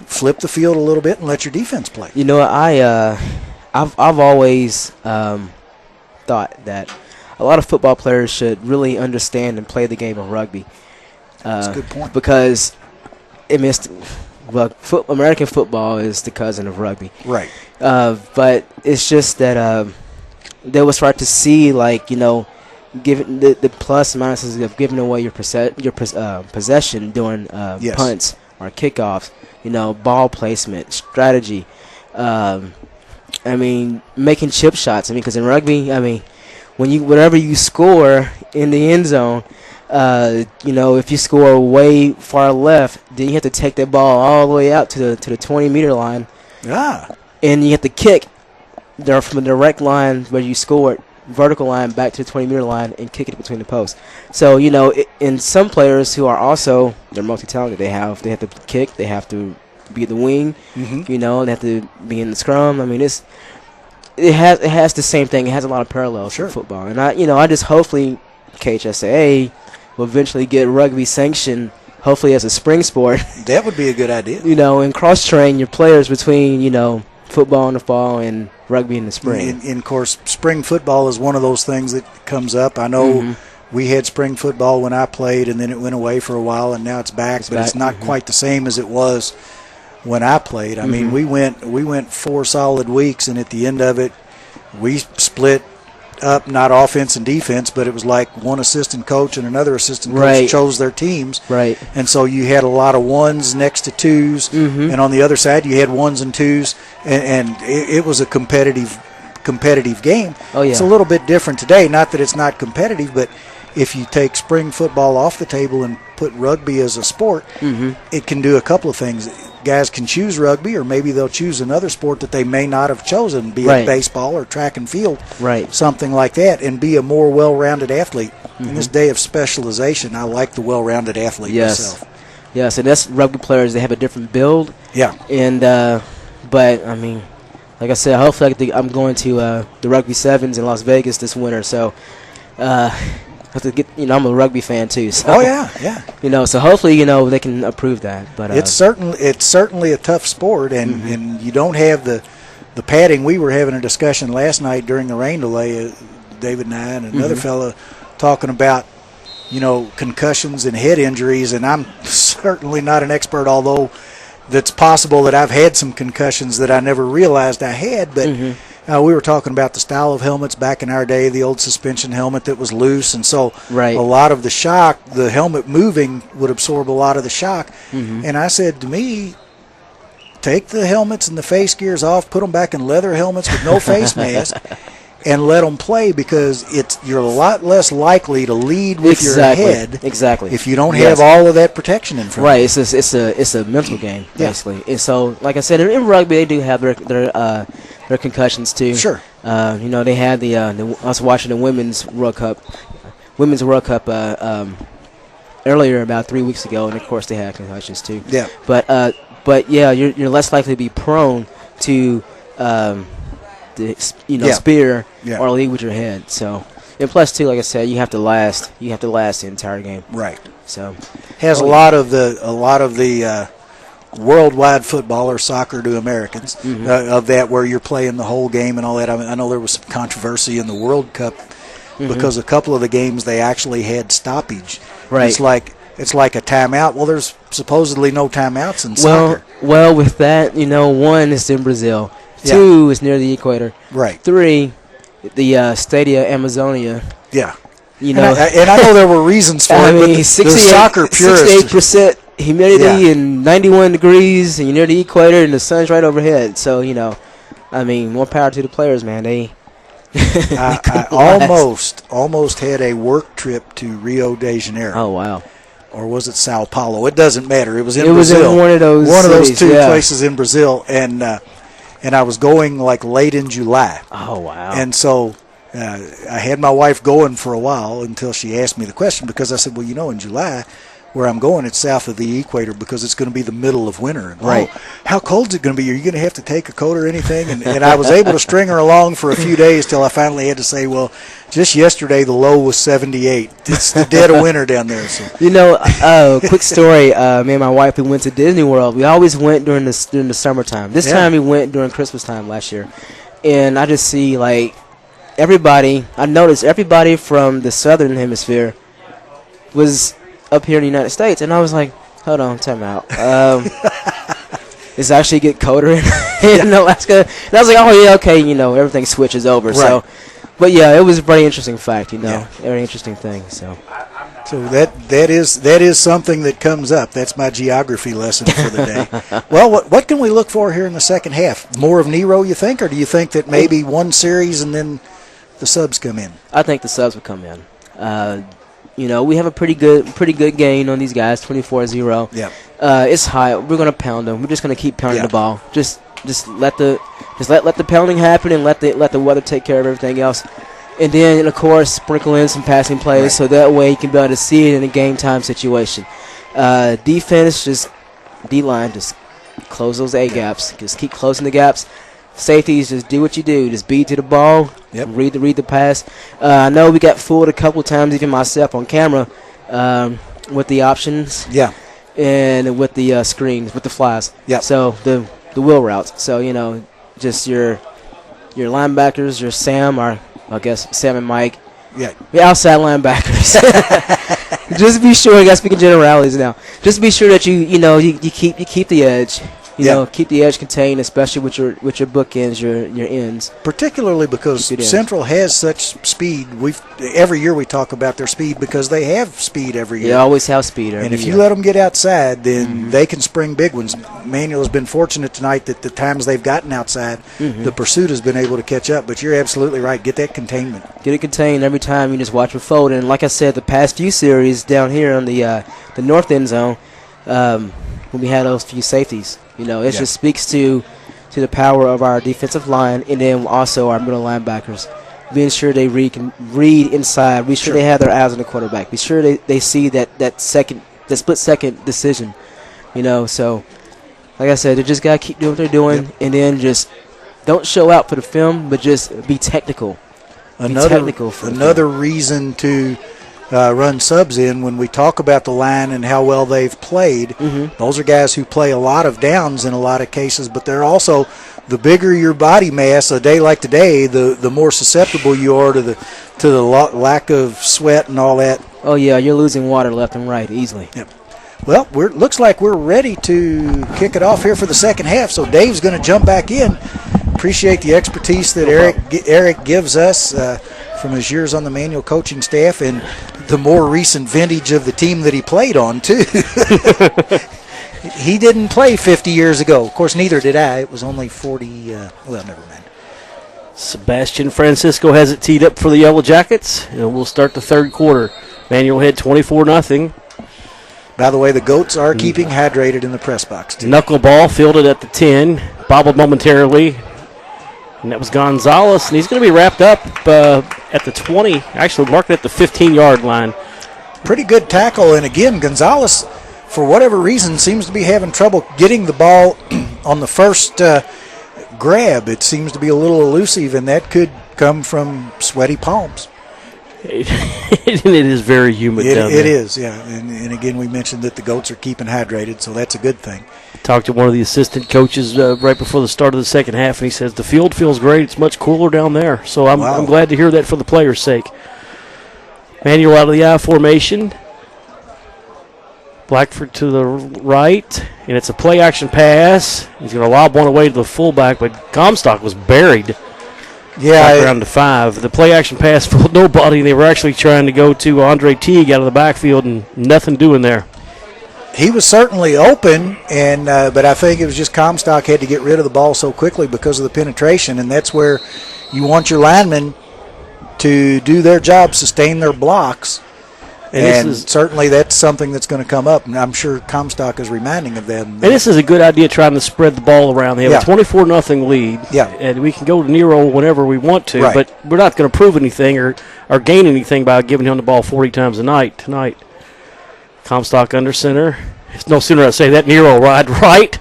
flip the field a little bit and let your defense play. You know, I've always thought that a lot of football players should really understand and play the game of rugby. That's a good point. Because American football is the cousin of rugby. Right. But it's just that they will start to see, like, you know, giving the plus and minuses of giving away your possession during punts or kickoffs. You know, ball placement, strategy. I mean, making chip shots. I mean, because in rugby, I mean, whenever you score in the end zone, you know, if you score way far left, then you have to take that ball all the way out to the 20-meter line. And you have to kick there from the direct line where you scored, vertical line back to the 20-meter line and kick it between the posts. So, you know, in some players who are also, they're multi-talented. They have to kick, they have to be the wing, you know, they have to be in the scrum. I mean, it has the same thing. It has a lot of parallels to football. And I just hopefully KHSAA will eventually get rugby sanctioned, hopefully as a spring sport. That would be a good idea. You know, and cross-train your players between, you know, football in the fall and rugby in the spring. And of course, spring football is one of those things that comes up. I know we had spring football when I played, and then it went away for a while, and now it's back. It's not quite the same as it was when I played. I mean, we went 4 solid weeks, and at the end of it, we split up, not offense and defense, but it was like one assistant coach and another assistant coach chose their teams. Right. And so you had a lot of ones next to twos, and on the other side you had ones and twos, and it was a competitive game. Oh, yeah. It's a little bit different today. Not that it's not competitive, but if you take spring football off the table and put rugby as a sport, it can do a couple of things. guys can choose rugby, or maybe they'll choose another sport that they may not have chosen, be Right. it baseball or track and field, Right. something like that, and be a more well-rounded athlete. In this day of specialization, I like the well-rounded athlete myself. Yes, and that's rugby players. They have a different build. Yeah. And but I mean, like I said, hopefully I'm going to the Rugby Sevens in Las Vegas this winter. So I have to get. I'm a rugby fan too. So, Oh yeah, yeah. So hopefully they can approve that. But It's certainly a tough sport, and you don't have the padding. We were having a discussion last night during the rain delay, David and I and another fella talking about concussions and head injuries, and I'm certainly not an expert, although that's possible that I've had some concussions that I never realized I had. But we were talking about the style of helmets back in our day, the old suspension helmet that was loose, and so Right. a lot of the shock, the helmet moving would absorb a lot of the shock. And I said, to me, take the helmets and the face gears off, put them back in leather helmets with no face mask, and let them play, because you're a lot less likely to lead with your head if you don't have all of that protection in front. Right, it's a mental game basically. And so, like I said, in rugby they do have their concussions too. Sure. They had I was watching the Women's World Cup earlier about 3 weeks ago, and of course they had concussions too. Yeah. But yeah, you're less likely to be prone to spear or lead with your head. So, and plus too, like I said, you have to last the entire game. Right. So Has a lot of the worldwide football or soccer to Americans of that, where you're playing the whole game and all that. I know there was some controversy in the World Cup because a couple of the games they actually had stoppage. Right. It's like a timeout. Well, there's supposedly no timeouts in soccer. Well, with that, one is in Brazil. 2 is near the equator. Right. 3, the Stadia Amazonia. Yeah. And I know there were reasons for it, but the soccer purists. 68% humidity and 91 degrees, and you're near the equator, and the sun's right overhead. So, more power to the players, man. I almost had a work trip to Rio de Janeiro. Oh, wow. Or was it Sao Paulo? It doesn't matter. It was in Brazil. Brazil. It was in one of those two places in Brazil, and I was going like late in July. Oh, wow. And so I had my wife going for a while until she asked me the question, because I said, well, in July, where I'm going, it's south of the equator, because it's going to be the middle of winter. And, right. How cold is it going to be? Are you going to have to take a coat or anything? And I was able to string her along for a few days till I finally had to say, well, just yesterday the low was 78. It's the dead of winter down there. So. Quick story. Me and my wife, we went to Disney World. We always went during the summertime. This time we went during Christmas time last year. And I just see, I noticed everybody from the southern hemisphere was up here in the United States, and I was like, hold on, time out. It's actually get colder in Alaska. And I was like, oh yeah, okay, everything switches over. Right. So, but yeah, it was a very interesting fact, very interesting thing. So that is something that comes up. That's my geography lesson for the day. Well, what can we look for here in the second half? More of Nero, you think, or do you think that maybe one series and then the subs come in? I think the subs will come in. We have a pretty good gain on these guys, 24-0. Yeah. It's high. We're gonna pound them. We're just gonna keep pounding the ball. Just let the pounding happen, and let the weather take care of everything else. And then, of course, sprinkle in some passing plays, so that way you can be able to see it in a game time situation. Defense, D-line, just close those A gaps. Just keep closing the gaps. Safeties, just do what you do. Just beat to the ball. Yep. Read the pass. I know we got fooled a couple times, even myself on camera, with the options. Yeah. And with the screens, with the flies. Yeah. So the wheel routes. So just your linebackers, your Sam, or I guess Sam and Mike. Yeah. The outside linebackers. Just be sure. I got speaking generalities now. Just be sure that you keep the edge. Keep the edge contained, especially with your bookends, your ends. Particularly because Central has such speed. Every year we talk about their speed because they have speed every year. They always have speed every year. And if you let them get outside, then they can spring big ones. Manuel has been fortunate tonight that the times they've gotten outside, the pursuit has been able to catch up. But you're absolutely right. Get that containment. Get it contained every time. You just watch it fold. And like I said, the past few series down here on the north end zone, when we had those few safeties. You know, it just speaks to the power of our defensive line, and then also our middle linebackers. Being sure they read inside. Be sure they have their eyes on the quarterback. Be sure they see that split-second decision. You know, so like I said, they just got to keep doing what they're doing, and then just don't show out for the film, but just be technical. Another reason to run subs in when we talk about the line and how well they've played. Those are guys who play a lot of downs in a lot of cases, but they're also, the bigger your body mass a day like today, the more susceptible you are to the lack of sweat and all that. Oh yeah, you're losing water left and right easily. Yep. Well, looks like we're ready to kick it off here for the second half, so Dave's going to jump back in. Appreciate the expertise that Eric gives us from his years on the manual coaching staff and the more recent vintage of the team that he played on, too. He didn't play 50 years ago. Of course, neither did I. It was only 40. Well, never mind. Sebastian Francisco has it teed up for the Yellow Jackets, and we'll start the third quarter. Manual head 24-0. By the way, the Goats are keeping hydrated in the press box, too. Knuckleball fielded at the 10, bobbled momentarily. And that was Gonzalez, and he's going to be wrapped up at the 20, actually marked at the 15-yard line. Pretty good tackle, and again, Gonzalez, for whatever reason, seems to be having trouble getting the ball on the first grab. It seems to be a little elusive, and that could come from sweaty palms. It is very humid down there. It is, yeah. And again, we mentioned that the Goats are keeping hydrated, so that's a good thing. Talked to one of the assistant coaches right before the start of the second half, and he says the field feels great. It's much cooler down there. So I'm glad to hear that for the players' sake. Manual out of the I formation. Blackford to the right, and it's a play-action pass. He's going to lob one away to the fullback, but Comstock was buried. Yeah, around to 5. The play-action pass fooled nobody. They were actually trying to go to Andre Teague out of the backfield, and nothing doing there. He was certainly open, and but I think it was just Comstock had to get rid of the ball so quickly because of the penetration, and that's where you want your linemen to do their job, sustain their blocks. And certainly that's something that's going to come up, and I'm sure Comstock is reminding of them. And this is a good idea, trying to spread the ball around. They have a 24-0 lead, and we can go to Nero whenever we want to, but we're not going to prove anything or gain anything by giving him the ball 40 times a night tonight. Comstock under center. It's no sooner I say that, Nero ride right.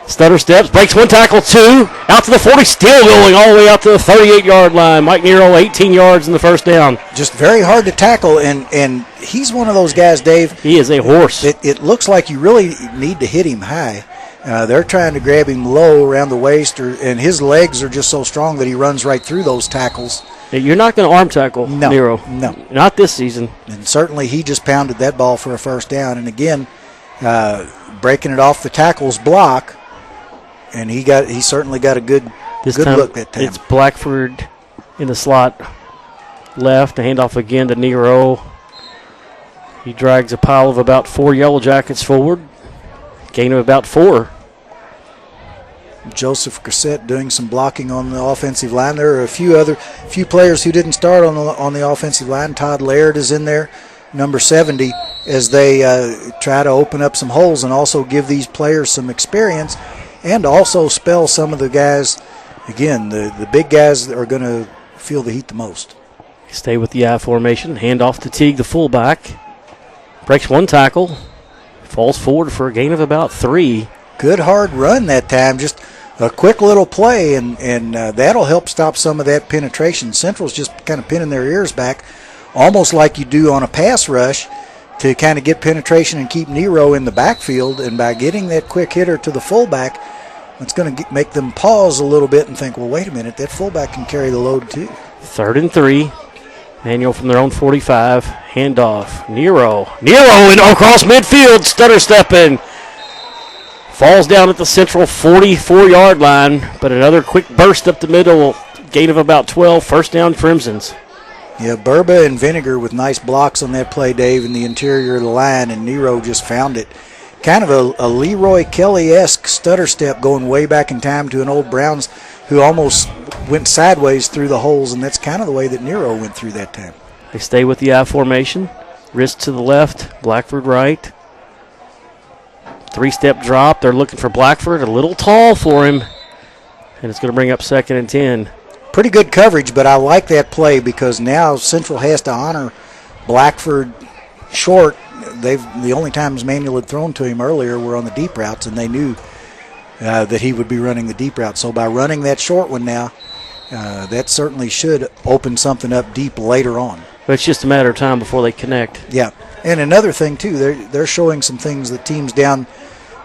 Stutter steps, breaks one tackle, 2, out to the 40, still going all the way out to the 38-yard line. Mike Nero, 18 yards in the first down. Just very hard to tackle, and he's one of those guys, Dave. He is a horse. It looks like you really need to hit him high. They're trying to grab him low around the waist, and his legs are just so strong that he runs right through those tackles. You're not going to arm tackle Nero. No. Not this season. And certainly he just pounded that ball for a first down. And again, breaking it off the tackle's block, and he certainly got a good look that time. It's Blackford in the slot left. The handoff again to Nero. He drags a pile of about 4 Yellow Jackets forward. Gain of about 4. Joseph Grissett doing some blocking on the offensive line. There are a few players who didn't start on the offensive line. Todd Laird is in there, number 70, as they try to open up some holes and also give these players some experience and also spell some of the guys. Again, the big guys that are going to feel the heat the most. Stay with the I formation. Hand off to Teague, the fullback. Breaks one tackle. Falls forward for a gain of about 3. Good hard run that time. Just a quick little play, and that'll help stop some of that penetration. Central's just kind of pinning their ears back, almost like you do on a pass rush, to kind of get penetration and keep Nero in the backfield. And by getting that quick hitter to the fullback, it's going to make them pause a little bit and think, well, wait a minute, that fullback can carry the load too. 3rd and 3. Manual from their own 45. Handoff. Nero in across midfield. Stutter stepping. Falls down at the Central 44-yard line, but another quick burst up the middle. Gain of about 12. First down, Crimsons. Yeah, Burba and Vinegar with nice blocks on that play, Dave, in the interior of the line, and Nero just found it. Kind of a Leroy Kelly-esque stutter step going way back in time to an old Browns who almost went sideways through the holes, and that's kind of the way that Nero went through that time. They stay with the I formation. Wrist to the left, Blackford right. 3-step drop. They're looking for Blackford. A little tall for him. And it's going to bring up 2nd and 10. Pretty good coverage, but I like that play because now Central has to honor Blackford short. The only times Manuel had thrown to him earlier were on the deep routes, and they knew that he would be running the deep route. So by running that short one now, that certainly should open something up deep later on. But it's just a matter of time before they connect. Yeah, and another thing too, they're showing some things that teams down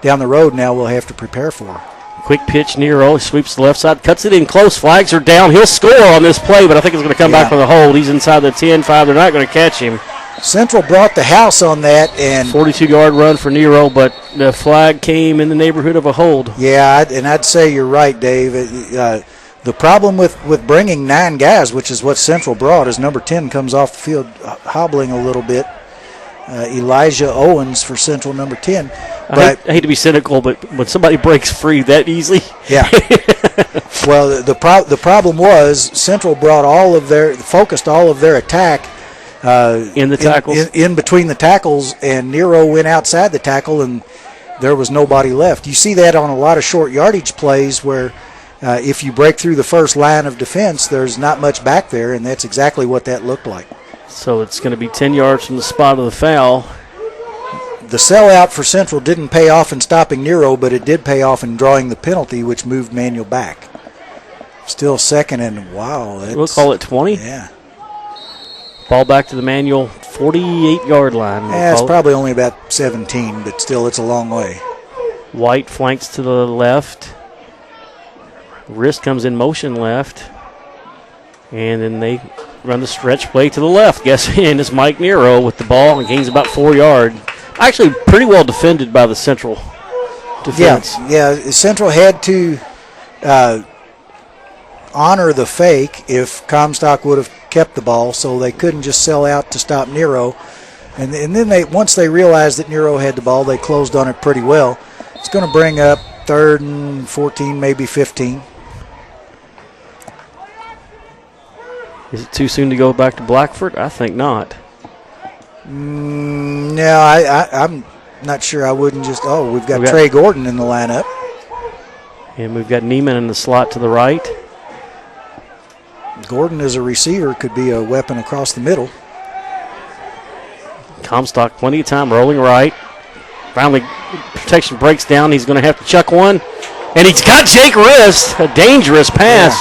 the road now will have to prepare for. Quick pitch, Nero sweeps the left side, cuts it in close. Flags are down. He'll score on this play, but I think it's going to come back for the hold. He's inside the 10-5. They're not going to catch him. Central brought the house on that, and 42-yard run for Nero, but the flag came in the neighborhood of a hold. Yeah, and I'd say you're right, Dave. The problem with bringing 9 guys, which is what Central brought, is number 10 comes off the field hobbling a little bit. Elijah Owens for Central, number 10. But I hate to be cynical, but when somebody breaks free that easily. Yeah. Well, the problem was Central focused all of their attack in the tackles. In between the tackles, and Nero went outside the tackle, and there was nobody left. You see that on a lot of short yardage plays where if you break through the first line of defense, there's not much back there, and that's exactly what that looked like. So it's going to be 10 yards from the spot of the foul. The sellout for Central didn't pay off in stopping Nero, but it did pay off in drawing the penalty, which moved Manuel back. Still 2nd and wow. We'll call it 20. Yeah. Ball back to the Manuel 48-yard line. Yeah, it's probably only about 17, but still it's a long way. White flanks to the left. Wrist comes in motion left. And then they run the stretch play to the left. Guess in is Mike Nero with the ball and gains about 4 yards. Actually, pretty well defended by the Central defense. Yeah. Central had to honor the fake if Comstock would have kept the ball, so they couldn't just sell out to stop Nero. And then once they realized that Nero had the ball, they closed on it pretty well. It's going to bring up 3rd and 14, maybe 15. Is it too soon to go back to Blackford? I think not. No, I'm not sure. I wouldn't just. We've got Trey Gordon in the lineup. And we've got Neiman in the slot to the right. Gordon as a receiver could be a weapon across the middle. Comstock, plenty of time, rolling right. Finally, protection breaks down. He's going to have to chuck one. And he's got Jake Wrist. A dangerous pass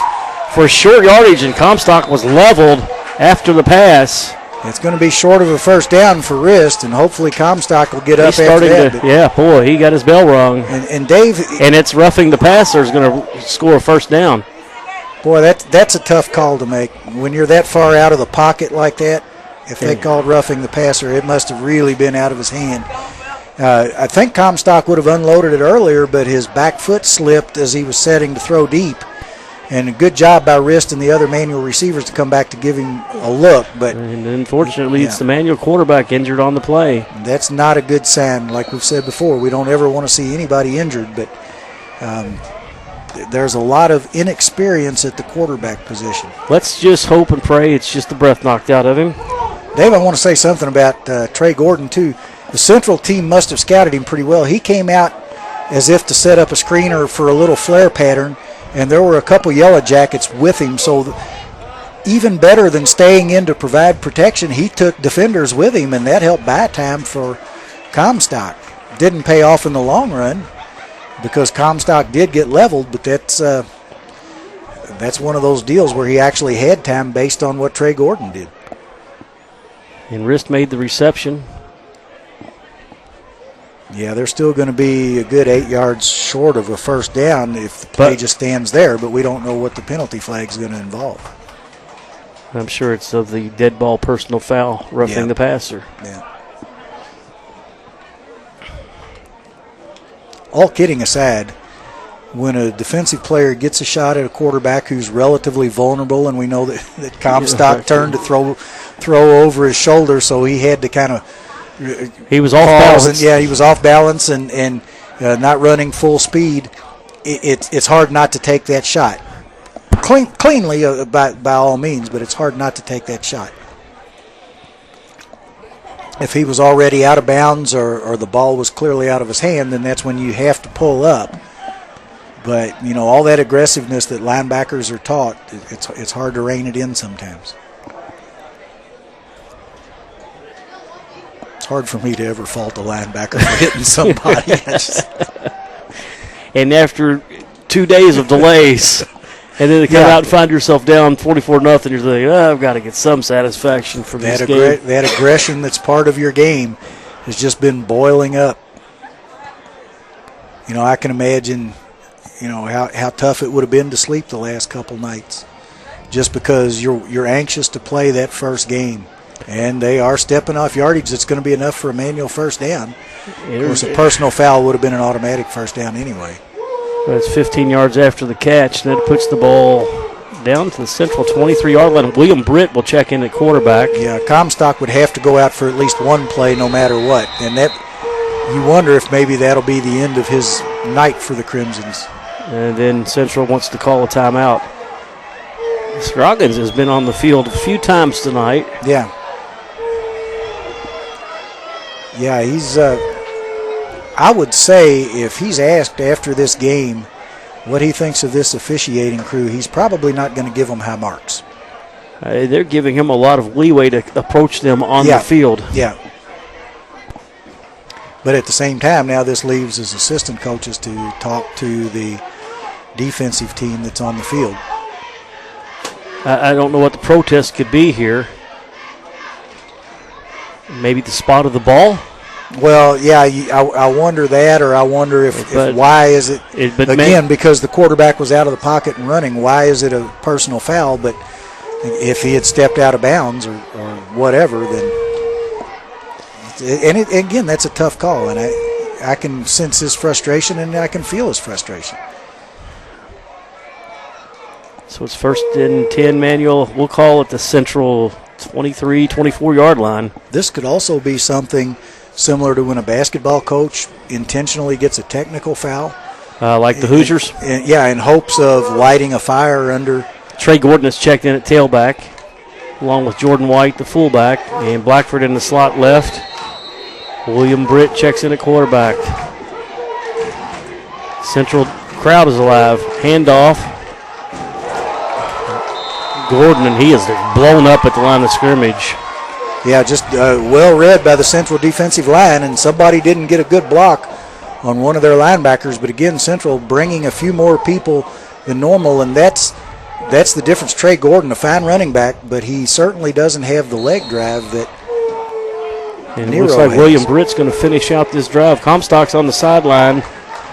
for short yardage, and Comstock was leveled after the pass. It's going to be short of a first down for Wrist, and hopefully Comstock will get up after that. He got his bell rung. And Dave... And it's roughing the passer is going to score a first down. Boy, that's a tough call to make. When you're that far out of the pocket like that, if they called roughing the passer, it must have really been out of his hand. I think Comstock would have unloaded it earlier, but his back foot slipped as he was setting to throw deep. And a good job by Wrist and the other Manual receivers to come back to give him a look. And unfortunately, it's the Manual quarterback injured on the play. That's not a good sign. Like we've said before, we don't ever want to see anybody injured, but there's a lot of inexperience at the quarterback position. Let's just hope and pray it's just the breath knocked out of him. Dave, I want to say something about Trey Gordon, too. The Central team must have scouted him pretty well. He came out as if to set up a screener for a little flare pattern, and there were a couple Yellow Jackets with him. So even better than staying in to provide protection, he took defenders with him, and that helped buy time for Comstock. Didn't pay off in the long run because Comstock did get leveled, but that's one of those deals where he actually had time based on what Trey Gordon did. And Wrist made the reception. Yeah, they're still going to be a good 8 yards short of a first down if the play just stands there, but we don't know what the penalty flag is going to involve. I'm sure it's of the dead ball personal foul, roughing the passer. Yeah. All kidding aside, when a defensive player gets a shot at a quarterback who's relatively vulnerable, and we know that Comstock turned to throw over his shoulder, so he had to kind of he was off balance. He was off balance and not running full speed. It's hard not to take that shot. Cleanly, by all means, but it's hard not to take that shot. if he was already out of bounds or the ball was clearly out of his hand, then that's when you have to pull up. But, you know, all that aggressiveness that linebackers are taught, it's hard to rein it in sometimes. It's hard for me to ever fault a linebacker for hitting somebody. And after 2 days of delays, and then to come out and find yourself down 44-0, you're thinking, I've got to get some satisfaction from this game. That aggression that's part of your game has just been boiling up. You know, I can imagine, you know, how tough it would have been to sleep the last couple nights just because you're anxious to play that first game. And they are stepping off yardage. It's going to be enough for a manual first down. Of course, a personal foul would have been an automatic first down anyway. That's 15 yards after the catch. And that puts the ball down to the Central 23-yard line. William Britt will check in at quarterback. Yeah, Comstock would have to go out for at least one play no matter what. And that you wonder if maybe that'll be the end of his night for the Crimsons. And then Central wants to call a timeout. Scroggins has been on the field a few times tonight. Yeah. Yeah, he's, I would say if he's asked after this game what he thinks of this officiating crew, he's probably not going to give them high marks. They're giving him a lot of leeway to approach them on the field. Yeah. But at the same time, now this leaves his assistant coaches to talk to the defensive team that's on the field. I don't know what the protest could be here. Maybe the spot of the ball? Well, yeah, I wonder that, or I wonder if why is it again, because the quarterback was out of the pocket and running, why is it a personal foul? But if he had stepped out of bounds or whatever, then again, that's a tough call, and I can sense his frustration and I can feel his frustration. So it's 1st and 10, Manuel. We'll call it the Central 23, 24-yard line. This could also be something similar to when a basketball coach intentionally gets a technical foul. Like the Hoosiers? In hopes of lighting a fire under. Trey Gordon has checked in at tailback, along with Jordan White, the fullback, and Blackford in the slot left. William Britt checks in at quarterback. Central crowd is alive. Handoff. Gordon, and he is blown up at the line of scrimmage. Yeah, just well read by the Central defensive line, and somebody didn't get a good block on one of their linebackers. But again, Central bringing a few more people than normal, and that's the difference. Trey Gordon, a fine running back, but he certainly doesn't have the leg drive that and Nero it looks like has. William Britt's going to finish out this drive. Comstock's on the sideline,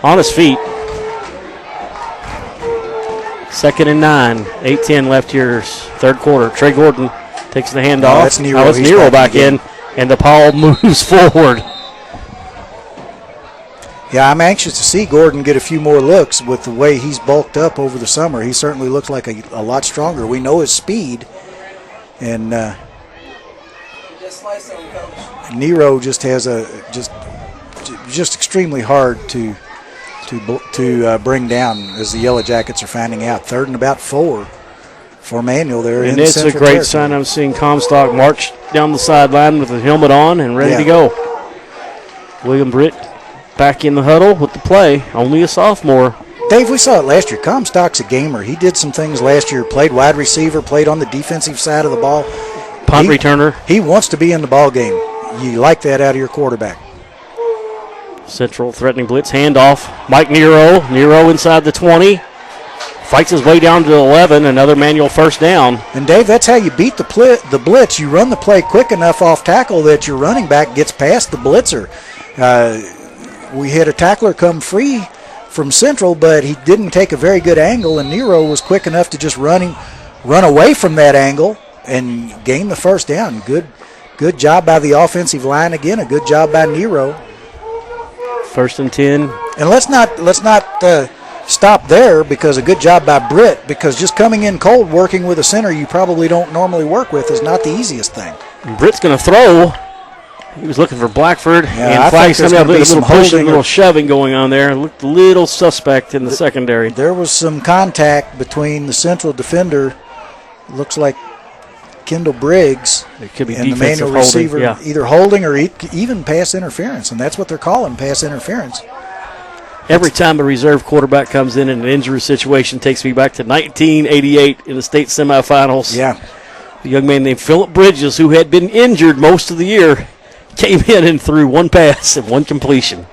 on his feet. 2nd and 9, 8-10 left here, third quarter. Trey Gordon takes the handoff. That's Nero. Now it's Nero back in, and the ball moves forward. Yeah, I'm anxious to see Gordon get a few more looks with the way he's bulked up over the summer. He certainly looks like a lot stronger. We know his speed, and Nero just has just extremely hard to bring down, as the Yellow Jackets are finding out. 3rd and about 4 for Manuel there. And it's a great sign. I'm seeing Comstock march down the sideline with the helmet on and ready to go. William Britt back in the huddle with the play. Only a sophomore. Dave, we saw it last year. Comstock's a gamer. He did some things last year. Played wide receiver, played on the defensive side of the ball. Punt returner. He wants to be in the ball game. You like that out of your quarterback. Central threatening blitz, handoff. Mike Nero. Nero inside the 20. Fights his way down to 11. Another Manuel first down. And, Dave, that's how you beat the blitz. You run the play quick enough off tackle that your running back gets past the blitzer. We had a tackler come free from Central, but he didn't take a very good angle, and Nero was quick enough to just run away from that angle and gain the first down. Good job by the offensive line again. A good job by Nero. 1st and 10. And let's not stop there, because a good job by Britt, because just coming in cold, working with a center you probably don't normally work with, is not the easiest thing. Britt's going to throw. He was looking for Blackford. Yeah, and flags coming up. A little pushing, a little shoving going on there. Looked a little suspect in the secondary. There was some contact between the Central defender. Looks like Kendall Briggs It could be and the defensive manual receiver holding, yeah. either holding or even pass interference, and that's what they're calling pass interference. Every time a reserve quarterback comes in an injury situation, takes me back to 1988 in the state semifinals. Yeah. A young man named Philip Bridges, who had been injured most of the year, came in and threw one pass and one completion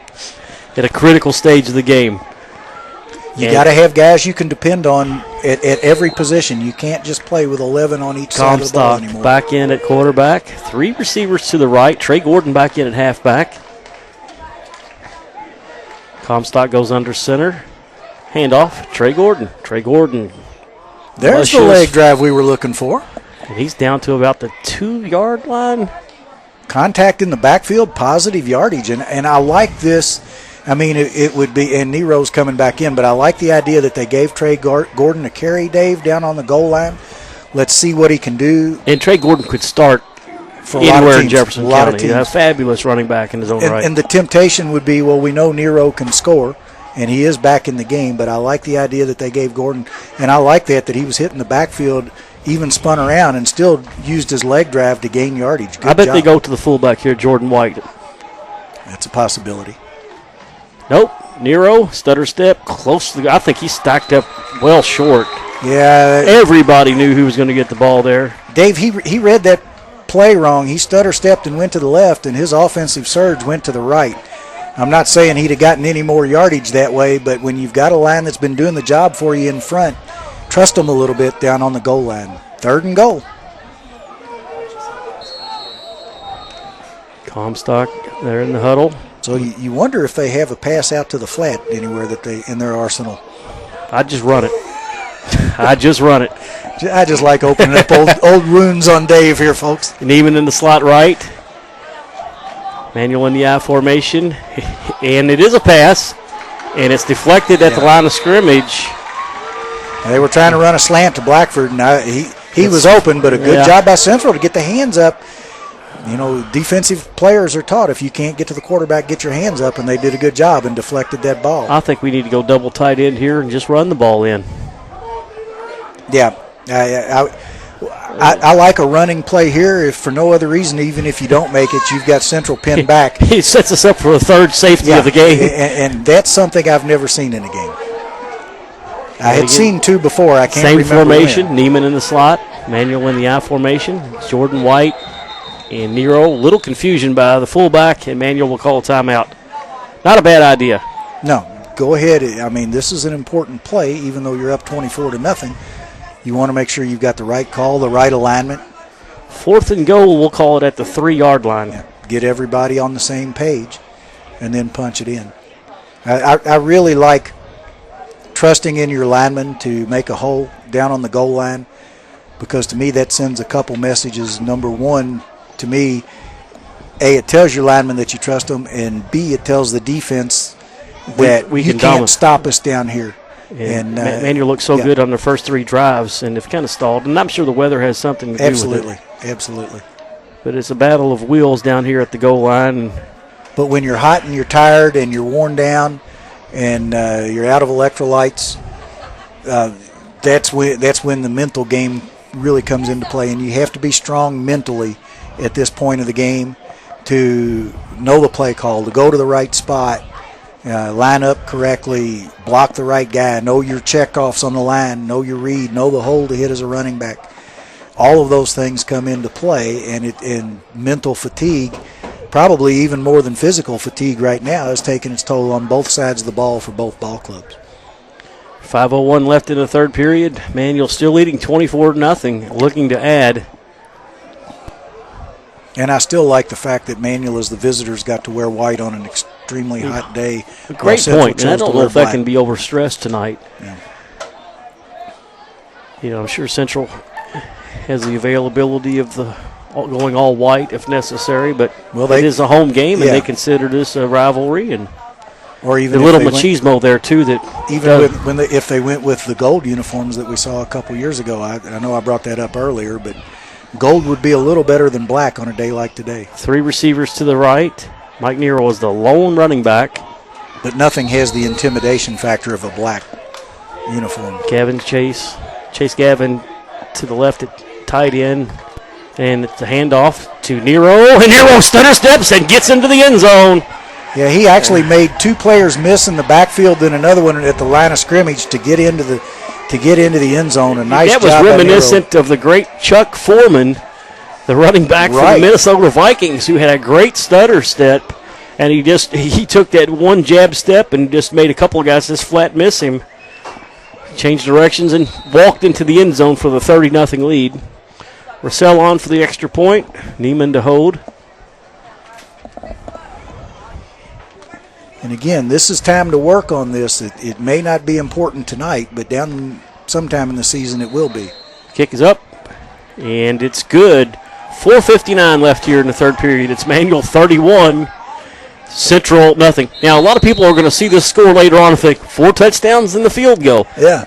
at a critical stage of the game. You got to have guys you can depend on at every position. You can't just play with 11 on each side of the ball anymore. Back in at quarterback. 3 receivers to the right. Trey Gordon back in at halfback. Comstock goes under center. Handoff. Trey Gordon. Trey Gordon. There's the leg drive we were looking for. And he's down to about the 2-yard line. Contact in the backfield, positive yardage. And I like this. I mean, it would be, and Nero's coming back in, but I like the idea that they gave Trey Gordon a carry, Dave, down on the goal line. Let's see what he can do. And Trey Gordon could start for anywhere in Jefferson a lot County. of teams. A fabulous running back in his own right. And the temptation would be, well, we know Nero can score, and he is back in the game, but I like the idea that they gave Gordon, and I like that he was hitting the backfield, even spun around, and still used his leg drive to gain yardage. Good I bet job. they go to the fullback here, Jordan White. That's a possibility. Nope. Nero, stutter step, close to the, I think he stacked up well short. Yeah. Everybody knew who was going to get the ball there. Dave, he read that play wrong. He stutter stepped and went to the left, and his offensive surge went to the right. I'm not saying he'd have gotten any more yardage that way, but when you've got a line that's been doing the job for you in front, trust them a little bit down on the goal line. 3rd and goal. Comstock there in the huddle. So you wonder if they have a pass out to the flat anywhere that they in their arsenal. I'd just run it. I just run it. I just like opening up old wounds on Dave here, folks. And even in the slot right. Manuel in the I formation. And it is a pass. And it's deflected at the line of scrimmage. They were trying to run a slant to Blackford, and he was open, but a good job by Central to get the hands up. You know, defensive players are taught if you can't get to the quarterback, get your hands up, and they did a good job and deflected that ball. I think we need to go double tight end here and just run the ball in. Yeah. I like a running play here, if for no other reason, even if you don't make it, you've got Central pinned back. He sets us up for a third safety of the game. And that's something I've never seen in a game. I had seen 2 before. I can't remember. Same formation, Neiman in the slot, Manuel in the I formation, Jordan White and Nero. Little confusion by the fullback, and Manuel will call a timeout. Not a bad idea. No, go ahead. I mean, this is an important play, even though you're up 24-0. You want to make sure you've got the right call, the right alignment. 4th and goal, we'll call it at the 3-yard line. Yeah. Get everybody on the same page and then punch it in. I really like trusting in your lineman to make a hole down on the goal line, because to me that sends a couple messages. Number one, to me, A, it tells your lineman that you trust them, and B, it tells the defense that we you can can't stop us down here. And Manuel looked so good on the first 3 drives, and they've kind of stalled. And I'm sure the weather has something to do with it. Absolutely. But it's a battle of wheels down here at the goal line. But when you're hot and you're tired and you're worn down and you're out of electrolytes, that's when the mental game really comes into play. And you have to be strong mentally at this point of the game to know the play call, to go to the right spot, line up correctly, block the right guy, know your checkoffs on the line, know your read, know the hole to hit as a running back. All of those things come into play, and mental fatigue, probably even more than physical fatigue right now, is taking its toll on both sides of the ball for both ball clubs. 5:01 left in the 3rd period. Manuel still leading 24-0, looking to add. And I still like the fact that Manuel, as the visitors, got to wear white on an extremely hot day. Great point, and I don't know if that can be overstressed tonight. Yeah. You know, I'm sure Central has the availability of the going all white if necessary, but it is a home game, and they consider this a rivalry, and or even a little machismo there too. That even if they went with the gold uniforms that we saw a couple years ago, I know I brought that up earlier, but gold would be a little better than black on a day like today. 3 receivers to the right. Mike Nero is the lone running back, but nothing has the intimidation factor of a black uniform. Chase Gavin to the left at tight end. And it's a handoff to Nero, and Nero stutter steps and gets into the end zone. Yeah, he actually made 2 players miss in the backfield, then another one at the line of scrimmage to get into the end zone. A nice job. That was reminiscent of the great Chuck Foreman, the running back for the Minnesota Vikings, who had a great stutter step, and he took that one jab step and just made a couple of guys just flat miss him. Changed directions and walked into the end zone for the 30-0 lead. Russell on for the extra point. Neiman to hold. And again, this is time to work on this. It may not be important tonight, but down sometime in the season it will be. Kick is up, and it's good. 4:59 left here in the third period. It's Manual 31, Central nothing. Now, a lot of people are going to see this score later on and think 4 touchdowns in the field goal. Yeah.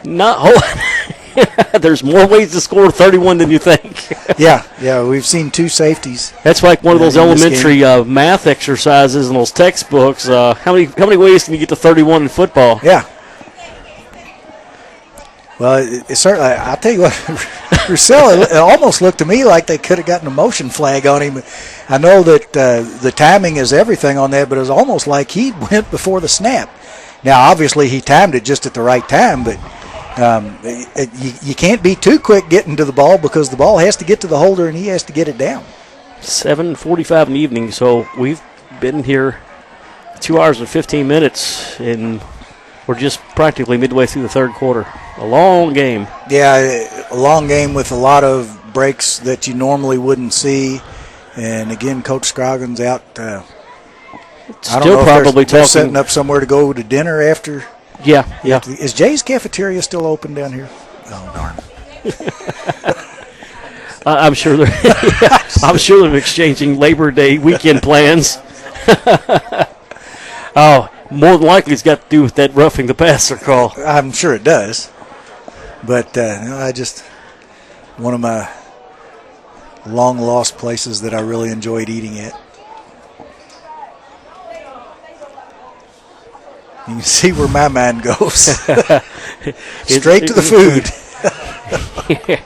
There's more ways to score 31 than you think. Yeah, we've seen 2 safeties. That's like one of those elementary math exercises in those textbooks. How many ways can you get to 31 in football? Yeah. Well, it certainly, I'll tell you what, Russell, it almost looked to me like they could have gotten a motion flag on him. I know that the timing is everything on that, but it was almost like he went before the snap. Now, obviously, he timed it just at the right time, but you can't be too quick getting to the ball because the ball has to get to the holder and he has to get it down. 7:45 in the evening, so we've been here 2 hours and 15 minutes, and we're just practically midway through the third quarter. A long game. Yeah, a long game with a lot of breaks that you normally wouldn't see. And again, Coach Scroggins out. I don't know if they're setting up somewhere to go to dinner after. Yeah. Is Jay's Cafeteria still open down here? Oh, darn. I'm sure they're exchanging Labor Day weekend plans. Oh, more than likely it's got to do with that roughing the passer call. I'm sure it does. But one of my long-lost places that I really enjoyed eating at. You can see where my mind goes. Straight to the food. Yeah.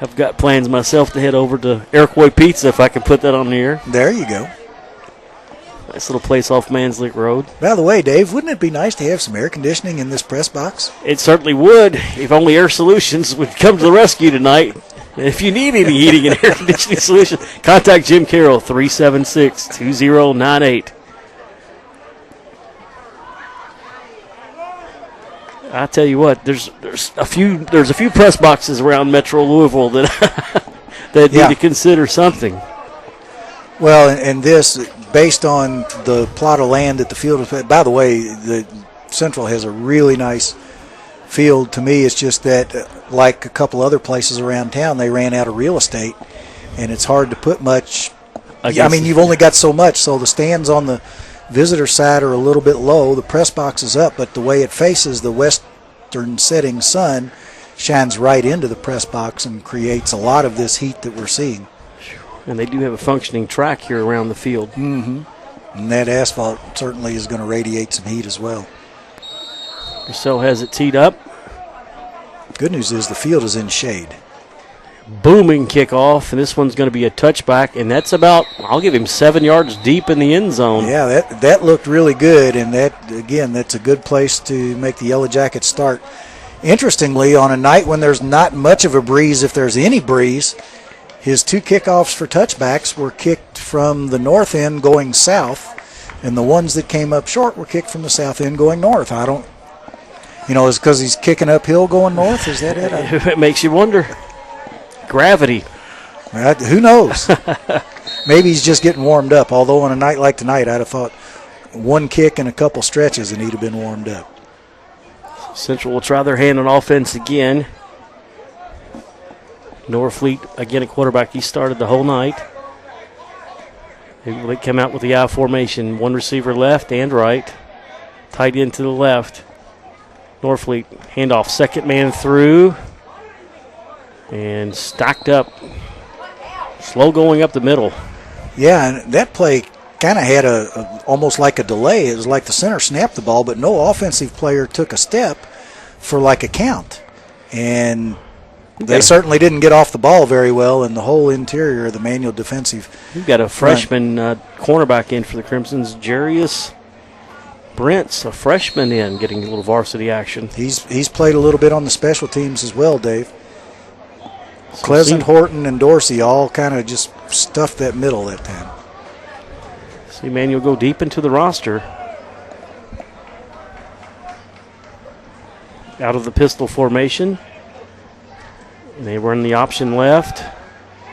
I've got plans myself to head over to Iroquois Pizza if I can put that on the air. There you go. Nice little place off Manslick Road. By the way, Dave, wouldn't it be nice to have some air conditioning in this press box? It certainly would, if only Air Solutions would come to the rescue tonight. If you need any heating and air conditioning solution, contact Jim Carroll, 376-2098. I tell you what, there's a few press boxes around Metro Louisville that need to consider something. Well, and this, based on the plot of land that the field is. By the way, the Central has a really nice field. To me, it's just that, like a couple other places around town, they ran out of real estate, and it's hard to put much. I mean, you've only got so much, so the stands on the visitor side are a little bit low. The press box is up, but the way it faces the western setting sun shines right into the press box and creates a lot of this heat that we're seeing. And they do have a functioning track here around the field. Mm-hmm. And that asphalt certainly is going to radiate some heat as well. Purcell has it teed up. Good news is the field is in shade. Booming kickoff, and this one's going to be a touchback, and that's about, I'll give him 7 yards deep in the end zone. Yeah, that looked really good, and that's a good place to make the Yellow Jackets start. Interestingly, on a night when there's not much of a breeze, if there's any breeze, his 2 kickoffs for touchbacks were kicked from the north end going south, and the ones that came up short were kicked from the south end going north. I don't, is it because he's kicking uphill going north? Is that it? It makes you wonder. Gravity. Who knows? Maybe he's just getting warmed up, although on a night like tonight, I'd have thought 1 kick and a couple stretches and he'd have been warmed up. Central will try their hand on offense again. Norfleet, again, a quarterback. He started the whole night. They come out with the I formation. 1 receiver left and right. Tight end to the left. Norfleet, handoff, second man through. And stacked up. Slow going up the middle. Yeah, and that play kind of had almost like a delay. It was like the center snapped the ball, but no offensive player took a step for like a count. And They certainly didn't get off the ball very well, and the whole interior of the Manual defensive. We've got a freshman cornerback in for the Crimsons, Jarius Brent's a freshman in, getting a little varsity action. He's played a little bit on the special teams as well, Dave. Pleasant, Horton, and Dorsey all kind of just stuffed that middle that time. See Manual go deep into the roster. Out of the pistol formation. And they run the option left.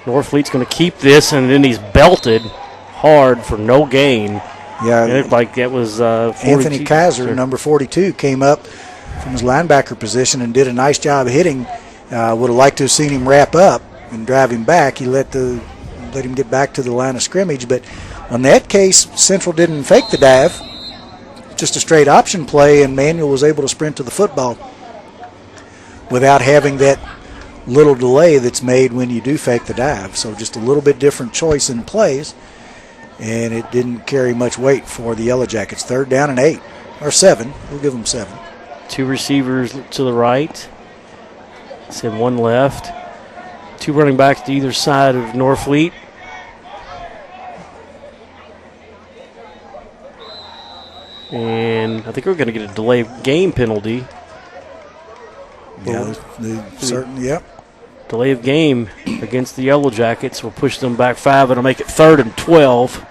Norfleet's going to keep this, and then he's belted hard for no gain. Yeah, it looked like that was Anthony Kaiser, number 42, came up from his linebacker position and did a nice job hitting. Would have liked to have seen him wrap up and drive him back. He let him get back to the line of scrimmage. But on that case, Central didn't fake the dive, just a straight option play, and Manual was able to sprint to the football without having that little delay that's made when you do fake the dive. So just a little bit different choice in plays, and it didn't carry much weight for the Yellow Jackets. 3rd down and 8, or 7. We'll give them 7. 2 receivers to the right. And 1 left. 2 running backs to either side of Norfleet. And I think we're going to get a delay game penalty. Yeah, certainly, yep. Delay of game against the Yellow Jackets will push them back 5. It'll make it 3rd and 12.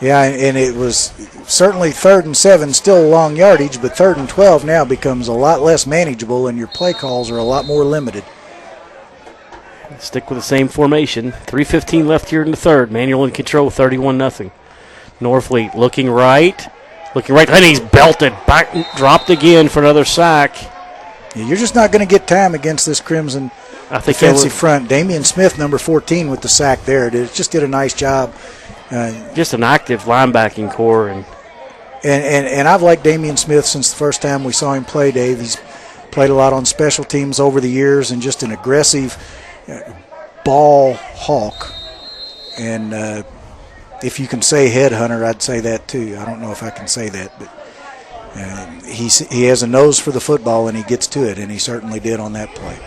Yeah, and it was certainly 3rd and 7, still long yardage, but 3rd and 12 now becomes a lot less manageable, and your play calls are a lot more limited. Stick with the same formation. 3:15 left here in the 3rd. Manual in control, 31-0. Norfleet looking right, and he's belted. Back, dropped again for another sack. Yeah, you're just not going to get time against this Crimson defensive front. Damian Smith, number 14, with the sack there. Just did a nice job. Just an active linebacking core. And I've liked Damian Smith since the first time we saw him play, Dave. He's played a lot on special teams over the years and just an aggressive ball hawk. And if you can say headhunter, I'd say that too. I don't know if I can say that, but he has a nose for the football and he gets to it, and he certainly did on that play.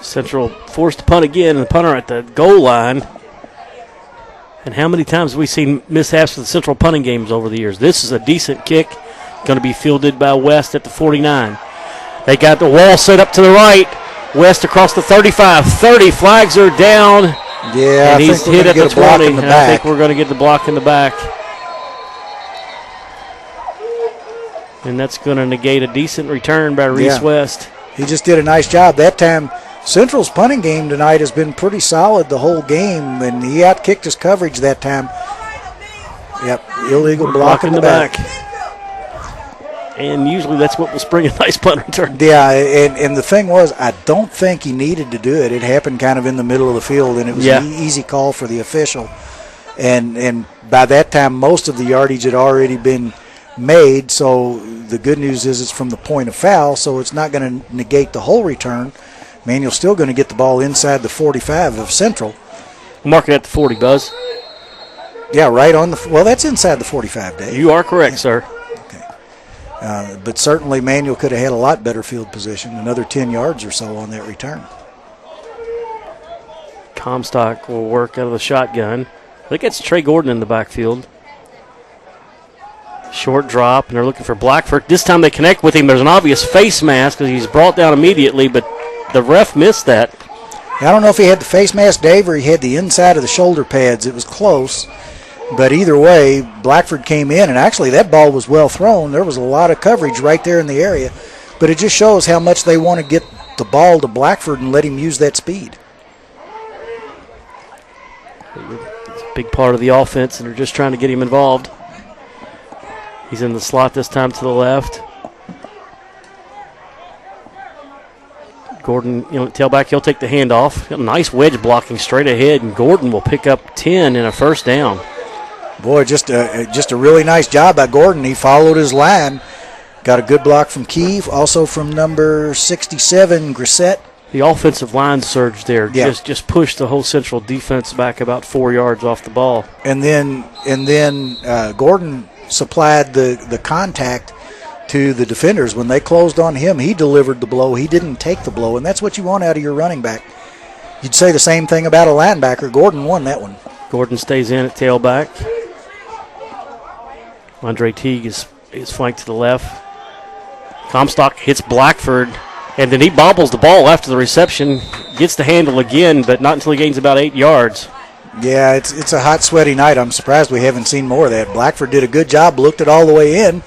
Central forced to punt again, and the punter at the goal line. And how many times have we seen mishaps with the Central punting games over the years? This is a decent kick, going to be fielded by West at the 49. They got the wall set up to the right. West across the 35. 30 flags are down. Yeah, and he's hit at the 20. And I think we're going to get the block in the back. And that's going to negate a decent return by Reese West. He just did a nice job. That time, Central's punting game tonight has been pretty solid the whole game, and he outkicked his coverage that time. Yep, illegal block in the back. And usually that's what will spring a nice punt return. Yeah, and the thing was, I don't think he needed to do it. It happened kind of in the middle of the field, and it was an easy call for the official. And by that time, most of the yardage had already been made, so the good news is it's from the point of foul, so it's not going to negate the whole return. Manual's still going to get the ball inside the 45 of Central. Mark it at the 40, Buzz. Yeah, right on the – well, that's inside the 45, Dave. You are correct, sir. Okay. But certainly Manual could have had a lot better field position, another 10 yards or so on that return. Comstock will work out of the shotgun. I think it's Trey Gordon in the backfield. Short drop, and they're looking for Blackford. This time they connect with him. There's an obvious face mask because he's brought down immediately, but the ref missed that. I don't know if he had the face mask, Dave, or he had the inside of the shoulder pads. It was close. But either way, Blackford came in, and actually that ball was well thrown. There was a lot of coverage right there in the area. But it just shows how much they want to get the ball to Blackford and let him use that speed. It's a big part of the offense, and they're just trying to get him involved. He's in the slot this time to the left. Gordon, tailback, he'll take the handoff. Got a nice wedge blocking straight ahead, and Gordon will pick up 10 in a first down. Boy, just a really nice job by Gordon. He followed his line. Got a good block from Keefe, also from number 67, Grissett. The offensive line surge there just pushed the whole Central defense back about 4 yards off the ball. And then Gordon supplied the contact to the defenders. When they closed on him, he delivered the blow. He didn't take the blow, and that's what you want out of your running back. You'd say the same thing about a linebacker. Gordon won that one. Gordon stays in at tailback. Andre Teague is flanked to the left. Comstock hits Blackford, and then he bobbles the ball after the reception. Gets the handle again, but not until he gains about 8 yards. Yeah, it's a hot, sweaty night. I'm surprised we haven't seen more of that. Blackford did a good job, looked it all the way in,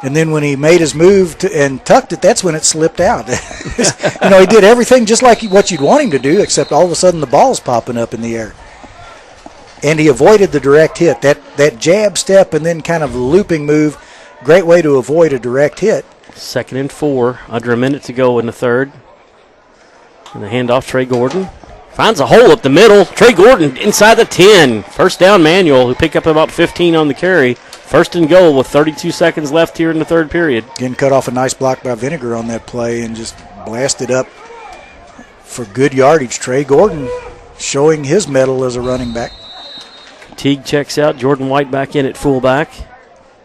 and then when he made his move and tucked it, that's when it slipped out. He did everything just like what you'd want him to do, except all of a sudden the ball's popping up in the air. And he avoided the direct hit. That jab step and then kind of the looping move, great way to avoid a direct hit. 2nd and 4, under a minute to go in the third. And the handoff, Trey Gordon. Finds a hole up the middle. Trey Gordon inside the 10. First down, Manuel, who picked up about 15 on the carry. 1st and goal with 32 seconds left here in the third period. Again, cut off a nice block by Vinegar on that play and just blasted up for good yardage. Trey Gordon showing his mettle as a running back. Teague checks out. Jordan White back in at fullback.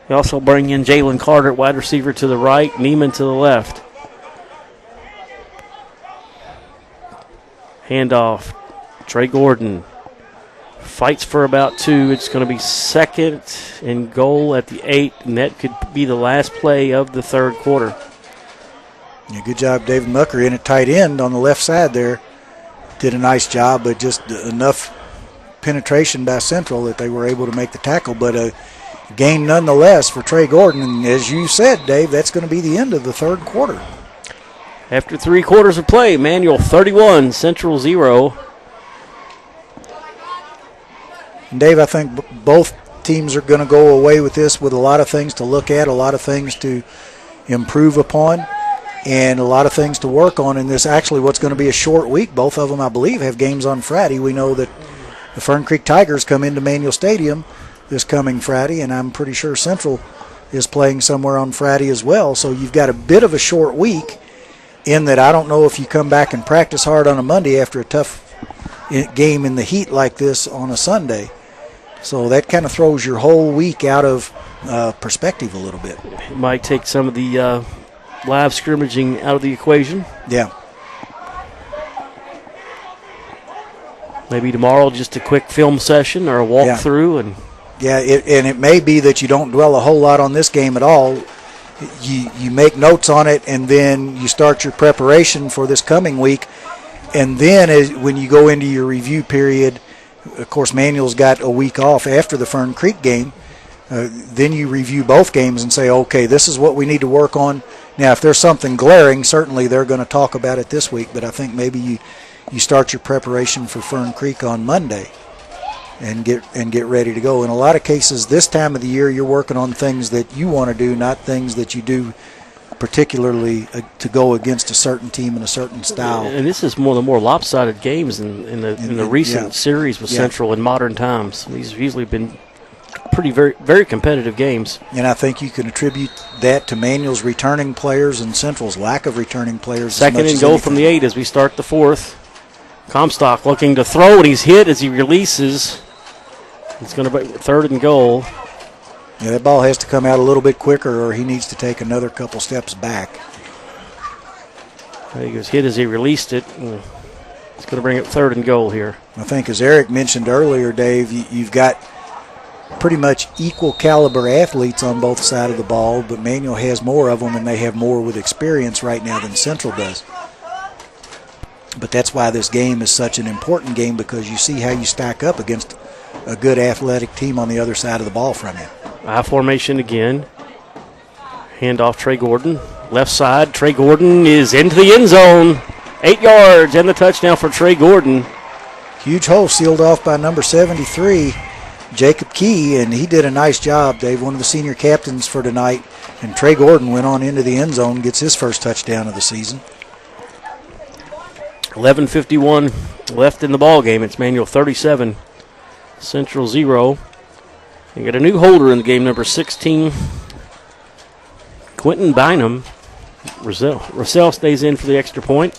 They also bring in Jalen Carter at wide receiver to the right. Neiman to the left. Handoff. Trey Gordon fights for about 2. It's going to be 2nd and goal at the 8, and that could be the last play of the third quarter. Yeah, good job, David Mucker in at tight end on the left side there. Did a nice job, but just enough penetration by Central that they were able to make the tackle. But a gain nonetheless for Trey Gordon. And as you said, Dave, that's going to be the end of the third quarter. After 3 quarters of play, Manual 31, Central 0. And Dave, I think both teams are going to go away with this with a lot of things to look at, a lot of things to improve upon, and a lot of things to work on in this. Actually, what's going to be a short week. Both of them, I believe, have games on Friday. We know that the Fern Creek Tigers come into Manual Stadium this coming Friday, and I'm pretty sure Central is playing somewhere on Friday as well. So you've got a bit of a short week in that I don't know if you come back and practice hard on a Monday after a tough game in the heat like this on a Sunday. So that kind of throws your whole week out of perspective a little bit. It might take some of the live scrimmaging out of the equation. Yeah. Maybe tomorrow just a quick film session or a walkthrough. Yeah, and it may be that you don't dwell a whole lot on this game at all. You make notes on it, and then you start your preparation for this coming week. And then when you go into your review period, of course, Manual's got a week off after the Fern Creek game. Then you review both games and say, okay, this is what we need to work on. Now, if there's something glaring, certainly they're going to talk about it this week. But I think maybe you start your preparation for Fern Creek on Monday and get ready to go. In a lot of cases, this time of the year, you're working on things that you want to do, not things that you do particularly to go against a certain team in a certain style. And this is one of the more lopsided games in the recent series with Central in modern times. These have usually been very, very competitive games. And I think you can attribute that to Manual's returning players and Central's lack of returning players. 2nd and goal from the 8 as we start the fourth. Comstock looking to throw, and he's hit as he releases. It's going to be 3rd and goal. Yeah, that ball has to come out a little bit quicker, or he needs to take another couple steps back. He was hit as he released it. It's going to bring it 3rd and goal here. I think, as Eric mentioned earlier, Dave, you've got pretty much equal caliber athletes on both sides of the ball, but Manual has more of them, and they have more with experience right now than Central does. But that's why this game is such an important game, because you see how you stack up against a good athletic team on the other side of the ball from you. I formation again. Handoff Trey Gordon. Left side, Trey Gordon is into the end zone. 8 yards and the touchdown for Trey Gordon. Huge hole sealed off by number 73, Jacob Key, and he did a nice job, Dave, one of the senior captains for tonight. And Trey Gordon went on into the end zone, gets his first touchdown of the season. 11:51 left in the ball game. It's Manual 37, Central 0. You got a new holder in the game, number 16, Quentin Bynum. Russell stays in for the extra point.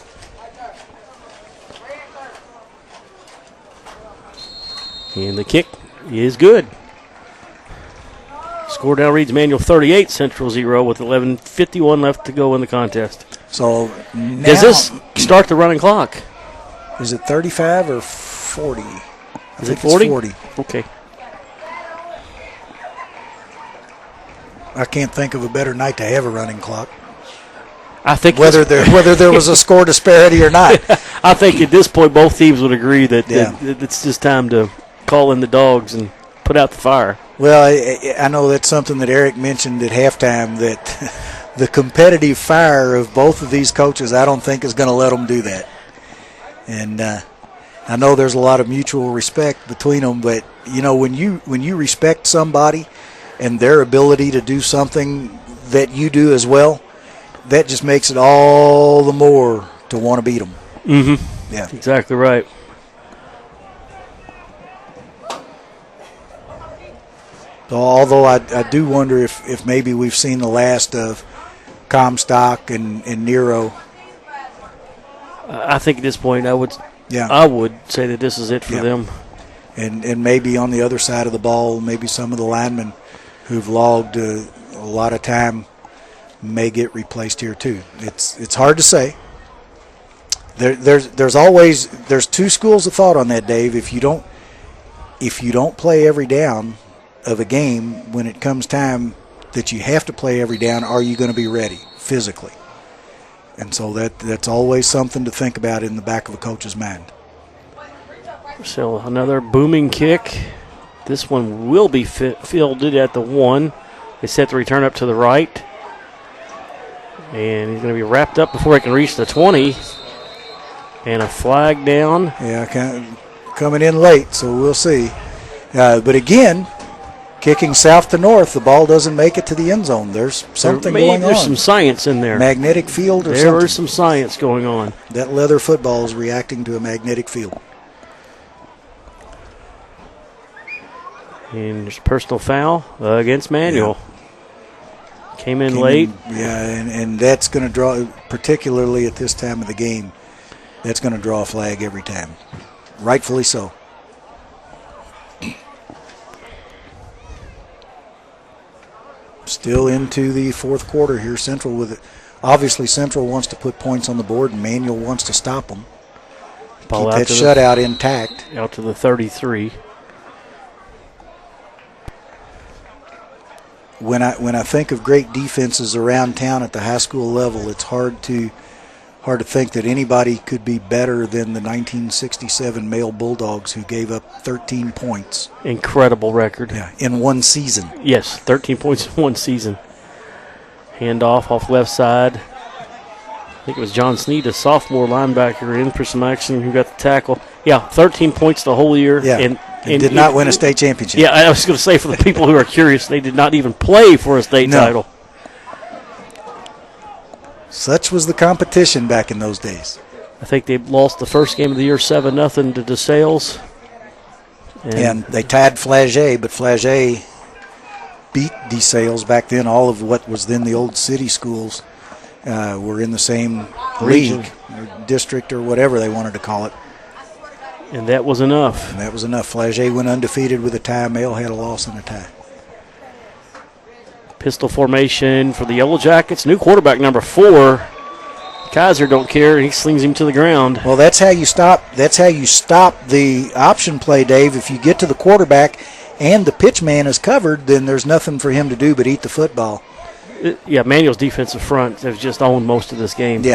And the kick is good. Score now reads Manual 38, Central 0 with 11:51 left to go in the contest. So now, does this start the running clock? Is it 35 or 40? Is it 40? It's 40. Okay. I can't think of a better night to have a running clock. I think whether there was a score disparity or not. I think at this point both teams would agree that it's just time to call in the dogs and put out the fire. Well, I know that's something that Eric mentioned at halftime, that the competitive fire of both of these coaches, I don't think is going to let them do that. And I know there's a lot of mutual respect between them, but you know, when you respect somebody and their ability to do something that you do as well, that just makes it all the more to want to beat them. Mm-hmm. Yeah, exactly right. So, although I do wonder if maybe we've seen the last of Comstock and Nero. I think at this point I would say that this is it for them. And maybe on the other side of the ball, maybe some of the linemen who've logged a lot of time may get replaced here too. It's hard to say. There's two schools of thought on that, Dave. If you don't play every down of a game, when it comes time that you have to play every down, are you going to be ready physically? And so that's always something to think about in the back of a coach's mind. So another booming kick. This one will be fielded at the 1. They set the return up to the right. And he's going to be wrapped up before he can reach the 20. And a flag down. Yeah, coming in late, so we'll see. But again, kicking south to north, the ball doesn't make it to the end zone. There's something going on. There's some science in there. Magnetic field or something. There is some science going on. That leather football is reacting to a magnetic field. And there's a personal foul against Manuel. Yeah. Came in late. And that's going to draw, particularly at this time of the game, that's going to draw a flag every time. Rightfully so. Still into the fourth quarter here. Central with it. Obviously, Central wants to put points on the board, and Manuel wants to stop them. Keep that shutout intact. Out to the 33. When I think of great defenses around town at the high school level, it's hard to think that anybody could be better than the 1967 Male Bulldogs, who gave up 13 points. Incredible record. Yeah, in one season. Yes, 13 points in one season. Handoff off left side. I think it was John Sneed, a sophomore linebacker, in for some action, who got the tackle. Yeah, 13 points the whole year. Yeah, and did not win a state championship. Yeah, I was going to say, for the people who are curious, they did not even play for a state title. Such was the competition back in those days. I think they lost the first game of the year 7-0 to DeSales. And they tied Flagey, but Flagey beat DeSales back then. All of what was then the old city schools were in the same league, or district, or whatever they wanted to call it. And that was enough. Flagey went undefeated with a tie. Male had a loss and a tie. Pistol formation for the Yellow Jackets. New quarterback, number 4. Kaiser don't care. He slings him to the ground. Well, that's how you stop the option play, Dave. If you get to the quarterback and the pitch man is covered, then there's nothing for him to do but eat the football. Manuel's defensive front has just owned most of this game.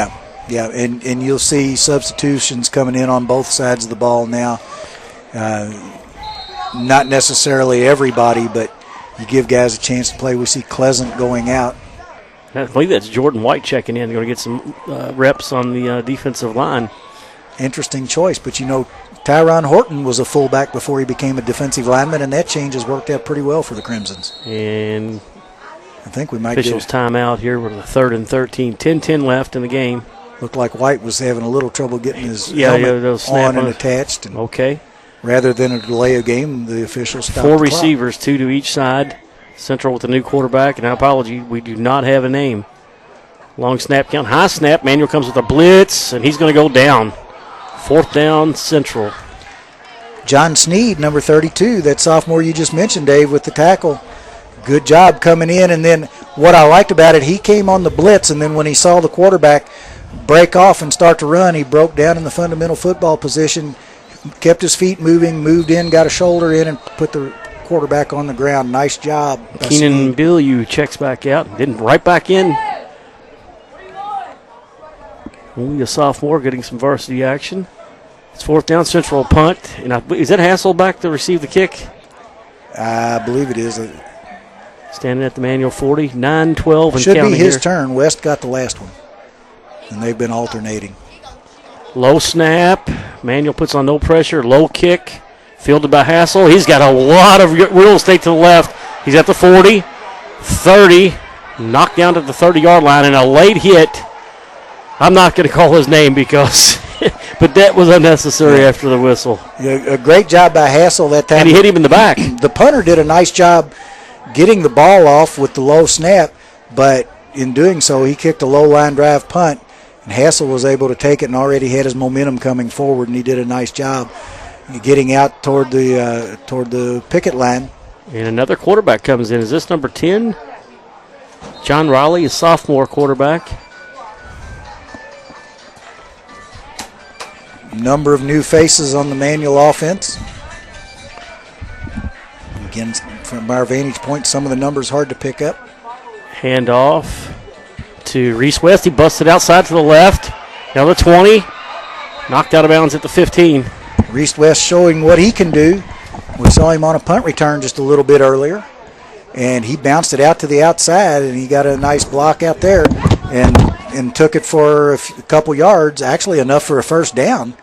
Yeah, and you'll see substitutions coming in on both sides of the ball now. Not necessarily everybody, but you give guys a chance to play. We see Pleasant going out. I believe that's Jordan White checking in, going to get some reps on the defensive line. Interesting choice, but Tyron Horton was a fullback before he became a defensive lineman, and that change has worked out pretty well for the Crimsons. And I think we might officials timeout here with the 3rd and 13. 10-10 left in the game. Looked like White was having a little trouble getting his helmet on and attached. And okay. Rather than a delay of game, the officials stopped 4 the receivers, clock. 2 to each side. Central with a new quarterback, and I apologize, we do not have a name. Long snap count, high snap. Manuel comes with a blitz, and he's going to go down. 4th down, Central. John Sneed, number 32, that sophomore you just mentioned, Dave, with the tackle. Good job coming in, and then what I liked about it, he came on the blitz, and then when he saw the quarterback break off and start to run, he broke down in the fundamental football position, kept his feet moving, moved in, got a shoulder in, and put the quarterback on the ground. Nice job. Keenan Bilyeu checks back out, didn't right back in. Only a sophomore getting some varsity action. It's 4th down, Central punt. And is that Hassel back to receive the kick? I believe it is. Standing at the manual 40, 9-12 and should counting be his here. turn. West got the last one, and they've been alternating. Low snap. Manuel puts on no pressure. Low kick. Fielded by Hassel. He's got a lot of real estate to the left. He's at the 40, 30. Knocked down to the 30-yard line, and a late hit. I'm not going to call his name because, but that was unnecessary after the whistle. Yeah, a great job by Hassel that time. And he hit him in the back. The punter did a nice job getting the ball off with the low snap, but in doing so, he kicked a low line drive punt, and Hassel was able to take it and already had his momentum coming forward, and he did a nice job getting out toward the picket line. And another quarterback comes in. Is this number 10? John Riley, a sophomore quarterback. Number of new faces on the Manual offense. Again, from our vantage point, some of the numbers hard to pick up. Hand off to Reese West. He busted outside to the left. Now the 20. Knocked out of bounds at the 15. Reese West showing what he can do. We saw him on a punt return just a little bit earlier, and he bounced it out to the outside, and he got a nice block out there and took it for a couple yards, actually enough for a first down.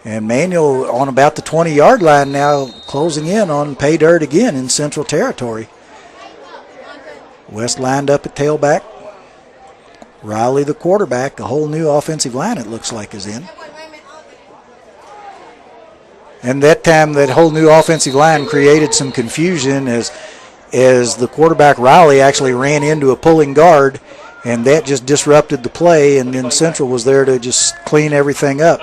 And Manual on about the 20-yard line now, closing in on pay dirt again in Central territory. West lined up at tailback. Riley the quarterback. A whole new offensive line it looks like is in. And that time that whole new offensive line created some confusion as the quarterback Riley actually ran into a pulling guard, and that just disrupted the play, and then Central was there to just clean everything up.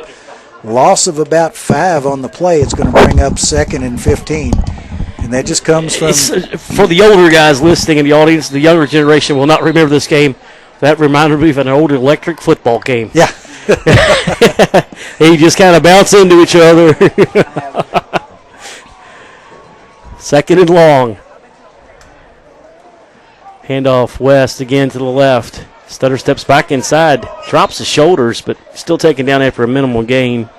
Loss of about 5 on the play. It's going to bring up 2nd and 15. And that just comes from... For the older guys listening in the audience, the younger generation will not remember this game. That reminded me of an old electric football game. Yeah. They just kind of bounce into each other. 2nd and long. Handoff West again to the left. Stutter steps back inside, drops his shoulders, but still taken down after a minimal gain.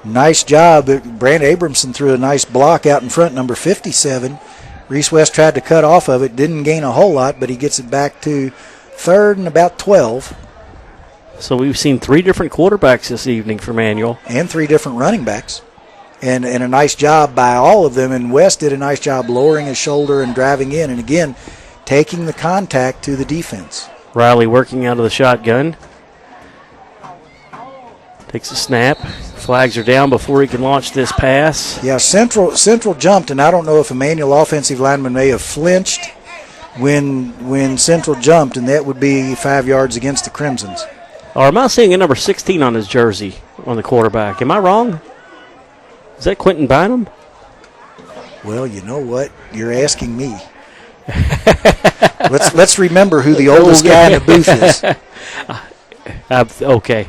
Nice job. Brand Abramson threw a nice block out in front, number 57. Reese West tried to cut off of it, didn't gain a whole lot, but he gets it back to 3rd and about 12. So we've seen 3 different quarterbacks this evening for Manual. And 3 different running backs. And a nice job by all of them. And West did a nice job lowering his shoulder and driving in. And again, taking the contact to the defense. Riley working out of the shotgun. Takes a snap. Flags are down before he can launch this pass. Yeah, Central jumped, and I don't know if a Manual offensive lineman may have flinched when Central jumped, and that would be 5 yards against the Crimsons. Or am I seeing a number 16 on his jersey on the quarterback? Am I wrong? Is that Quentin Bynum? Well, you know what? You're asking me. Let's remember who the oldest guy in the booth is. Okay.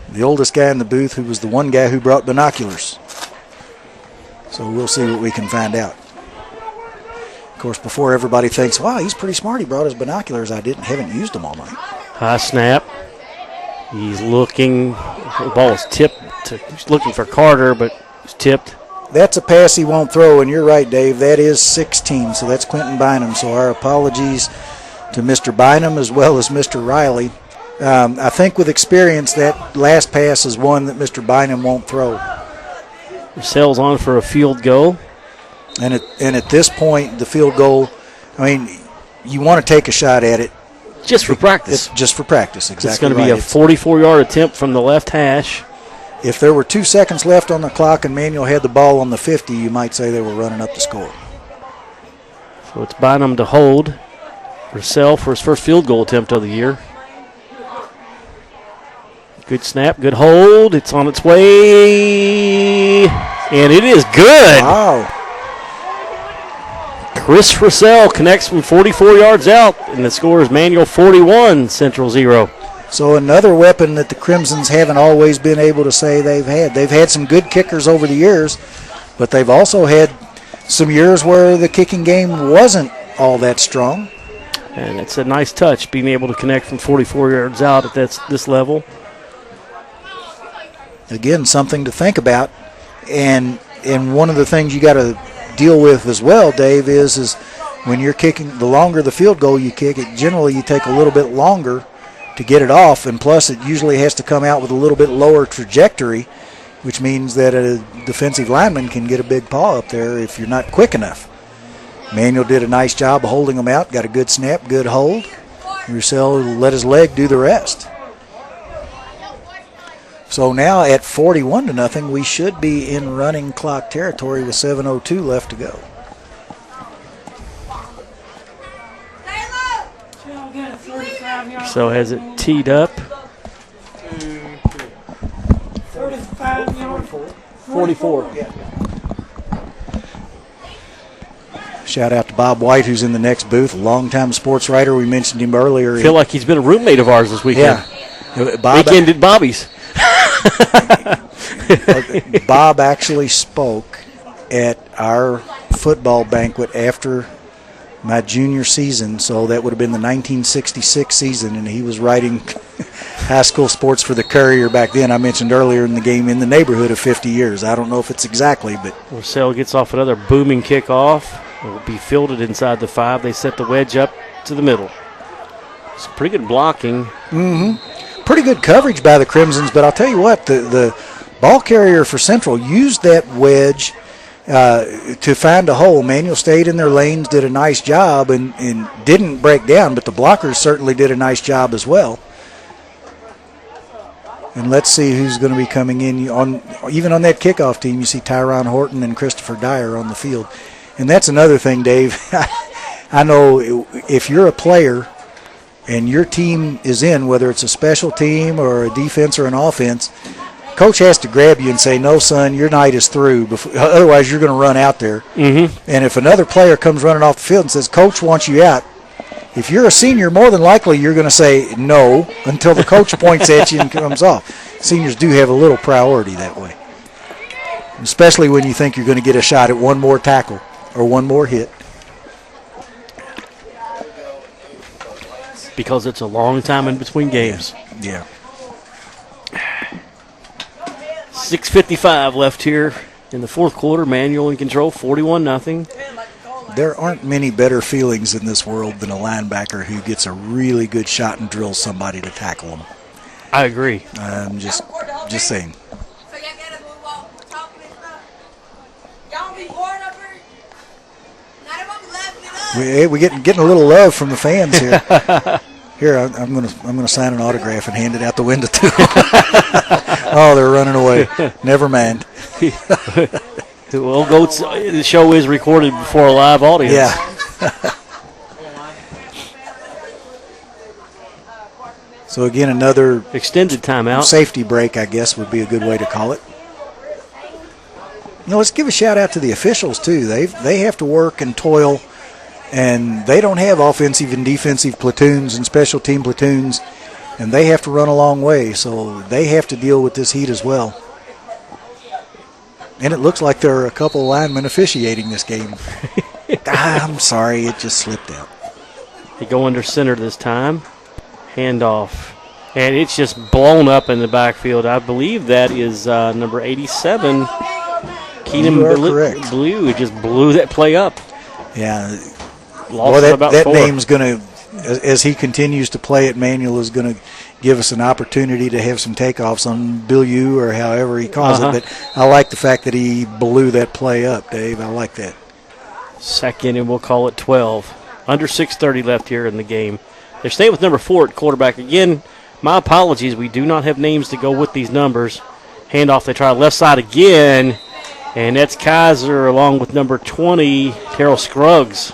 The oldest guy in the booth, who was the one guy who brought binoculars. So we'll see what we can find out. Of course, before everybody thinks, wow, he's pretty smart, he brought his binoculars. Haven't used them all night. High snap. He's looking. The ball is tipped. He's looking for Carter, but it's tipped. That's a pass he won't throw, and you're right, Dave. That is 16, so that's Quentin Bynum. So our apologies to Mr. Bynum as well as Mr. Riley. I think with experience, that last pass is one that Mr. Bynum won't throw. Sails on for a field goal. And at this point, the field goal, I mean, you want to take a shot at it. Just for practice. It's just for practice, exactly. It's going to be a 44-yard attempt from the left hash. If there were 2 seconds left on the clock and Manual had the ball on the 50, you might say they were running up the score. So it's Bynum to hold. Purcell for his first field goal attempt of the year. Good snap, good hold. It's on its way. And it is good. Wow. Chris Russell connects from 44 yards out, and the score is Manual 41, Central 0. So another weapon that the Crimsons haven't always been able to say they've had. They've had some good kickers over the years, but they've also had some years where the kicking game wasn't all that strong. And it's a nice touch, being able to connect from 44 yards out at this level. Again, something to think about. And one of the things you got to deal with as well, Dave, is when you're kicking, the longer the field goal you kick, it generally you take a little bit longer to get it off, and plus it usually has to come out with a little bit lower trajectory, which means that a defensive lineman can get a big paw up there if you're not quick enough. Manuel did a nice job of holding them out, got a good snap, good hold. Russell let his leg do the rest. So now at 41-0, we should be in running clock territory with 7:02 left to go. So has it teed up. 44. Shout out to Bob White, who's in the next booth, a longtime sports writer. We mentioned him earlier. I feel like he's been a roommate of ours this weekend. Yeah. Bob, weekend at Bobby's. Bob actually spoke at our football banquet after my junior season, so that would have been the 1966 season, and he was writing high school sports for the Courier back then. I mentioned earlier in the game, in the neighborhood of 50 years. I don't know if it's exactly, but Russell gets off another booming kickoff. It will be fielded inside the 5. They set the wedge up to the middle. It's pretty good blocking. Pretty good coverage by the Crimsons, but I'll tell you what, the ball carrier for Central used that wedge to find a hole. Manuel stayed in their lanes, did a nice job, and didn't break down, but the blockers certainly did a nice job as well. And let's see who's going to be coming in. Even on that kickoff team, you see Tyron Horton and Christopher Dyer on the field. And that's another thing, Dave. I know if you're a player and your team is in, whether it's a special team or a defense or an offense, coach has to grab you and say, no, son, your night is through. Otherwise, you're going to run out there. And if another player comes running off the field and says, coach wants you out, if you're a senior, more than likely you're going to say no until the coach points at you and comes off. Seniors do have a little priority that way, especially when you think you're going to get a shot at one more tackle or one more hit. Because it's a long time in between games. Yeah. 6:55 left here in the fourth quarter. Manual in control, 41-0. There aren't many better feelings in this world than a linebacker who gets a really good shot and drills somebody to tackle them. I agree. I'm just saying. We're getting a little love from the fans here. Here, I'm gonna sign an autograph and hand it out the window to them. Oh, they're running away. Never mind. Well, Goats, the show is recorded before a live audience. Yeah. So again, another extended timeout. Safety break, I guess, would be a good way to call it. Let's give a shout out to the officials too. They have to work and toil, and they don't have offensive and defensive platoons and special team platoons, and they have to run a long way. So they have to deal with this heat as well. And it looks like there are a couple linemen officiating this game. I'm sorry, it just slipped out. They go under center this time. Handoff. And it's just blown up in the backfield. I believe that is number 87. Keenan Blue. It just blew that play up. Yeah. Lost about that 4. name's going to, as he continues to play at Manual, is going to give us an opportunity to have some takeoffs on Bilyeu or however he calls it. But I like the fact that he blew that play up, Dave. I like that. Second, and we'll call it 12. Under 6:30 left here in the game. They're staying with number 4 at quarterback. Again, my apologies. We do not have names to go with these numbers. Handoff, they try left side again. And that's Kaiser along with number 20, Terrell Scruggs,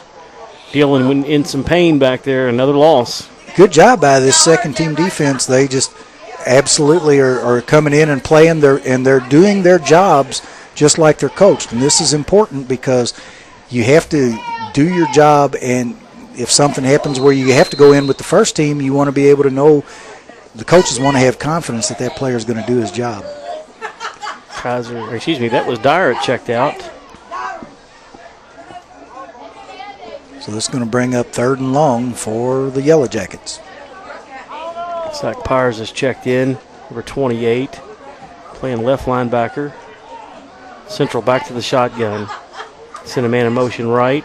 dealing in some pain back there. Another loss. Good job by this second-team defense. They just absolutely are coming in and playing, and they're doing their jobs just like they're coached. And this is important because you have to do your job, and if something happens where you have to go in with the first team, you want to be able to know, the coaches want to have confidence that that player is going to do his job. That was Dyer checked out. So this is going to bring up 3rd and long for the Yellow Jackets. Zach Pyers is checked in, number 28, playing left linebacker. Central back to the shotgun. Send a man in motion right.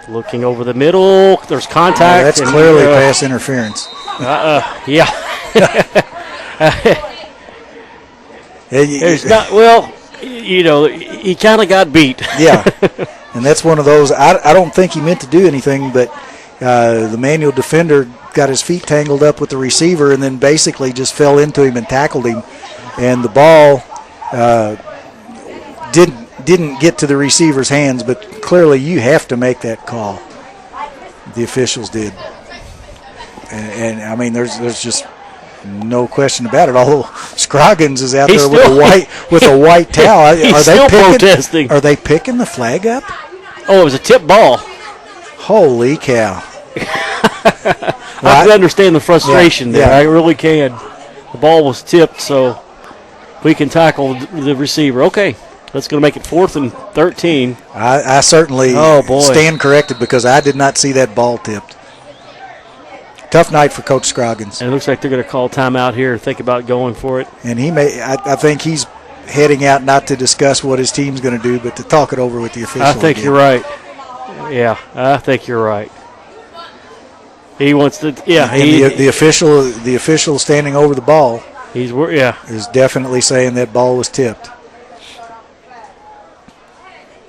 Looking over the middle. There's contact. That's clearly pass interference. Yeah. There's not, well, you know, he kind of got beat. Yeah. And that's one of those, I don't think he meant to do anything, but the manual defender got his feet tangled up with the receiver and then basically just fell into him and tackled him. And the ball didn't get to the receiver's hands, but clearly you have to make that call. The officials did. And I mean, there's just no question about it. Although Scroggins is out there with a white towel. He's still protesting. Are they picking the flag up? Oh, it was a tip ball. Holy cow. I can understand the frustration there. Yeah. I really can. The ball was tipped, so we can tackle the receiver. Okay, that's going to make it 4th and 13. I certainly stand corrected because I did not see that ball tipped. Tough night for Coach Scroggins. And it looks like they're going to call timeout here, think about going for it. And I think he's heading out not to discuss what his team's going to do, but to talk it over with the official. I think you're right. Yeah, I think you're right. He wants to. Yeah, the official standing over the ball. Is definitely saying that ball was tipped.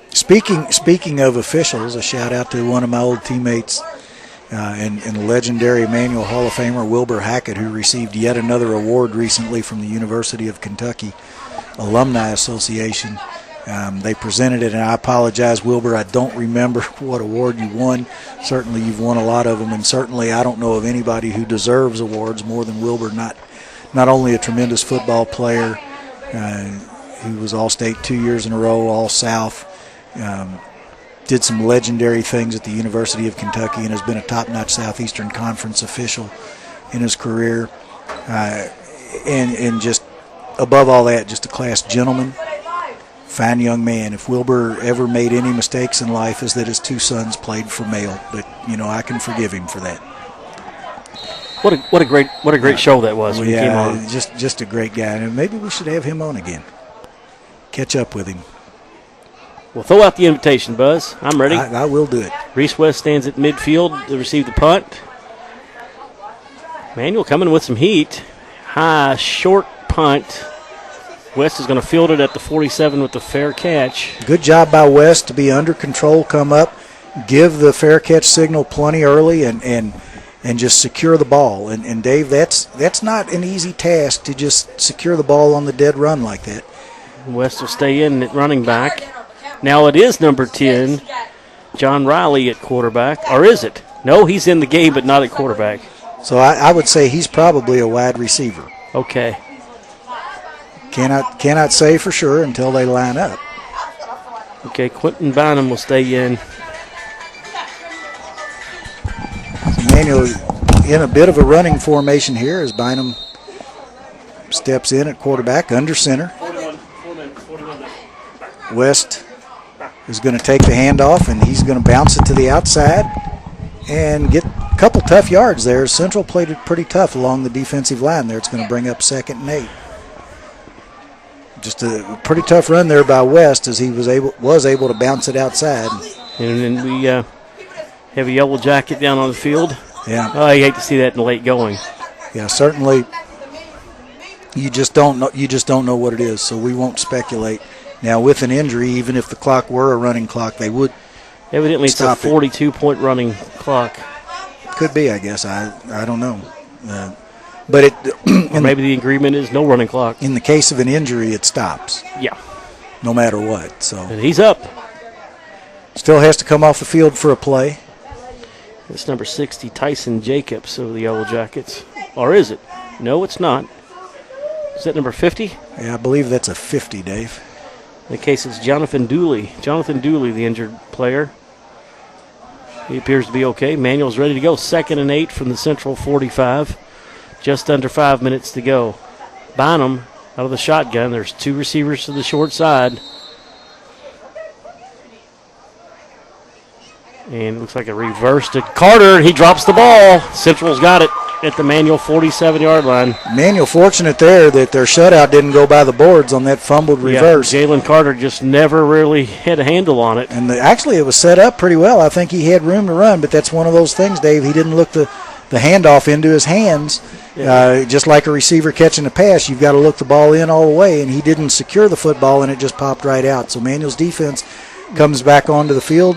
Speaking of officials, a shout out to one of my old teammates and legendary Emmanuel Hall of Famer Wilbur Hackett, who received yet another award recently from the University of Kentucky Alumni Association. They presented it, and I apologize, Wilbur, I don't remember what award you won. Certainly you've won a lot of them, and certainly I don't know of anybody who deserves awards more than Wilbur. Not only a tremendous football player, who was All-State 2 years in a row, All-South, did some legendary things at the University of Kentucky and has been a top-notch Southeastern Conference official in his career. And just above all that, just a class gentleman. Fine young man. If Wilbur ever made any mistakes in life, is that his 2 sons played for Male. But I can forgive him for that. What a great show that was when he came on. Just a great guy. And maybe we should have him on again. Catch up with him. Well, throw out the invitation, Buzz. I'm ready. I will do it. Reese West stands at midfield to receive the punt. Manuel coming with some heat. High, short punt. West is going to field it at the 47 with the fair catch. Good job by West to be under control, come up, give the fair catch signal plenty early, and just secure the ball. And Dave, that's not an easy task to just secure the ball on the dead run like that. West will stay in at running back. Now it is number 10, John Riley at quarterback. Or is it? No, he's in the game, but not at quarterback. So I would say he's probably a wide receiver. Okay. Cannot say for sure until they line up. Okay, Quentin Bynum will stay in. Manuel in a bit of a running formation here as Bynum steps in at quarterback under center. West is going to take the handoff, and he's going to bounce it to the outside and get a couple tough yards there. Central played it pretty tough along the defensive line there. It's going to bring up 2nd and 8. Just a pretty tough run there by West as he was able to bounce it outside. And then we have a Yellow Jacket down on the field. Yeah. Oh, you hate to see that in late going. Yeah, certainly. You just don't know what it is, so we won't speculate. Now, with an injury, even if the clock were a running clock, they would evidently stop it's a 42-point running clock. Could be, I guess. I don't know. But it or maybe the agreement is no running clock. In the case of an injury, it stops. Yeah. No matter what. So. And he's up. Still has to come off the field for a play. It's number 60, Tyson Jacobs of the Yellow Jackets. Or is it? No, it's not. Is that number 50? Yeah, I believe that's a 50, Dave. In the case, it's Jonathan Dooley. Jonathan Dooley, the injured player. He appears to be okay. Manuel's ready to go. 2nd and 8 from the Central 45. Just under 5 minutes to go. Bynum out of the shotgun. There's 2 receivers to the short side. And it looks like a reverse to Carter. He drops the ball. Central's got it at the Manuel 47-yard line. Manuel fortunate there that their shutout didn't go by the boards on that fumbled reverse. Jalen Carter just never really had a handle on it. And actually it was set up pretty well. I think he had room to run, but that's one of those things, Dave. He didn't look the handoff into his hands. Just like a receiver catching a pass, you've got to look the ball in all the way, and he didn't secure the football, and it just popped right out. So Manuel's defense comes back onto the field.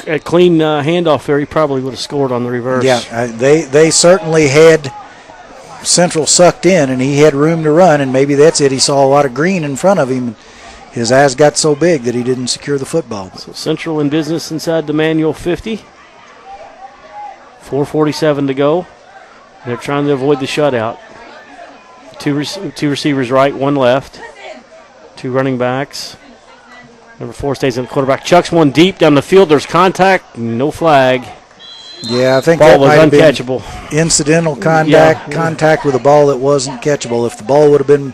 A clean handoff there, he probably would have scored on the reverse. Yeah, they certainly had Central sucked in, and he had room to run, and maybe that's it. He saw a lot of green in front of him. His eyes got so big that he didn't secure the football. So Central in business inside the Manuel 50. 4:47 to go. They're trying to avoid the shutout. Two receivers right, 1 left. 2 running backs. Number 4 stays in the quarterback. Chucks one deep down the field. There's contact. No flag. Yeah, I think ball that was might have uncatchable. Been incidental contact with a ball that wasn't catchable. If the ball would have been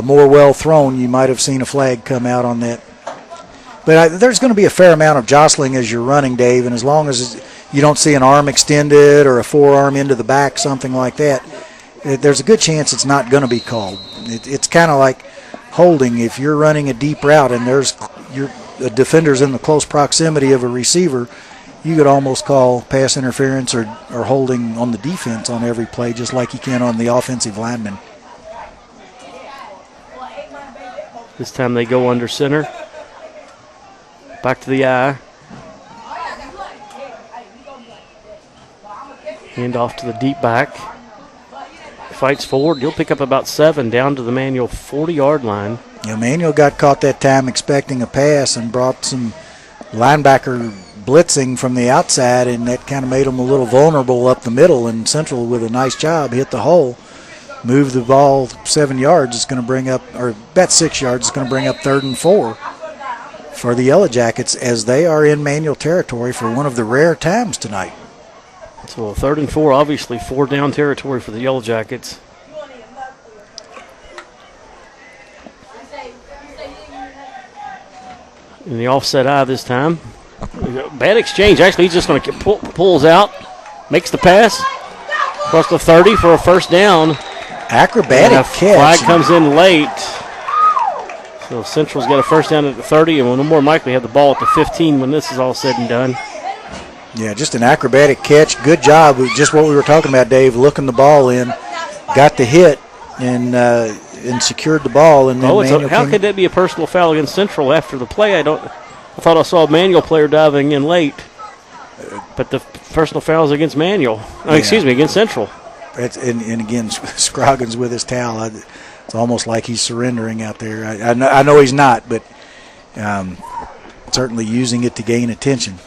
more well thrown, you might have seen a flag come out on that. But there's going to be a fair amount of jostling as you're running, Dave, and as long as you don't see an arm extended or a forearm into the back, something like that, there's a good chance it's not going to be called. It's kind of like holding. If you're running a deep route and the defender's in the close proximity of a receiver, you could almost call pass interference or holding on the defense on every play, just like you can on the offensive lineman. This time they go under center. Back to the eye. Hand off to the deep back. Fights forward. He'll pick up about 7 down to the Manuel 40-yard line. Yeah, Manuel got caught that time expecting a pass and brought some linebacker blitzing from the outside, and that kind of made them a little vulnerable up the middle. And Central, with a nice job, hit the hole, moved the ball 7 yards. It's going to bring up, or about 6 yards. It's going to bring up 3rd and 4 for the Yellow Jackets as they are in Manuel territory for one of the rare times tonight. So 3rd and 4, obviously 4 down territory for the Yellow Jackets. In the offset eye this time. Bad exchange. Actually, he's just going to pulls out, makes the pass across the 30 for a first down. Acrobatic catch. Flag comes in late. So Central's got a first down at the 30 and will more than likely have the ball at the 15 when this is all said and done. Yeah, just an acrobatic catch. Good job. Just what we were talking about, Dave, looking the ball in, got the hit, and secured the ball. And then how could that be a personal foul against Central after the play? I thought I saw a Manuel player diving in late, but the personal foul is against Manuel. Excuse me, against Central. And again, Scroggins with his towel. It's almost like he's surrendering out there. I know he's not, but certainly using it to gain attention.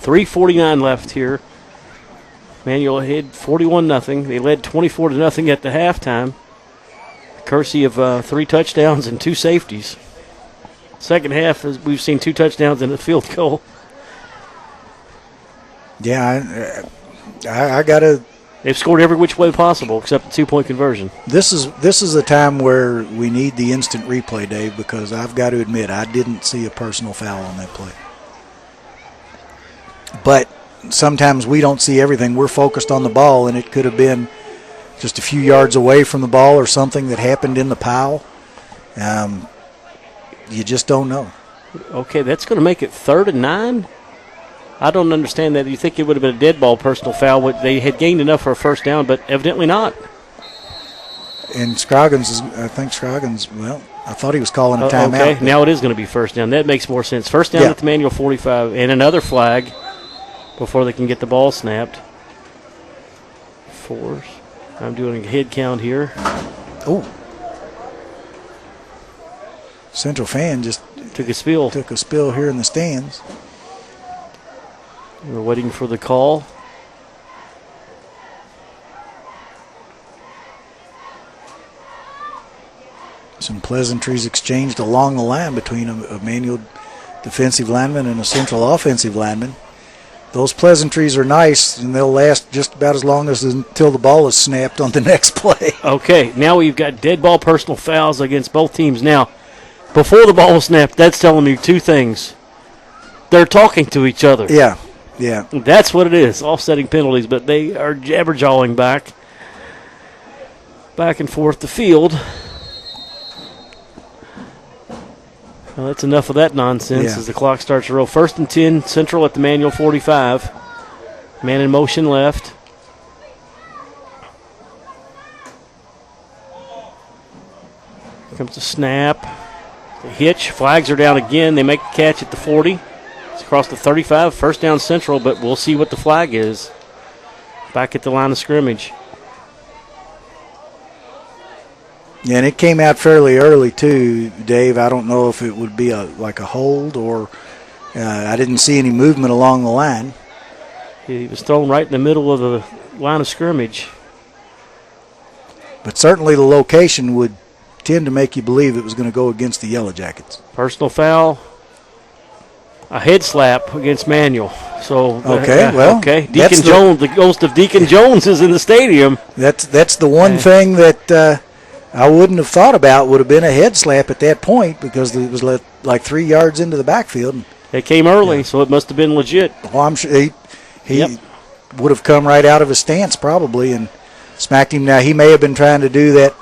3:49 left here. Manuel ahead 41-0. They led 24-0 at the halftime. Courtesy of 3 touchdowns and 2 safeties. Second half, we've seen 2 touchdowns and a field goal. Yeah, I got to. They've scored every which way possible except the 2-point conversion. This is a time where we need the instant replay, Dave, because I've got to admit I didn't see a personal foul on that play. But sometimes we don't see everything. We're focused on the ball, and it could have been just a few yards away from the ball or something that happened in the pile. You just don't know. Okay, that's going to make it 3rd and 9? I don't understand that. You think it would have been a dead ball personal foul, but they had gained enough for a first down, but evidently not. And Scroggins, I thought he was calling a timeout. Okay, now it is going to be first down. That makes more sense. First down at the Manuel 45, and another flag before they can get the ball snapped. 4. I'm doing a head count here. Oh. Central fan just took a spill here in the stands. We're waiting for the call. Some pleasantries exchanged along the line between a Manual defensive lineman and a Central offensive lineman. Those pleasantries are nice, and they'll last just about as long as until the ball is snapped on the next play. Okay, now we've got dead ball personal fouls against both teams. Now, before the ball was snapped, that's telling me two things. They're talking to each other. Yeah, yeah. That's what it is, offsetting penalties, but they are jabber-jawing back and forth the field. Well, that's enough of that nonsense as the clock starts to roll. 1st and 10, Central at the Manual 45. Man in motion left. Here comes the snap. The hitch. Flags are down again. They make a catch at the 40. It's across the 35. First down Central, but we'll see what the flag is. Back at the line of scrimmage. Yeah, and it came out fairly early too, Dave. I don't know if it would be like a hold or I didn't see any movement along the line. He was thrown right in the middle of the line of scrimmage. But certainly the location would tend to make you believe it was going to go against the Yellow Jackets. Personal foul. A head slap against Manual. So okay. Deacon Jones, the ghost of Deacon Jones, is in the stadium. That's the one thing that I wouldn't have thought about would have been a head slap at that point because it was like 3 yards into the backfield. It came early, so it must have been legit. Well, I'm sure he would have come right out of his stance probably and smacked him. Now he may have been trying to do that,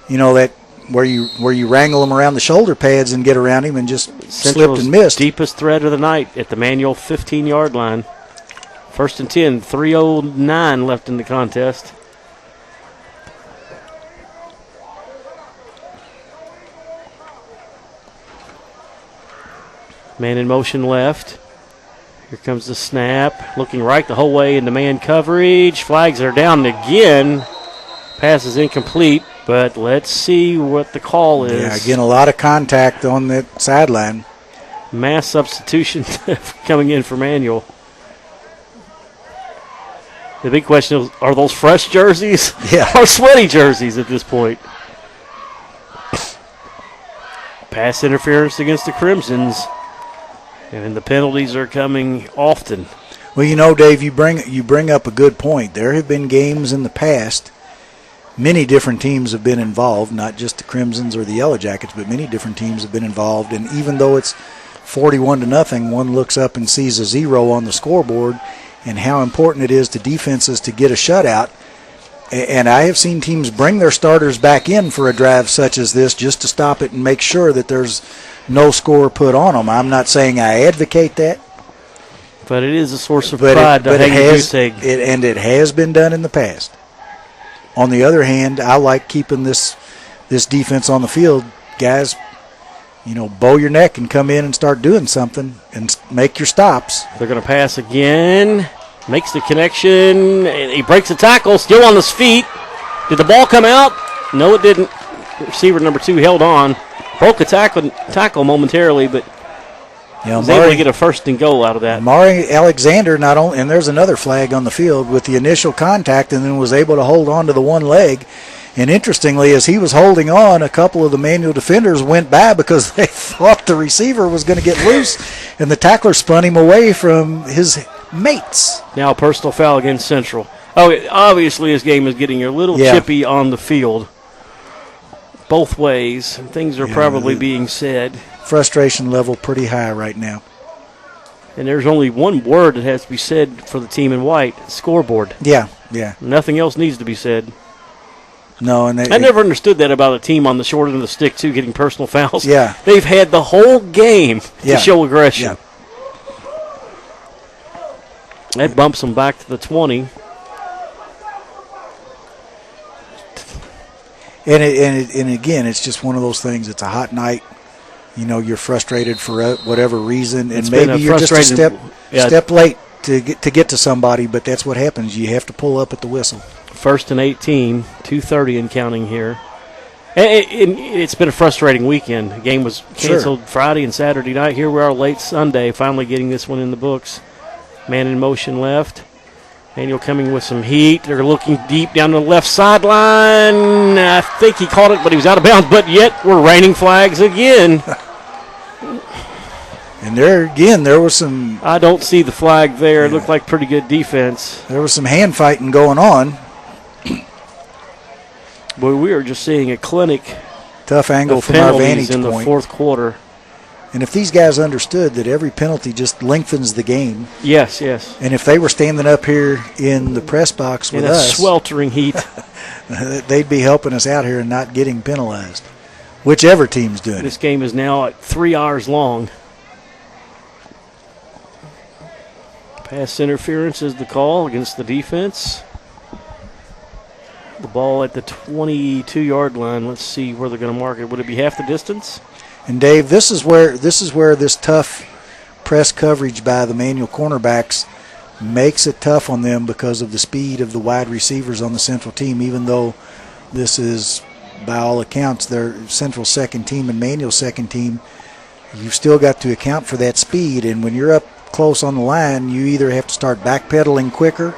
that where you wrangle him around the shoulder pads and get around him and just slipped and missed. Deepest threat of the night at the Manual 15-yard line. 1st and 10, 3:09 left in the contest. Man in motion left. Here comes the snap. Looking right the whole way into man coverage. Flags are down again. Pass is incomplete, but let's see what the call is. Yeah, again, a lot of contact on that sideline. Mass substitution coming in for Manual. The big question is, are those fresh jerseys or sweaty jerseys at this point? Pass interference against the Crimsons. And the penalties are coming often. Well, Dave, you bring up a good point. There have been games in the past. Many different teams have been involved, not just the Crimsons or the Yellow Jackets, but many different teams have been involved. And even though it's 41-0, one looks up and sees a 0 on the scoreboard, and how important it is to defenses to get a shutout. And I have seen teams bring their starters back in for a drive such as this just to stop it and make sure that there's no score put on them. I'm not saying I advocate that. But it is a source of pride to hang a goose egg. And it has been done in the past. On the other hand, I like keeping this defense on the field. Guys, bow your neck and come in and start doing something and make your stops. They're going to pass again. Makes the connection. He breaks the tackle, still on his feet. Did the ball come out? No, it didn't. Receiver number 2 held on. Broke a tackle momentarily, but was able to get a 1st and goal out of that. Mari Alexander and there's another flag on the field with the initial contact, and then was able to hold on to the one leg. And interestingly, as he was holding on, a couple of the Manual defenders went by because they thought the receiver was going to get loose, and the tackler spun him away from his mates. Now a personal foul against Central. Obviously this game is getting a little chippy on the field. Both ways. Things are probably being said. Frustration level pretty high right now. And there's only one word that has to be said for the team in white: scoreboard. Yeah. Nothing else needs to be said. No, and I never understood that about a team on the short end of the stick too, getting personal fouls. Yeah. They've had the whole game to show aggression. Yeah. That bumps them back to the 20. And again, it's just one of those things. It's a hot night. You're frustrated for whatever reason, and maybe you're just a step late to get to somebody. But that's what happens. You have to pull up at the whistle. 1st and 18, 2:30 and counting here. It's been a frustrating weekend. The game was canceled Friday and Saturday night. Here we are late Sunday, finally getting this one in the books. Man in motion left. Manuel coming with some heat. They're looking deep down the left sideline. I think he caught it, but he was out of bounds. But yet we're raining flags again. And there was some. I don't see the flag there. It looked like pretty good defense. There was some hand fighting going on. Boy, we are just seeing a clinic. Tough angle of from our vantage in point. The fourth quarter. And if these guys understood that every penalty just lengthens the game. Yes. And if they were standing up here in the press box with us. In a sweltering heat. They'd be helping us out here and not getting penalized. Whichever team's doing This game is now at 3 hours long. Pass interference is the call against the defense. The ball at the 22-yard line. Let's see where they're going to mark it. Would it be half the distance? And Dave, this is where this tough press coverage by the Manual cornerbacks makes it tough on them because of the speed of the wide receivers on the Central team. Even though this is, by all accounts, their Central second team and Manual second team, you've still got to account for that speed. And when you're up close on the line, you either have to start backpedaling quicker.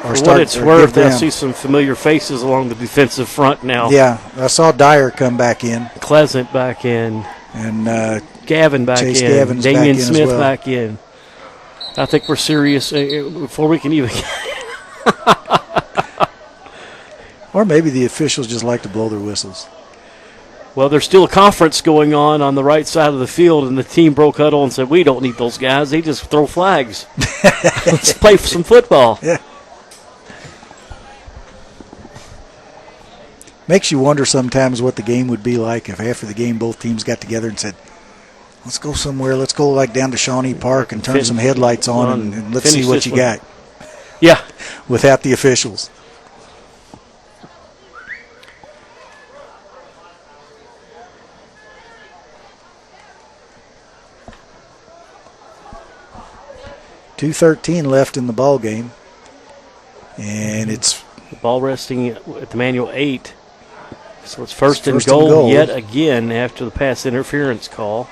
For what it's worth, I see some familiar faces along the defensive front now. Yeah, I saw Dyer come back in. Pleasant back in. And Gavin back Chase in. Gavin's Damian back in Smith as well. back in. I think we're serious before we can even. Or maybe the officials just like to blow their whistles. Well, there's still a conference going on the right side of the field, and the team broke huddle and said, we don't need those guys. They just throw flags. Let's play some football. Yeah. Makes you wonder sometimes what the game would be like if after the game both teams got together and said, let's go somewhere. Let's go like down to Shawnee Park and turn some headlights on and let's see what you got. Yeah. Without the officials. .2:13 left in the ball game. And it's the ball resting at the Manual 8. So it's first and goal yet again after the pass interference call.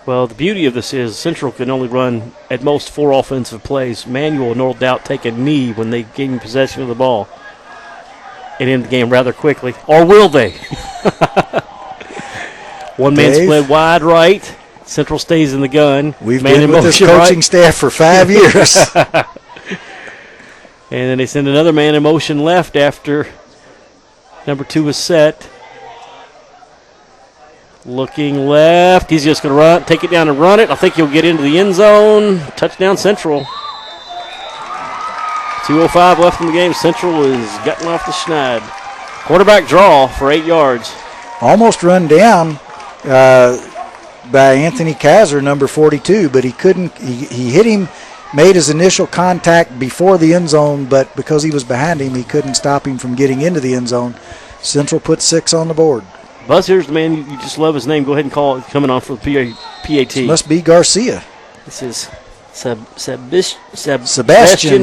Well, the beauty of this is Central can only run at most 4 offensive plays. Manual, no doubt, take a knee when they gain possession of the ball and end the game rather quickly. Or will they? One man split wide right. Central stays in the gun. We've been with this coaching staff for 5 years. And then they send another man in motion left after number 2 is set. Looking left. He's just going to run, take it down and run it. I think he'll get into the end zone. Touchdown Central. 2:05 left in the game. Central is gutting off the schneid. Quarterback draw for 8 yards. Almost run down by Anthony Kaiser, number 42, but he couldn't. He hit him, made his initial contact before the end zone, but because he was behind him, he couldn't stop him from getting into the end zone. Central put 6 on the board. Buzz, here's the man. You just love his name. Go ahead and call it. Coming on for the PAT. This must be Garcia. This is Sebastian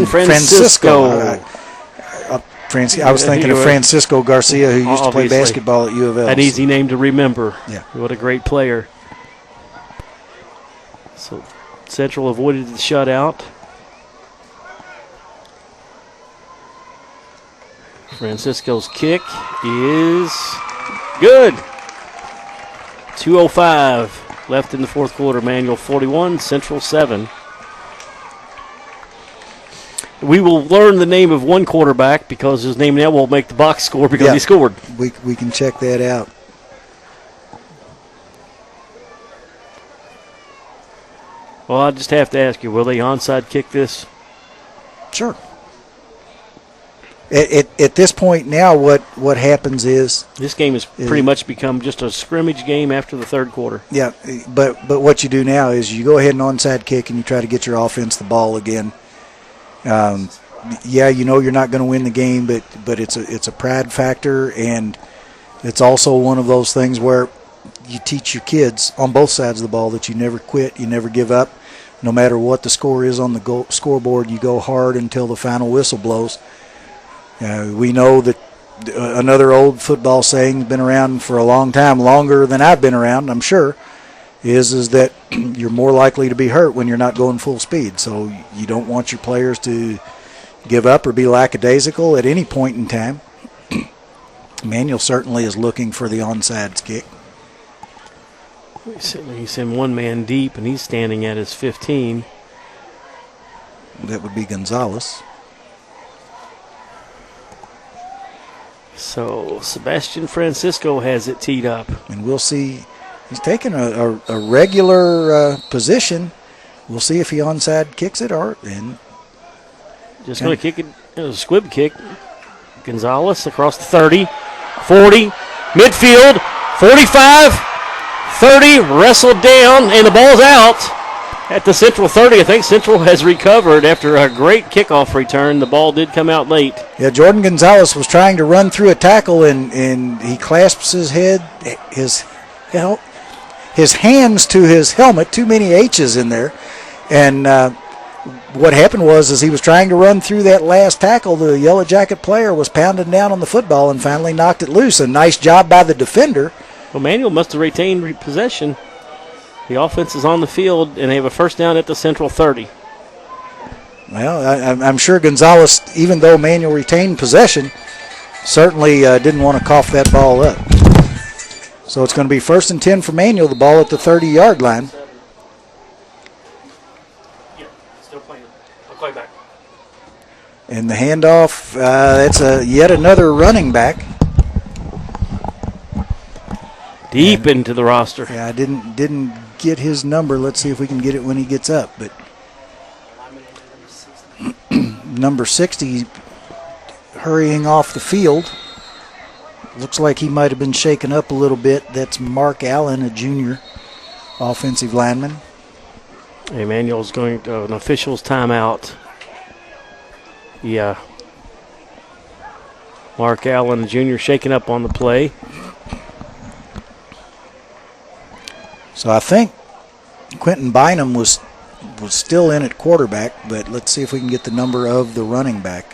Francisco. I was thinking of Francisco Garcia, who used to play basketball at U of L. An easy name to remember. Yeah. What a great player. So Central avoided the shutout. Francisco's kick is good. 2:05 left in the fourth quarter. Manual 41, Central 7. We will learn the name of one quarterback because his name now won't make the box score because he scored. We can check that out. Well, I just have to ask you, will they onside kick this? Sure. At this point now, what happens is this game has pretty much become just a scrimmage game after the third quarter. Yeah, but what you do now is you go ahead and onside kick and you try to get your offense the ball again. Yeah, you know you're not going to win the game, but it's a pride factor, and it's also one of those things where you teach your kids on both sides of the ball that you never quit, you never give up. No matter what the score is on the scoreboard, you go hard until the final whistle blows. We know that another old football saying has been around for a long time, longer than I've been around, I'm sure, is that you're more likely to be hurt when you're not going full speed. So you don't want your players to give up or be lackadaisical at any point in time. Manuel certainly is looking for the onside kick. He's in one man deep, and he's standing at his 15. That would be Gonzalez. So Sebastian Francisco has it teed up. And we'll see. He's taking a regular position. We'll see if he onside kicks it or and just going to kick it. It was a squib kick. Gonzalez across the 30, 40, midfield, 45, 30, wrestled down, and the ball's out at the Central 30. I think Central has recovered after a great kickoff return. The ball did come out late. Yeah, Jordan Gonzalez was trying to run through a tackle, and he clasps his head, his hands to his helmet. Too many H's in there. And what happened was he was trying to run through that last tackle. The Yellow Jacket player was pounding down on the football and finally knocked it loose. A nice job by the defender. Well, Manuel must have retained possession. The offense is on the field, and they have a first down at the Central 30. Well, I'm sure Gonzalez, even though Manuel retained possession, certainly didn't want to cough that ball up. So it's going to be 1st and 10 for Manuel, the ball at the 30-yard line. Yeah, still playing. I'll call you back. And the handoff, that's yet another running back. Deep into the roster. Yeah, I didn't get his number. Let's see if we can get it when he gets up. But number 60 hurrying off the field. Looks like he might have been shaken up a little bit. That's Mark Allen, a junior offensive lineman. Emmanuel's going to an official's timeout. Yeah. Mark Allen, a junior, shaken up on the play. So I think Quentin Bynum was still in at quarterback, but let's see if we can get the number of the running back.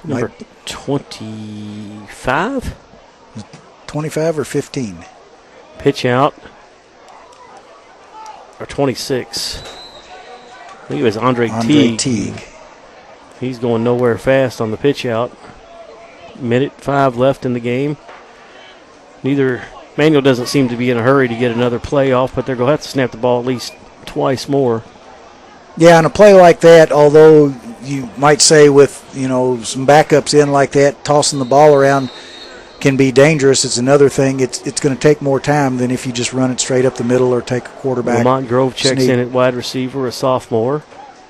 Number 25? 25 or 15? Pitch out. Or 26. I think it was Andre Teague. He's going nowhere fast on the pitch out. 1:05 left in the game. Manuel doesn't seem to be in a hurry to get another play off, but they're going to have to snap the ball at least twice more. Yeah, on a play like that, although you might say with, some backups in like that, tossing the ball around can be dangerous. It's another thing. It's going to take more time than if you just run it straight up the middle or take a quarterback. Lamont Grove checks in at wide receiver, a sophomore.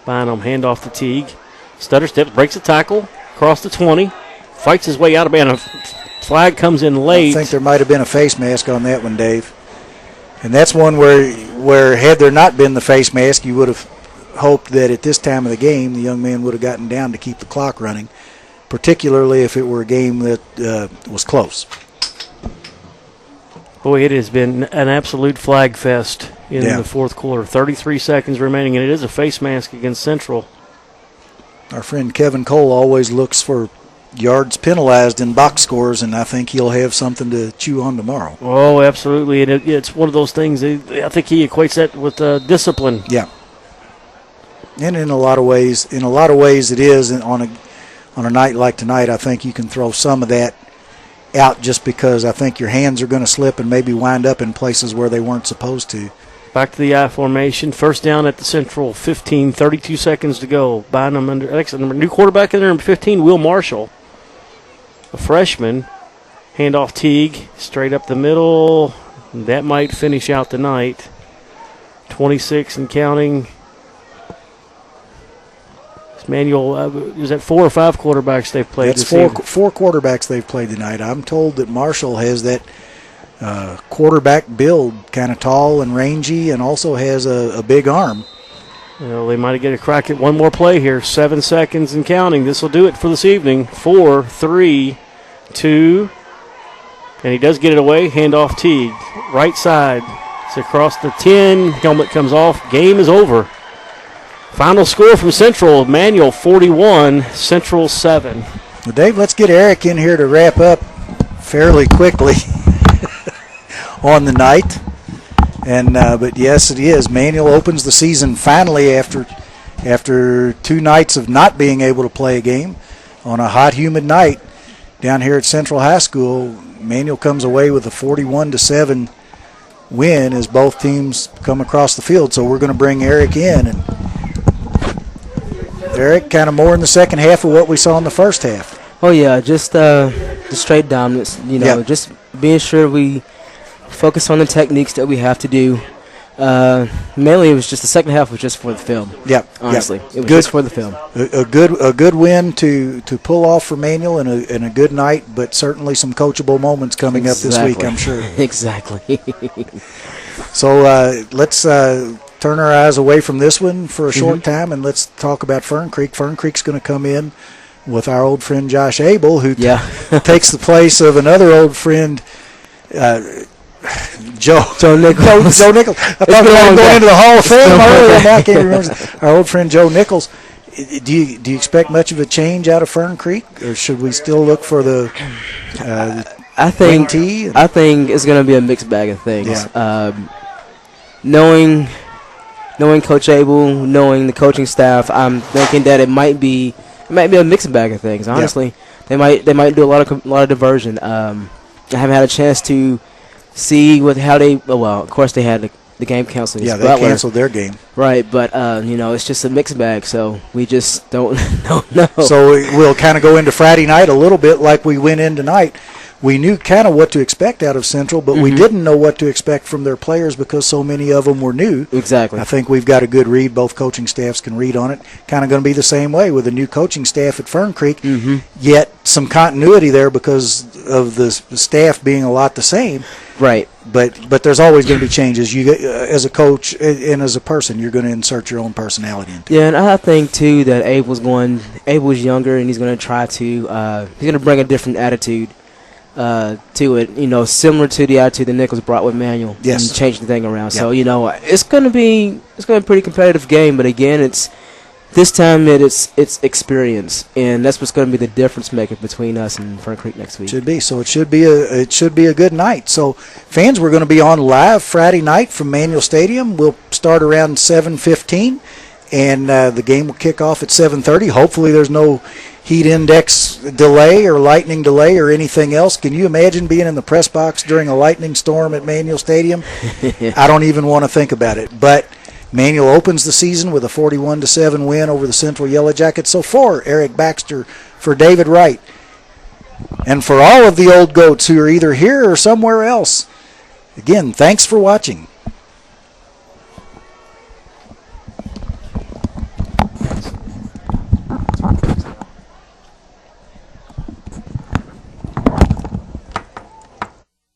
Bynum handoff to Teague. Stutter steps, breaks a tackle, across the 20, fights his way out of man. A flag comes in late. I think there might have been a face mask on that one, Dave. And that's one where had there not been the face mask, you would have hoped that at this time of the game the young man would have gotten down to keep the clock running, particularly if it were a game that was close. Boy, it has been an absolute flag fest in the fourth quarter. 33 seconds remaining, and it is a face mask against Central. Our friend Kevin Cole always looks for yards penalized in box scores, and I think he'll have something to chew on tomorrow. Oh, absolutely, and it's one of those things. I think he equates that with discipline. Yeah, and in a lot of ways, it is. And on a night like tonight, I think you can throw some of that out just because I think your hands are going to slip and maybe wind up in places where they weren't supposed to. Back to the I formation. First down at the Central 15, 32 seconds to go. Bynum new quarterback in there, number 15, Will Marshall, a freshman. Handoff Teague, straight up the middle. That might finish out the night. 26 and counting. Manuel, is that 4 or 5 quarterbacks they've played That's this season? four quarterbacks they've played tonight. I'm told that Marshall has that quarterback build, kind of tall and rangy, and also has a big arm. Well, they might get a crack at one more play here. 7 seconds and counting. This will do it for this evening. 4, 3, 2, and he does get it away. Handoff Teague. Right side. It's across the 10. Helmet comes off. Game is over. Final score from Central, Manuel 41, Central 7. Well, Dave, let's get Eric in here to wrap up fairly quickly on the night. And but yes, it is. Manual opens the season finally after 2 nights of not being able to play a game on a hot, humid night down here at Central High School. Manual comes away with a 41-7 win as both teams come across the field. So we're going to bring Eric in, and Eric, kind of more in the second half of what we saw in the first half. Oh yeah, just straight dominance. Just being sure we focus on the techniques that we have to do. Mainly, it was just the second half was just for the film. Yep. Honestly, it was good, just for the film. A good win to pull off for Manual and a good night, but certainly some coachable moments coming up this week, I'm sure. Exactly. So let's turn our eyes away from this one for a short time, and let's talk about Fern Creek. Fern Creek's going to come in with our old friend Josh Abel, who takes the place of another old friend, Joe Nichols. Joe Nichols. I thought we were going into the Hall of Fame earlier. Now I can't remember. Our old friend Joe Nichols. Do you expect much of a change out of Fern Creek, or should we still look for the I think tea? I think it's going to be a mixed bag of things. Yeah. Knowing Coach Abel, knowing the coaching staff, I'm thinking that it might be a mixed bag of things. Honestly, they might do a lot of diversion. I haven't had a chance to see how they. Well, of course they had the game canceled. Yeah, they canceled their game. Right, but it's just a mixed bag, so we just don't know. So we'll kind of go into Friday night a little bit like we went in tonight. We knew kind of what to expect out of Central, but we didn't know what to expect from their players because so many of them were new. Exactly. I think we've got a good read. Both coaching staffs can read on it. Kind of going to be the same way with a new coaching staff at Fern Creek, yet some continuity there because of the staff being a lot the same. Right. But there's always going to be changes. You as a coach and as a person, you're going to insert your own personality into it. Yeah, and I think, too, that Abel's younger, and he's going to try to he's going to bring a different attitude to it, similar to the attitude that Nichols brought with Manual. Yes. And changing the thing around. Yep. So, it's going to be a pretty competitive game, but again, this time it's experience, and that's what's going to be the difference maker between us and Fern Creek next week. Should be. So it should be a good night. So fans, we're going to be on live Friday night from Manual Stadium. We'll start around 7:15, and the game will kick off at 7:30. Hopefully there's no heat index delay or lightning delay or anything else. Can you imagine being in the press box during a lightning storm at Manual Stadium? I don't even want to think about it. But Manual opens the season with a 41-7 win over the Central Yellow Jackets. So for Eric Baxter, for David Wright, and for all of the old goats who are either here or somewhere else, again, thanks for watching.